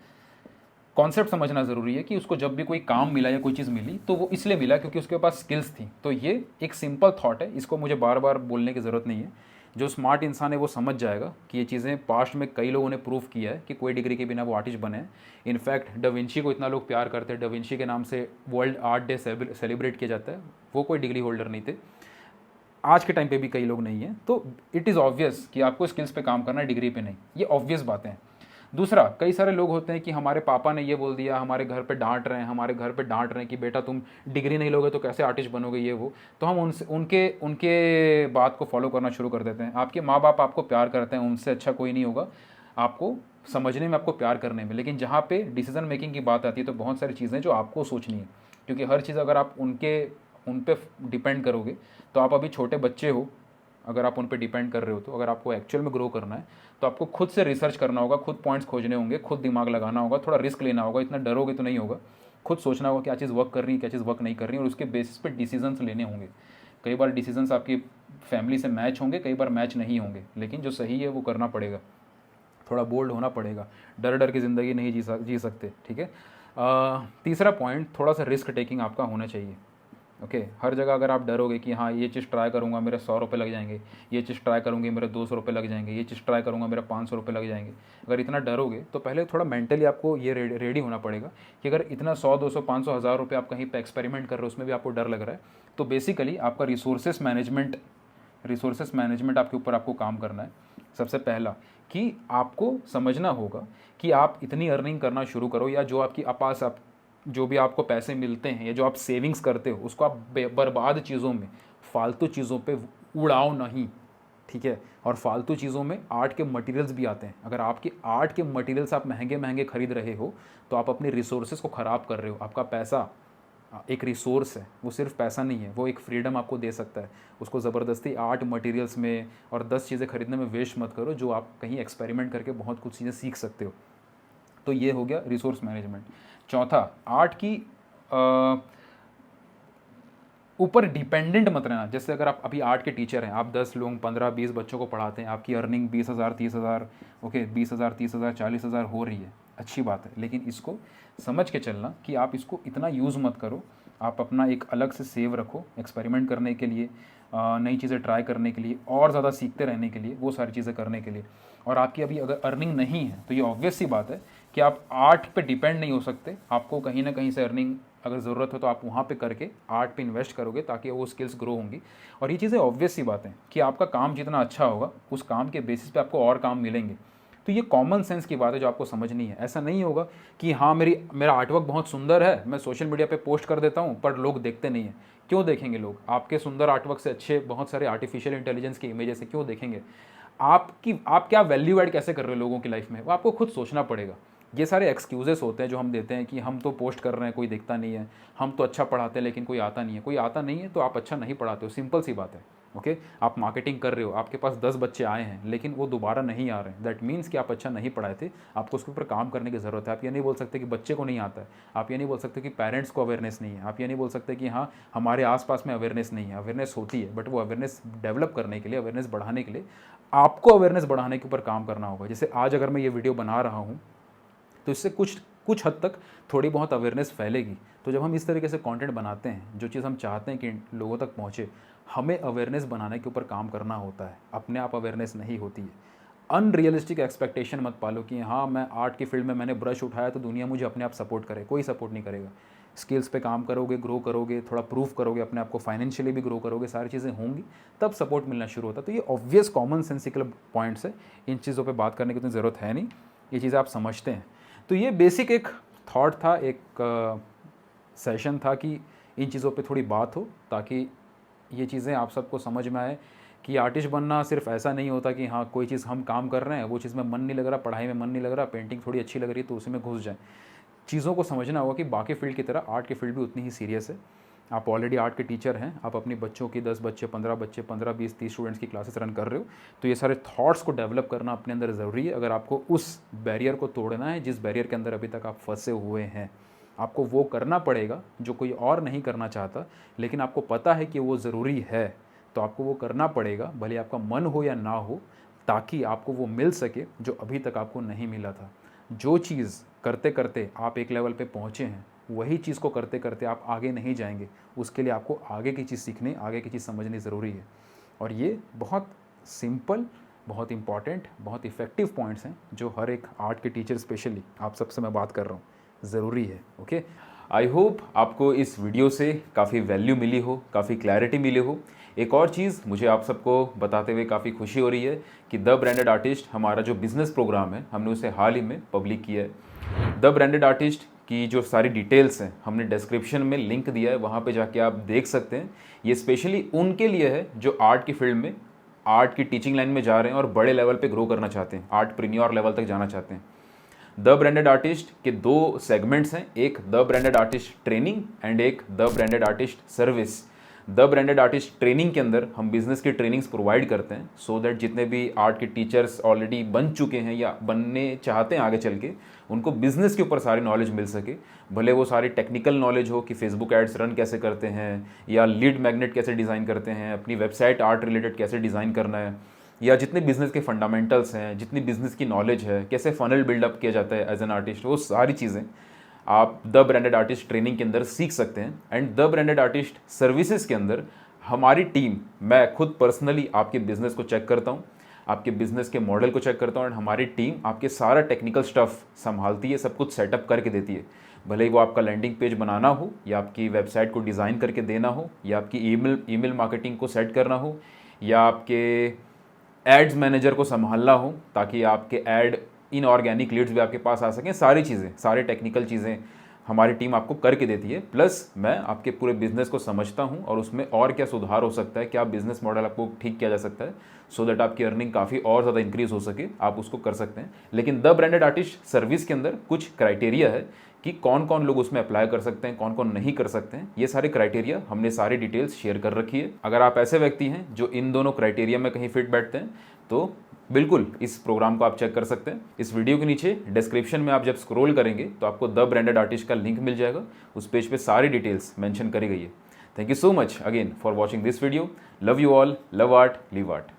कॉन्सेप्ट समझना ज़रूरी है कि उसको जब भी कोई काम मिला या कोई चीज़ मिली तो वो इसलिए मिला क्योंकि उसके पास स्किल्स थी। तो ये एक सिंपल थॉट है, इसको मुझे बार बार बोलने की ज़रूरत नहीं है। जो स्मार्ट इंसान है वो समझ जाएगा कि ये चीज़ें पास्ट में कई लोगों ने प्रूव किया है कि कोई डिग्री के बिना वो आर्टिस्ट बने। इनफैक्ट डा विंची को इतना लोग प्यार करते हैं, डा विंची के नाम से वर्ल्ड आर्ट डे सेलिब्रेट किया जाता है। वो कोई डिग्री होल्डर नहीं थे, आज के टाइम पे भी कई लोग नहीं हैं। तो इट इज़ ऑब्वियस कि आपको स्किल्स पे काम करना है, डिग्री पे नहीं। ये ऑब्वियस बातें हैं। दूसरा, कई सारे लोग होते हैं कि हमारे पापा ने ये बोल दिया, हमारे घर पे डांट रहे हैं कि बेटा तुम डिग्री नहीं लोगे तो कैसे आर्टिस्ट बनोगे, ये वो। तो हम उनसे उनके बात को फॉलो करना शुरू कर देते हैं। आपके माँ बाप आपको प्यार करते हैं, उनसे अच्छा कोई नहीं होगा आपको समझने में, आपको प्यार करने में। लेकिन जहाँ पे डिसीजन मेकिंग की बात आती है तो बहुत सारी चीज़ें जो आपको सोचनी है, क्योंकि हर चीज़ अगर आप उन पे डिपेंड करोगे तो आप अभी छोटे बच्चे हो, अगर आप उन पे डिपेंड कर रहे हो तो अगर आपको एक्चुअल में ग्रो करना है तो आपको खुद से रिसर्च करना होगा, खुद पॉइंट्स खोजने होंगे, खुद दिमाग लगाना होगा, थोड़ा रिस्क लेना होगा। इतना डरोगे तो नहीं होगा, खुद सोचना होगा क्या चीज़ वर्क कर रही है, क्या चीज़ वर्क नहीं कर रही है, और उसके बेसिस पे डिसीजंस लेने होंगे। कई बार डिसीजंस आपकी फैमिली से मैच होंगे, कई बार मैच नहीं होंगे, लेकिन जो सही है वो करना पड़ेगा। थोड़ा बोल्ड होना पड़ेगा, डर डर की ज़िंदगी नहीं जी सकते। ठीक है, तीसरा पॉइंट, थोड़ा सा रिस्क टेकिंग आपका होना चाहिए। ओके, हर जगह अगर आप डरोगे कि हाँ ये चीज़ ट्राई करूँगा मेरे 100 रुपये लग जाएंगे, ये चीज़ ट्राई करूँगी मेरे 200 रुपये लग जाएंगे, ये चीज़ ट्राई करूँगा मेरे 500 रुपये लग जाएंगे, अगर इतना डरोगे तो पहले थोड़ा मेंटली आपको ये रेडी होना पड़ेगा कि अगर इतना 100, 200, 500, 1000 रुपये आप कहीं पे एक्सपेरिमेंट कर रहे हो, उसमें भी आपको डर लग रहा है, तो बेसिकली आपका रिसोर्सेस मैनेजमेंट आपके ऊपर आपको काम करना है। सबसे पहला कि आपको समझना होगा कि आप इतनी अर्निंग करना शुरू करो, या जो आपकी पास आप जो भी आपको पैसे मिलते हैं या जो आप सेविंग्स करते हो उसको आप बर्बाद चीज़ों में, फालतू चीज़ों पे उड़ाओ नहीं। ठीक है, और फालतू चीज़ों में आर्ट के मटेरियल्स भी आते हैं। अगर आपके आर्ट के मटेरियल्स आप महंगे महंगे खरीद रहे हो तो आप अपने रिसोर्सेज को ख़राब कर रहे हो। आपका पैसा एक रिसोर्स है, वो सिर्फ पैसा नहीं है, वो एक फ्रीडम आपको दे सकता है। उसको ज़बरदस्ती आर्ट मटेरियल्स में और 10 चीज़ें खरीदने में वेस्ट मत करो, जो आप कहीं एक्सपेरिमेंट करके बहुत कुछ चीज़ें सीख सकते हो। तो ये हो गया रिसोर्स मैनेजमेंट। चौथा, आर्ट की ऊपर डिपेंडेंट मत रहना। जैसे अगर आप अभी आर्ट के टीचर हैं, आप 10 लोग 15-20 बच्चों को पढ़ाते हैं, आपकी अर्निंग 20,000 30,000 ओके 20,000 30,000 40,000 हो रही है, अच्छी बात है। लेकिन इसको समझ के चलना कि आप इसको इतना यूज़ मत करो। आप अपना एक अलग से सेव रखो एक्सपेरिमेंट करने के लिए, नई चीज़ें ट्राई करने के लिए, और ज़्यादा सीखते रहने के लिए, वो सारी चीज़ें करने के लिए। और आपकी अभी अगर अर्निंग नहीं है तो ये ऑब्वियस सी बात है कि आप आर्ट पे डिपेंड नहीं हो सकते। आपको कहीं ना कहीं से अर्निंग अगर ज़रूरत हो तो आप वहाँ पे करके आर्ट पे इन्वेस्ट करोगे ताकि वो स्किल्स ग्रो होंगी। और ये चीज़ें ऑब्वियस सी बात है कि आपका काम जितना अच्छा होगा उस काम के बेसिस पे आपको और काम मिलेंगे। तो ये कॉमन सेंस की बात है जो आपको समझनी है। ऐसा नहीं होगा कि हाँ मेरा आर्टवर्क बहुत सुंदर है, मैं सोशल मीडिया पे पोस्ट कर देता हूँ पर लोग देखते नहीं हैं। क्यों देखेंगे लोग? आपके सुंदर आर्टवर्क से अच्छे बहुत सारे आर्टिफिशियल इंटेलिजेंस की इमेजेस है, क्यों देखेंगे? आप क्या वैल्यू ऐड कैसे कर रहे हो लोगों की लाइफ में, वो आपको खुद सोचना पड़ेगा। ये सारे एक्सक्यूजेस होते हैं जो हम देते हैं कि हम तो पोस्ट कर रहे हैं, कोई देखता नहीं है, हम तो अच्छा पढ़ाते हैं लेकिन कोई आता नहीं है। कोई आता नहीं है तो आप अच्छा नहीं पढ़ाते हो, सिंपल सी बात है। ओके, आप मार्केटिंग कर रहे हो, आपके पास 10 बच्चे आए हैं लेकिन वो दोबारा नहीं आ रहे हैं, दैट मीन्स कि आप अच्छा नहीं पढ़ाए थे, आपको उसके ऊपर काम करने की ज़रूरत है। आप ये नहीं बोल सकते कि बच्चे को नहीं आता है, आप ये नहीं बोल सकते कि पेरेंट्स को अवेयरनेस नहीं है, आप ये नहीं बोल सकते कि हाँ हमारे आसपास में अवेयरनेस नहीं है। अवेयरनेस होती है, बट वो अवेयरनेस डेवलप करने के लिए, अवेयरनेस बढ़ाने के लिए आपको अवेयरनेस बढ़ाने के ऊपर काम करना होगा। जैसे आज अगर मैं ये वीडियो बना रहा हूँ तो इससे कुछ हद तक थोड़ी बहुत अवेयरनेस फैलेगी। तो जब हम इस तरीके से कंटेंट बनाते हैं, जो चीज़ हम चाहते हैं कि लोगों तक पहुँचे, हमें अवेयरनेस बनाने के ऊपर काम करना होता है। अपने आप अवेयरनेस नहीं होती है। अनरियलिस्टिक एक्सपेक्टेशन मत पालो कि हाँ मैं आर्ट की फील्ड में मैंने ब्रश उठाया तो दुनिया मुझे अपने आप सपोर्ट करे। कोई सपोर्ट नहीं करेगा। स्किल्स पे काम करोगे, ग्रो करोगे, थोड़ा प्रूफ करोगे अपने आप को, फाइनेंशियली भी ग्रो करोगे, सारी चीज़ें होंगी, तब सपोर्ट मिलना शुरू होता है। तो ये ऑब्वियस कॉमन सेंसिकल पॉइंट्स है, इन चीज़ों पे बात करने की इतनी ज़रूरत है नहीं, ये चीज़ें आप समझते हैं। तो ये बेसिक एक थॉट था, एक सेशन था कि इन चीज़ों पे थोड़ी बात हो, ताकि ये चीज़ें आप सबको समझ में आए कि आर्टिस्ट बनना सिर्फ ऐसा नहीं होता कि हाँ कोई चीज़ हम काम कर रहे हैं, वो चीज़ में मन नहीं लग रहा, पढ़ाई में मन नहीं लग रहा, पेंटिंग थोड़ी अच्छी लग रही है तो उसी में घुस जाए। चीज़ों को समझना होगा कि बाकी फील्ड की तरह आर्ट की फील्ड भी उतनी ही सीरियस है। आप ऑलरेडी आर्ट के टीचर हैं, आप अपनी बच्चों की 10 बच्चे, 15 बच्चे, 15, 20, 30 स्टूडेंट्स की क्लासेस रन कर रहे हो, तो ये सारे थॉट्स को डेवलप करना अपने अंदर ज़रूरी है। अगर आपको उस बैरियर को तोड़ना है जिस बैरियर के अंदर अभी तक आप फंसे हुए हैं, आपको वो करना पड़ेगा जो कोई और नहीं करना चाहता, लेकिन आपको पता है कि वो ज़रूरी है, तो आपको वो करना पड़ेगा, भले आपका मन हो या ना हो, ताकि आपको वो मिल सके जो अभी तक आपको नहीं मिला था। जो चीज़ करते करते आप एक लेवल पे पहुँचे हैं, वही चीज़ को करते करते आप आगे नहीं जाएंगे। उसके लिए आपको आगे की चीज़ सीखनी, आगे की चीज़ समझनी ज़रूरी है। और ये बहुत सिंपल, बहुत इंपॉर्टेंट, बहुत इफ़ेक्टिव पॉइंट्स हैं जो हर एक आर्ट के टीचर, स्पेशली आप सबसे मैं बात कर रहा हूँ, ज़रूरी है। ओके, आई होप आपको इस वीडियो से काफ़ी वैल्यू मिली हो, काफ़ी क्लैरिटी मिली हो। एक और चीज़ मुझे आप सबको बताते हुए काफ़ी खुशी हो रही है कि द ब्रांडेड आर्टिस्ट हमारा जो बिज़नेस प्रोग्राम है, हमने उसे हाल ही में पब्लिक किया है। द ब्रांडेड आर्टिस्ट की जो सारी डिटेल्स हैं हमने डिस्क्रिप्शन में लिंक दिया है, वहाँ पे जाके आप देख सकते हैं। ये स्पेशली उनके लिए है जो आर्ट की फील्ड में, आर्ट की टीचिंग लाइन में जा रहे हैं और बड़े लेवल पे ग्रो करना चाहते हैं, आर्टप्रेन्योर लेवल तक जाना चाहते हैं। द ब्रांडेड आर्टिस्ट के 2 सेगमेंट्स हैं, एक the branded artist training and एक the branded artist service. The branded artist training के अंदर हम बिज़नेस की ट्रेनिंग्स प्रोवाइड करते हैं, सो दैट जितने भी आर्ट के टीचर्स ऑलरेडी बन चुके हैं या बनने चाहते हैं आगे चल के, उनको बिज़नेस के ऊपर सारी नॉलेज मिल सके। भले वो सारी टेक्निकल नॉलेज हो कि फेसबुक एड्स रन कैसे करते हैं, या लीड मैग्नेट कैसे डिज़ाइन करते हैं, अपनी वेबसाइट आर्ट रिलेटेड कैसे डिज़ाइन करना है, या जितने बिज़नेस के फंडामेंटल्स हैं, जितनी बिज़नेस की नॉलेज है, कैसे फ़नल बिल्डअप किया जाता है एज एन आर्टिस्ट, वो सारी चीज़ें आप द ब्रांडेड आर्टिस्ट ट्रेनिंग के अंदर सीख सकते हैं। And the branded artist services के अंदर हमारी टीम, मैं खुद पर्सनली आपके बिज़नेस को चेक करता हूँ, आपके बिज़नेस के मॉडल को चेक करता हूँ, एंड हमारी टीम आपके सारा टेक्निकल स्टफ़ संभालती है, सब कुछ सेटअप करके देती है। भले ही वो आपका लैंडिंग पेज बनाना हो, या आपकी वेबसाइट को डिज़ाइन करके देना हो, या आपकी ईमेल मार्केटिंग को सेट करना हो, या आपके एड्स मैनेजर को संभालना हो ताकि आपके ऐड इनऑर्गेनिक लीड्स भी आपके पास आ सकें, सारी चीज़ें, सारी टेक्निकल चीज़ें हमारी टीम आपको करके देती है। प्लस मैं आपके पूरे बिज़नेस को समझता हूँ और उसमें और क्या सुधार हो सकता है, क्या बिज़नेस मॉडल आपको ठीक किया जा सकता है, सो दैट आपकी अर्निंग काफ़ी और ज़्यादा इंक्रीज़ हो सके, आप उसको कर सकते हैं। लेकिन द ब्रांडेड आर्टिस्ट सर्विस के अंदर कुछ क्राइटेरिया है कि कौन कौन लोग उसमें अप्लाई कर सकते हैं, कौन कौन नहीं कर सकते हैं। ये सारे क्राइटेरिया हमने सारी डिटेल्स शेयर कर रखी है। अगर आप ऐसे व्यक्ति हैं जो इन दोनों क्राइटेरिया में कहीं फिट बैठते हैं, तो बिल्कुल इस प्रोग्राम को आप चेक कर सकते हैं। इस वीडियो के नीचे डिस्क्रिप्शन में आप जब स्क्रॉल करेंगे तो आपको द ब्रांडेड आर्टिस्ट का लिंक मिल जाएगा, उस पेज पे सारी डिटेल्स मेंशन करी गई है। Thank you so much again for watching this video. Love you all, love art, live art.